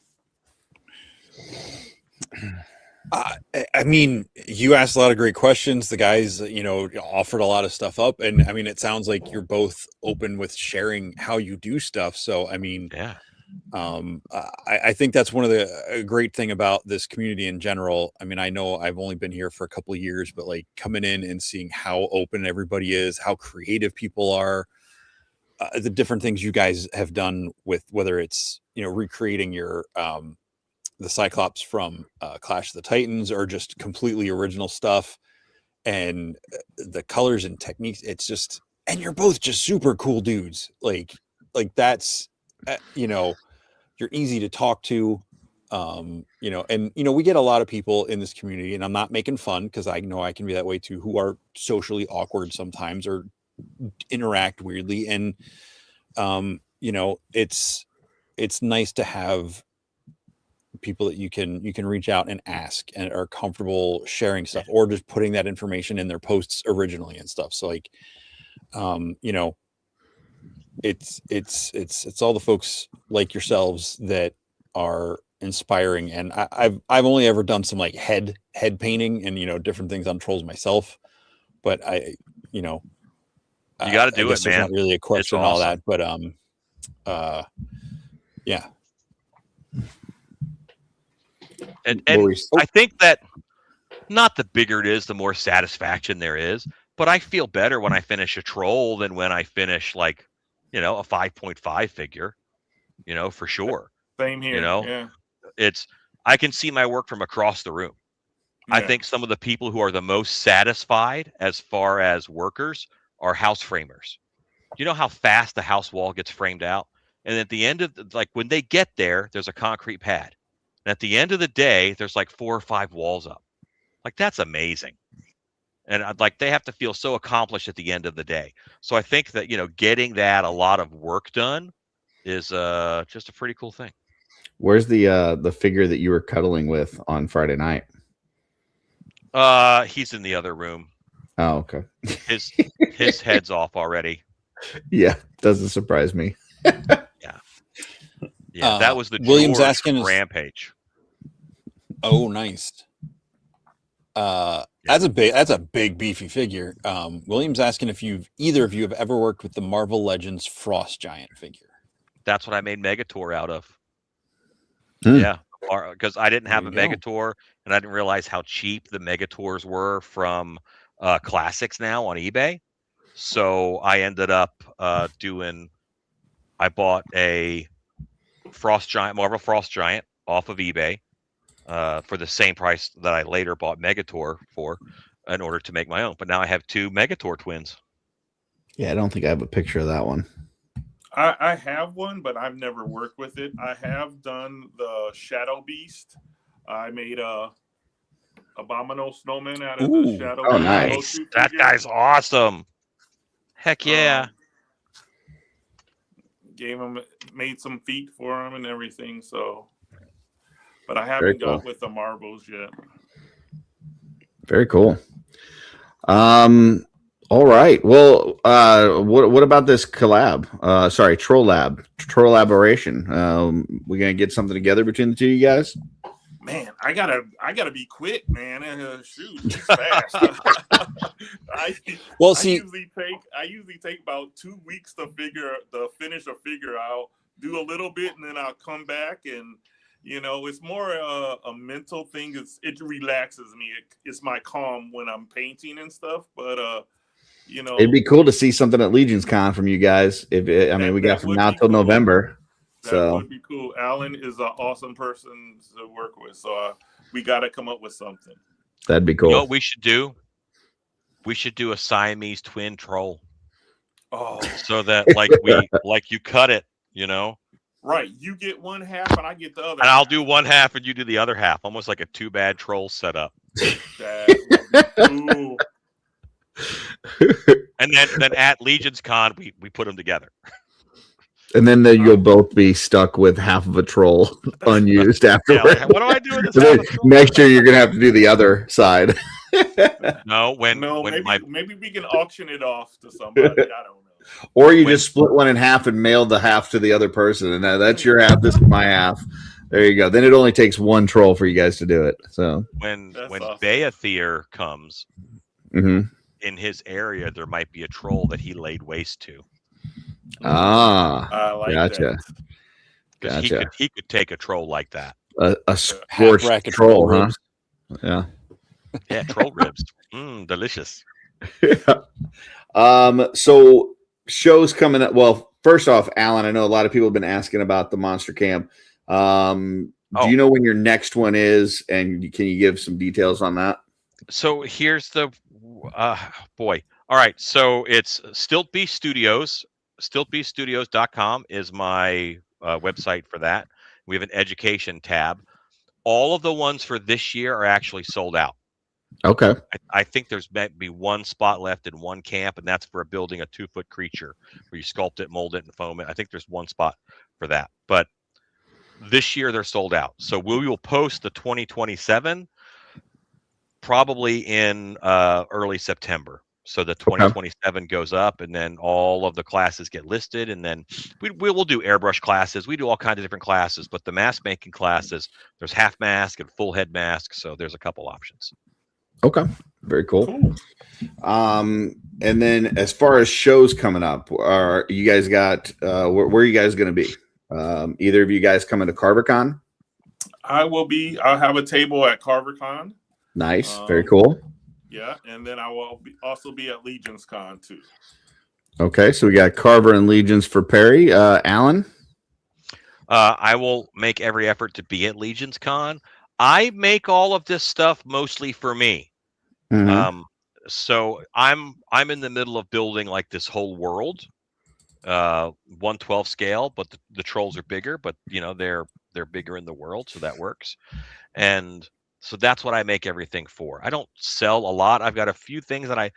I mean, you asked a lot of great questions. The guys, offered a lot of stuff up. And I mean, it sounds like you're both open with sharing how you do stuff. So, I mean,
yeah.
I think that's one of the great thing about this community in general. I mean, I know I've only been here for a couple of years, but like coming in and seeing how open everybody is, how creative people are, the different things you guys have done with whether it's, recreating your, the Cyclops from Clash of the Titans or just completely original stuff and the colors and techniques. It's just, and you're both just super cool dudes. Like that's, you're easy to talk to, and, we get a lot of people in this community, and I'm not making fun because I know I can be that way too, who are socially awkward sometimes or interact weirdly. And, it's nice to have people that you can reach out and ask and are comfortable sharing stuff or just putting that information in their posts originally and stuff. So like, it's all the folks like yourselves that are inspiring. And I've only ever done some like head painting and, different things on trolls myself, but you got to do it, man. Not really a question, awesome. All that, but, yeah.
And I think that not the bigger it is, the more satisfaction there is. But I feel better when I finish a troll than when I finish like, a 5.5 figure, for sure.
Same here. Yeah.
I can see my work from across the room. Yeah. I think some of the people who are the most satisfied as far as workers are house framers. You know how fast the house wall gets framed out? And at the end of when they get there, there's a concrete pad. And at the end of the day, there's like 4 or 5 walls up. Like, that's amazing. And they have to feel so accomplished at the end of the day. So I think that, getting that a lot of work done is just a pretty cool thing.
Where's the figure that you were cuddling with on Friday night?
He's in the other room.
Oh, okay.
His head's off already.
Yeah, doesn't surprise me.
Yeah, that was the
William's
George
asking
Rampage.
Oh, nice. That's a big beefy figure. William's asking if either of you have ever worked with the Marvel Legends Frost Giant figure.
That's what I made Megator out of. Yeah, because I didn't have a Megator, and I didn't realize how cheap the Megators were from Classics now on eBay. So I ended up I bought a Marvel Frost Giant off of eBay for the same price that I later bought Megator for in order to make my own. But now I have 2 Megator twins.
Yeah, I don't think I have a picture of that one.
I have one, but I've never worked with it. I have done the Shadow Beast. I made a abominable snowman out of the
Ooh.
Shadow
Oh,
Beast.
nice.
go-to
That
figure.
guy's awesome. Heck yeah.
Made some feet for him and everything. So, but I
Very
haven't
cool.
got with the marbles yet.
Very cool. All right. Well, what about this collab? Sorry, troll elaboration. We gonna get something together between the two of you guys?
Man, I gotta be quick, man. Shoot, he's fast. I usually take about 2 weeks to finish a figure. I'll do a little bit and then I'll come back, and it's more a mental thing. It relaxes me. It's my calm when I'm painting and stuff. But
it'd be cool to see something at Legion's Con from you guys. We got from now till November.
That would be cool. Allan is an awesome person to work with, so we got to come up with something.
That'd be cool.
You know what we should do? We should do a Siamese twin troll.
Oh,
so that like you cut it,
Right, you get one half and I get the other.
And I'll do one half and you do the other half, almost like a 2-bad troll setup.
That would be cool.
And then at Legion's Con, we put them together.
And then you'll both be stuck with half of a troll unused afterwards.
What do I do with this?
Next year, you're gonna have to do the other side.
Maybe we can auction it off to somebody. I don't know.
Or you just split one in half and mail the half to the other person, and that's your half. This is my half. There you go. Then it only takes one troll for you guys to do it. So
when
awesome.
Beathier comes in his area, there might be a troll that he laid waste to.
I like
gotcha.
That. Gotcha. He could take a troll like that.
A scorched troll, huh? Yeah.
Yeah, troll ribs. Delicious.
So shows coming up. Well, first off, Allan, I know a lot of people have been asking about the Monster Camp. Do you know when your next one is, and can you give some details on that?
So here's the boy. All right, so it's Stiltbeast Studios. StiltbeastStudios.com is my website for that. We have an education tab. All of the ones for this year are actually sold out.
Okay.
I think there's maybe one spot left in one camp, and that's for building a 2-foot creature where you sculpt it, mold it, and foam it. I think there's one spot for that. But this year they're sold out. So we will post the 2027 probably in early September. So the 2027 goes up, and then all of the classes get listed, and then we will do airbrush classes. We do all kinds of different classes, but the mask making classes, there's half mask and full head mask. So there's a couple options.
Okay. Very cool. And then as far as shows coming up, are you guys got where are you guys going to be? Either of you guys coming to CarverCon?
I'll have a table at CarverCon.
Nice. Very cool.
Yeah, and then I will also be at Legion's Con too.
Okay, so we got Carver and Legions for Perry. Allan?
I will make every effort to be at Legion's Con. I make all of this stuff mostly for me. So I'm in the middle of building like this whole world, 1/12 scale, but the trolls are bigger, but they're bigger in the world, so that works. And so that's what I make everything for. I don't sell a lot. I've got a few things that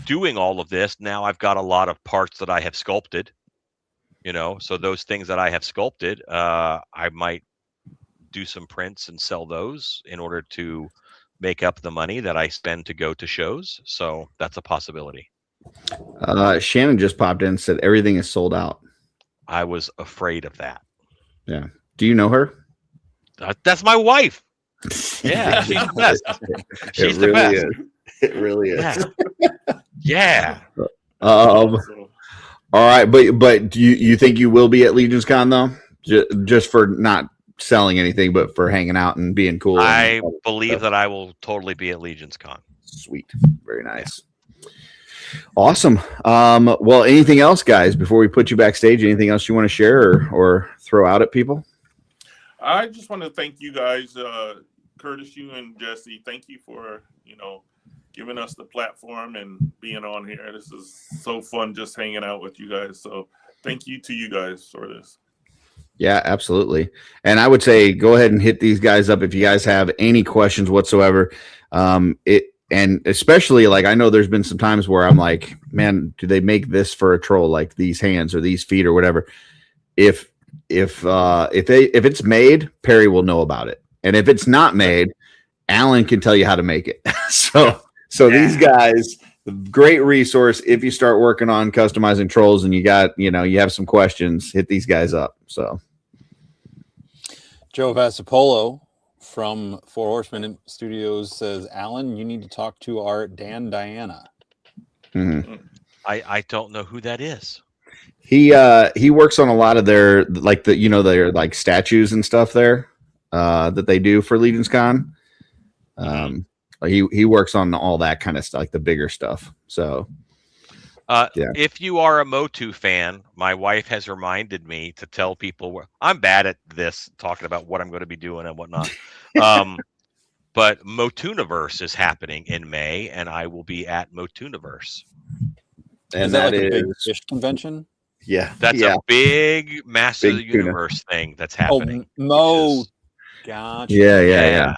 doing all of this. Now I've got a lot of parts that I have sculpted, so those things that I have sculpted, I might do some prints and sell those in order to make up the money that I spend to go to shows. So that's a possibility.
Shannon just popped in and said everything is sold out.
I was afraid of that.
Yeah. Do you know her?
That's my wife. Yeah, she's the best. She's the best.
It really is.
Yeah.
All right, but do you think you will be at Legion's Con though? Just for not selling anything, but for hanging out and being cool.
I believe that I will totally be at Legion's Con.
Sweet. Very nice. Awesome. Well, anything else, guys, before we put you backstage? Anything else you want to share or throw out at people?
I just want to thank you guys, Curtis, you and Jesse. Thank you for, giving us the platform and being on here. This is so fun just hanging out with you guys. So thank you to you guys for this.
Yeah, absolutely. And I would say go ahead and hit these guys up if you guys have any questions whatsoever. And especially like I know there's been some times where I'm like, man, do they make this for a troll, like these hands or these feet or whatever? If it's made, Perry will know about it. And if it's not made, Allan can tell you how to make it. So these guys, great resource if you start working on customizing trolls and you have some questions, hit these guys up. So
Joe Vasapolo from Four Horsemen Studios says, Allan, you need to talk to our Dan Diana.
mm-hmm.
I don't know who that is.
He works on a lot of their their like statues and stuff there that they do for Legion's Con. He works on all that kind of stuff, like the bigger stuff. So
if you are a Motu fan, my wife has reminded me to tell people I'm bad at this, talking about what I'm going to be doing and whatnot. But Motuniverse is happening in May, and I will be at Motuniverse.
And
is that like a big fish convention?
Yeah,
that's a big, massive universe thing that's happening.
Gotcha.
Yeah.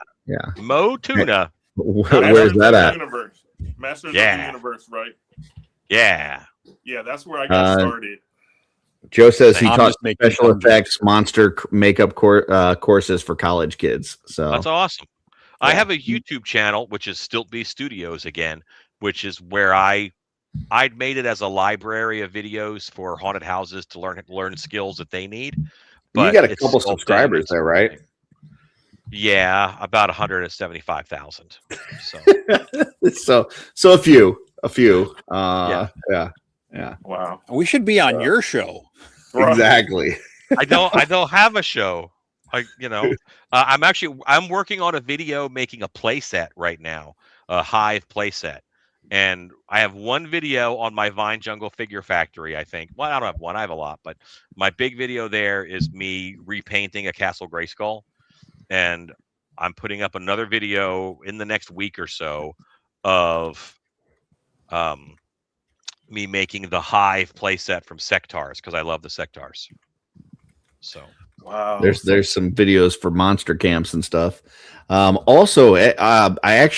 Mo Tuna.
Where's that at?
Universe. Masters of the Universe, right?
Yeah.
Yeah, that's where I got started.
Joe says he taught special effects monster makeup courses for college kids. So
that's awesome. I have a YouTube channel, which is Stiltby Studios again, which is where I'd made it as a library of videos for haunted houses to learn skills that they need. But
you got a couple subscribers there, right?
Yeah, about 175,000. So
so a few. Yeah.
Wow.
We should be on your show.
Exactly.
I don't have a show. I'm working on a video making a playset right now, a Hive playset. And I have one video on my Vine Jungle Figure Factory, I think. Well, I don't have one. I have a lot. But my big video there is me repainting a Castle Grayskull. And I'm putting up another video in the next week or so of me making the Hive playset from Sectars, because I love the Sectars. So
wow,
there's some videos for monster camps and stuff. Also, I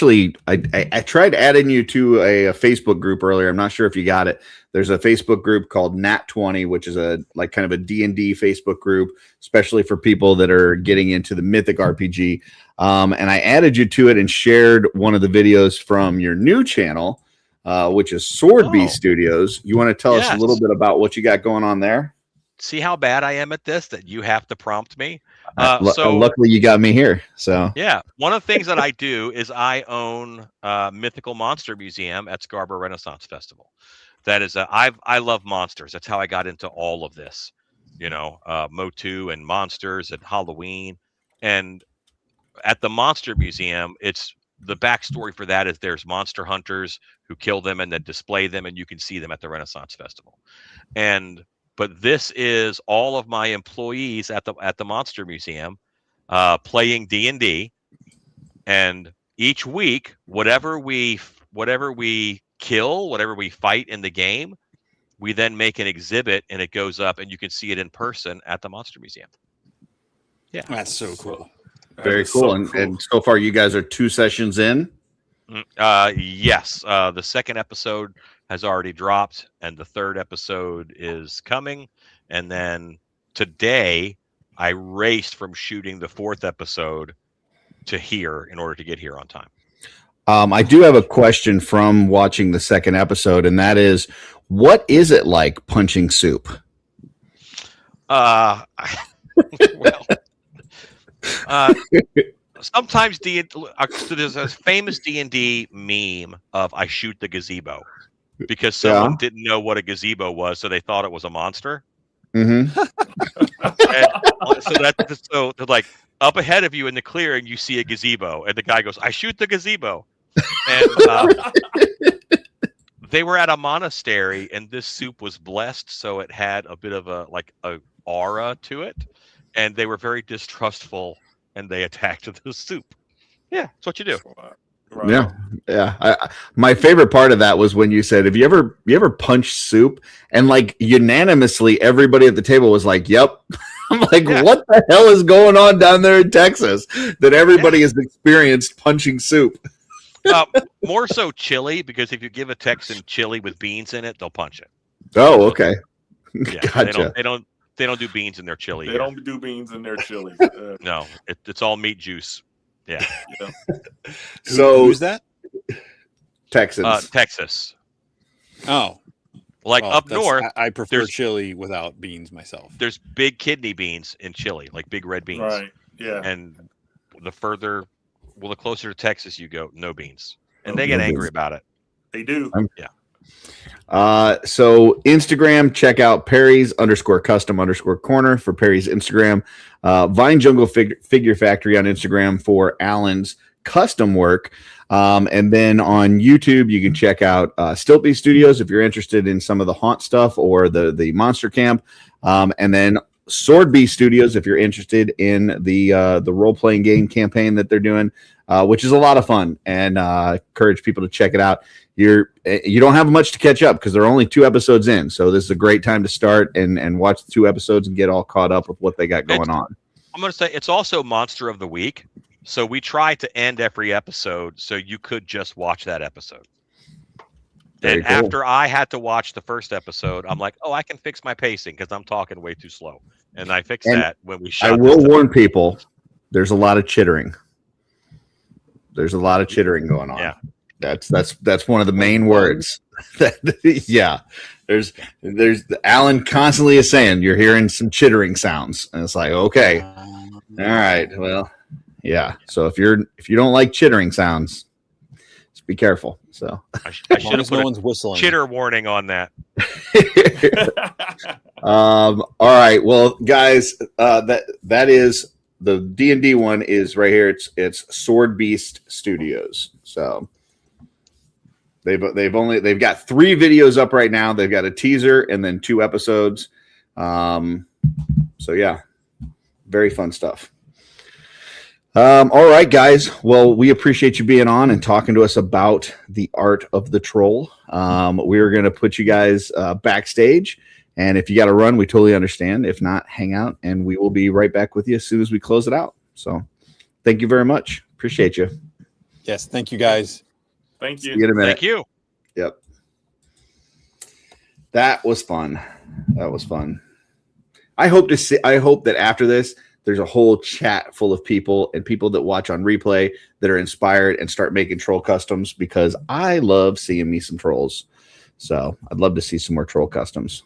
tried adding you to a Facebook group earlier. I'm not sure if you got it. There's a Facebook group called Nat20, which is a kind of a D&D Facebook group, especially for people that are getting into the Mythic RPG. And I added you to it and shared one of the videos from your new channel, which is Sword Beast Studios. You want to tell us a little bit about what you got going on there?
See how bad I am at this, that you have to prompt me.
So luckily you got me here. So
yeah, one of the things that I do is I own Mythical Monster Museum at Scarborough Renaissance Festival. That is I love monsters. That's how I got into all of this, Motu and monsters and Halloween. And at the Monster Museum, it's the backstory for that is there's monster hunters who kill them and then display them, and you can see them at the Renaissance Festival. But this is all of my employees at the Monster Museum playing D&D, and each week, whatever we kill, whatever we fight in the game, we then make an exhibit, and it goes up, and you can see it in person at the Monster Museum. Yeah,
that's so cool.
Very cool. And so far, you guys are 2 sessions in.
Yes, the second episode has already dropped, and the third episode is coming. And then today, I raced from shooting the 4th episode to here in order to get here on time.
I do have a question from watching the second episode, and that is, what is it like punching soup?
Well, sometimes there's a famous D&D meme of I shoot the gazebo, because someone didn't know what a gazebo was, so they thought it was a monster.
Mm-hmm.
So they're like, up ahead of you in the clearing, you see a gazebo, and the guy goes, "I shoot the gazebo." And they were at a monastery, and this soup was blessed, so it had a bit of a aura to it, and they were very distrustful, and they attacked the soup. Yeah, that's what you do.
Right.
Yeah. My favorite part of that was when you said, "Have you ever punched soup?" And like unanimously, everybody at the table was like, "Yep." I'm like, "What the hell is going on down there in Texas that everybody has experienced punching soup?"
More so chili, because if you give a Texan chili with beans in it, they'll punch it.
Oh, okay.
Yeah,
Gotcha.
They don't do beans in their chili.
They don't do beans in their chili.
No, it's all meat juice. Yeah.
So
who's that?
Texans.
Texas.
Oh,
Like up north,
I prefer chili without beans myself.
There's big kidney beans in chili, like big red beans.
Right. Yeah.
And the closer to Texas you go, no beans, and they get angry about it.
They do.
Yeah.
So Instagram, check out Perry's _custom_corner for Perry's Instagram. Vine Jungle Figure Factory on Instagram for Allan's custom work. And then on YouTube, you can check out Stiltby Studios if you're interested in some of the haunt stuff or the monster camp. And then Swordby Studios if you're interested in the role-playing game campaign that they're doing, which is a lot of fun, and encourage people to check it out. You don't have much to catch up because they're only 2 episodes in, so this is a great time to start and watch the 2 episodes and get all caught up with what they got going on.
I'm going to say it's also Monster of the Week, so we try to end every episode so you could just watch that episode.
Very
and
cool.
After I had to watch the first episode, I'm like, oh, I can fix my pacing because I'm talking way too slow. And I fixed that when we shot.
I will warn people, there's a lot of chittering. There's a lot of chittering going on.
Yeah.
That's one of the main words. Yeah. There's Allan constantly is saying you're hearing some chittering sounds. And it's like, okay. All right. Well, yeah. So if you don't like chittering sounds, just be careful. So
I should have put
one's whistling.
Chitter warning on that.
All right. Well, guys, that is the D&D one is right here. It's Sword Beast Studios. So they've got 3 videos up right now. They've got a teaser and then 2 episodes. So yeah, very fun stuff. All right, guys. Well, we appreciate you being on and talking to us about the art of the troll. We're going to put you guys backstage. And if you got to run, we totally understand. If not, hang out, and we will be right back with you as soon as we close it out. So thank you very much. Appreciate you.
Yes. Thank you, guys.
Thank you.
See you in a minute.
Thank you.
Yep. That was fun. I hope that after this, there's a whole chat full of people and people that watch on replay that are inspired and start making troll customs, because I love seeing me some trolls. So I'd love to see some more troll customs.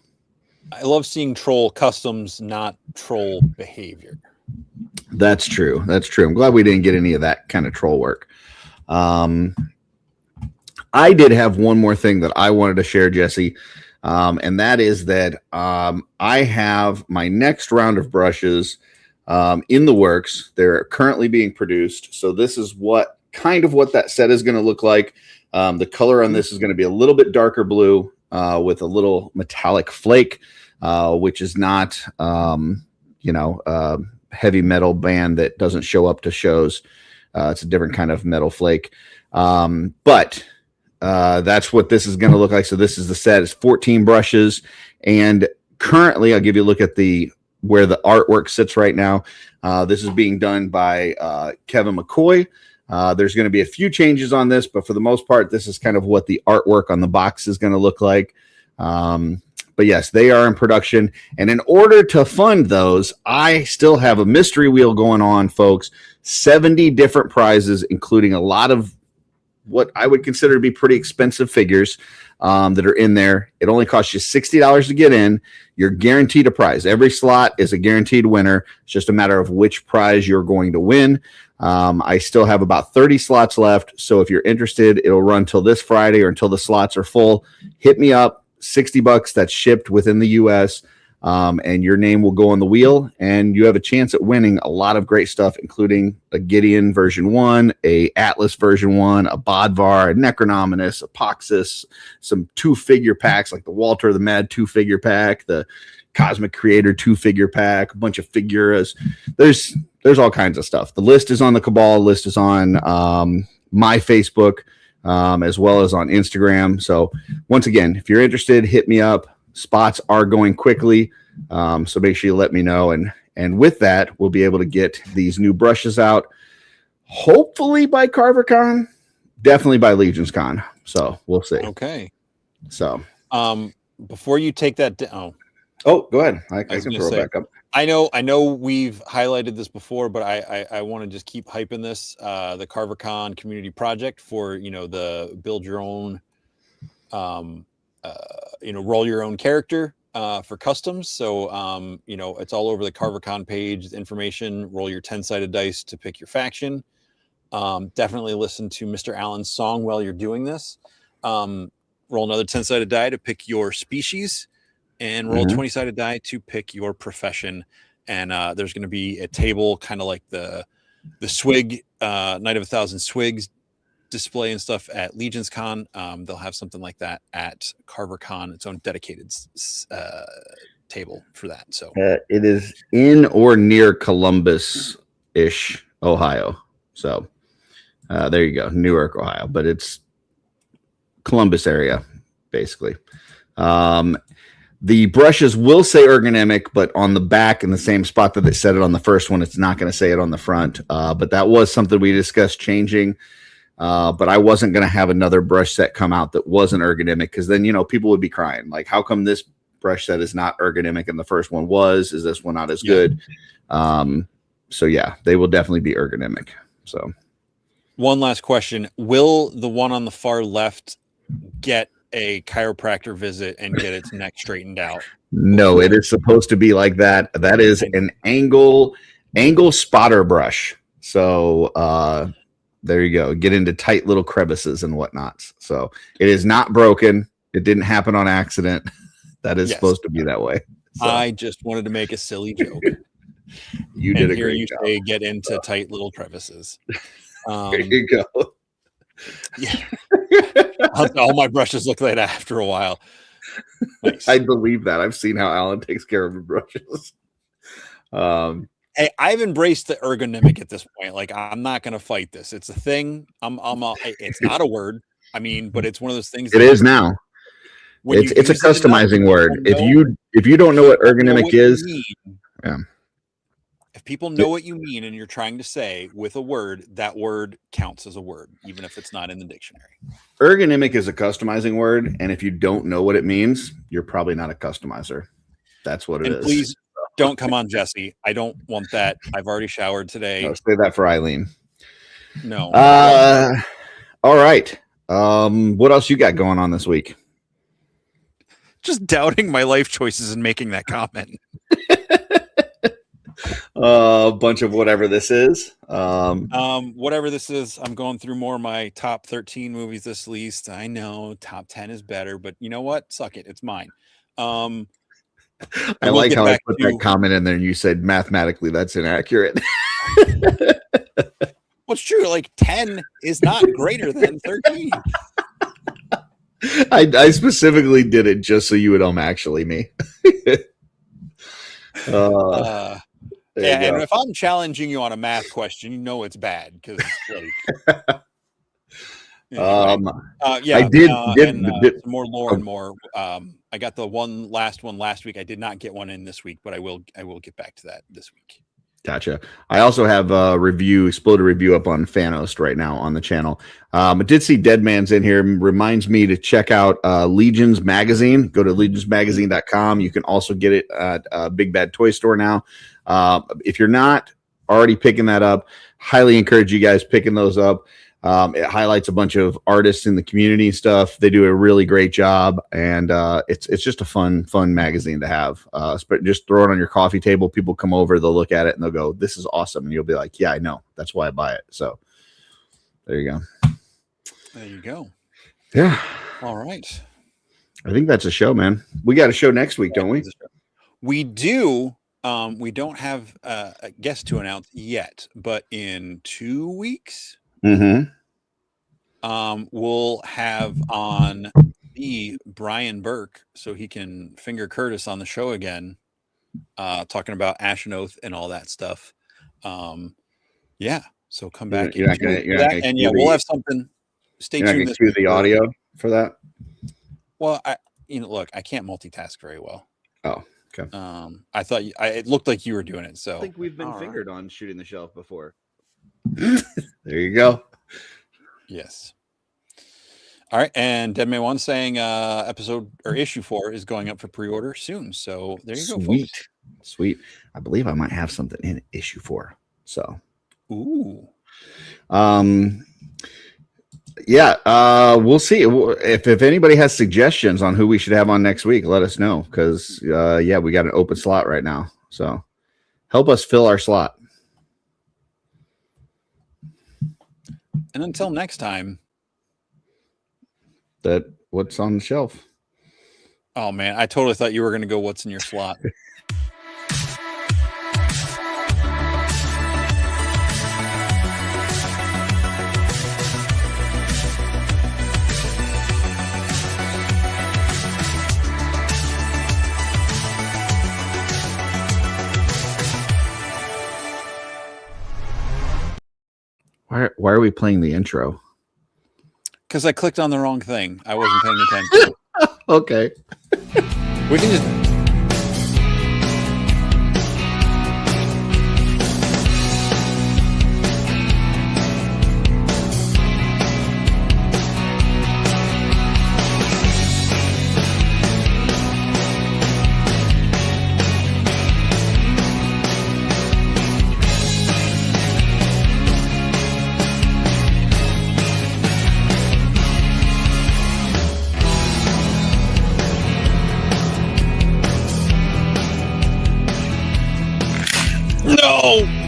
I love seeing troll customs, not troll behavior.
That's true. I'm glad we didn't get any of that kind of troll work. I did have one more thing that I wanted to share, Jesse. And that is that I have my next round of brushes in the works. They're currently being produced. So this is what that set is going to look like. The color on this is going to be a little bit darker blue with a little metallic flake, which is not, heavy metal band that doesn't show up to shows. It's a different kind of metal flake. But that's what this is going to look like. So this is the set. It's 14 brushes. And currently, I'll give you a look at where the artwork sits right now. This is being done by Kevin McCoy. There's going to be a few changes on this, but for the most part, this is kind of what the artwork on the box is going to look like. But yes, they are in production. And in order to fund those, I still have a mystery wheel going on, folks. 70 different prizes, including a lot of what I would consider to be pretty expensive figures that are in there. It only costs you $60 to get in. You're guaranteed a prize. Every slot is a guaranteed winner. It's just a matter of which prize you're going to win. I still have about 30 slots left. So if you're interested, it'll run till this Friday or until the slots are full. Hit me up. $60 that's shipped within the US. And your name will go on the wheel, and you have a chance at winning a lot of great stuff, including a Gideon version 1, a Atlas version 1, a Bodvar, a Necronominus, a Poxus, some 2-figure packs like the Walter the Mad 2-figure pack, the Cosmic Creator 2-figure pack, a bunch of figuras. There's there's all kinds of stuff. The list is on the Cabal. List is on my Facebook, as well as on Instagram. So once again, if you're interested, hit me up. Spots are going quickly, so make sure you let me know. And with that, we'll be able to get these new brushes out. Hopefully by CarverCon, definitely by LegionsCon. So we'll see.
Okay.
So
before you take that down,
go ahead. I can throw it back up.
I know we've highlighted this before, but I want to just keep hyping this, the CarverCon community project for, the build your own, roll your own character for customs. So, it's all over the CarverCon page, information, roll your 10-sided dice to pick your faction. Definitely listen to Mr. Allan's song while you're doing this. Roll another 10-sided die to pick your species, and roll 20-sided die to pick your profession. And there's going to be a table, kind of like the Swig Night of 1,000 Swigs display and stuff at LegionsCon. They'll have something like that at CarverCon, its own dedicated table for that. So
it is in or near Columbus-ish, Ohio. So there you go, Newark, Ohio, but it's Columbus area, basically. The brushes will say ergonomic, but on the back in the same spot that they said it on the first one, it's not going to say it on the front. But that was something we discussed changing. But I wasn't going to have another brush set come out that wasn't ergonomic, because then, people would be crying. Like, how come this brush set is not ergonomic and the first one was? Is this one not as good? So, yeah, they will definitely be ergonomic. So,
one last question. Will the one on the far left get a chiropractor visit and get its neck straightened out?
No, it is supposed to be like that. That is an angle spotter brush. So there you go. Get into tight little crevices and whatnot. So it is not broken. It didn't happen on accident. That is supposed to be that way. So.
I just wanted to make a silly joke.
You did a great job.
Say get into tight little crevices.
There you go.
Yeah. All my brushes look like that after a while. Nice.
I believe that. I've seen how Allan takes care of the brushes.
Hey, I've embraced the ergonomic at this point. Like, I'm not going to fight this. It's a thing. It's not a word. I mean, but it's one of those things.
It is now. It's a customizing word. If you don't know what ergonomic is, yeah.
If people know what you mean and you're trying to say with a word, that word counts as a word, even if it's not in the dictionary.
Ergonomic is a customizing word, and if you don't know what it means, you're probably not a customizer. That's what it is.
Please don't come on, Jesse. I don't want that. I've already showered today.
I'll say that for Eileen.
No.
All right. What else you got going on this week?
Just doubting my life choices and making that comment.
A bunch of whatever this is.
Whatever this is, I'm going through more of my top 13 movies this least. I know top 10 is better, but you know what? Suck it. It's mine.
I like how I put that comment in there and you said mathematically that's inaccurate.
Well, it's true. Like 10 is not greater than 13.
I specifically did it just so you would actually me.
And if I'm challenging you on a math question, you know it's bad because
I did
more lore and more. I got the last one last week. I did not get one in this week, but I will get back to that this week.
Gotcha. I also have a exploded review up on Fanost right now on the channel. I did see Dead Man's in here. Reminds me to check out Legions Magazine. Go to legionsmagazine.com. You can also get it at Big Bad Toy Store now. If you're not already picking that up, highly encourage you guys picking those up. It highlights a bunch of artists in the community and stuff. They do a really great job, and it's just a fun magazine to have. Just throw it on your coffee table. People come over, they'll look at it, and they'll go, "This is awesome," and you'll be like, "Yeah, I know. That's why I buy it." So there you go.
There you go.
Yeah.
All right.
I think that's a show, man. We got a show next week, don't we?
We do. We don't have a guest to announce yet, but in 2 weeks.
Mm-hmm.
We'll have on the Brian Burke so he can finger Curtis on the show again, talking about Ashen Oath and all that stuff. Yeah. So come back.
You're not gonna
and yeah, we'll have something. Stay
You're not
tuned.
going to cue the audio for that?
Well, look, I can't multitask very well.
Oh, okay.
I thought it looked like you were doing it. So
I think we've been fingered on shooting the shelf before. There you go.
Yes. All right, and Dead May One saying episode or issue 4 is going up for pre-order soon. So there you go, folks.
Sweet. I believe I might have something in issue 4. So,
ooh.
Yeah, we'll see if anybody has suggestions on who we should have on next week. Let us know because we got an open slot right now. So help us fill our slot.
And until next time,
what's on the shelf?
Oh man, I totally thought you were going to go. What's in your slot?
Why are we playing the intro?
Because I clicked on the wrong thing. I wasn't paying attention.
Okay.
We can just. No!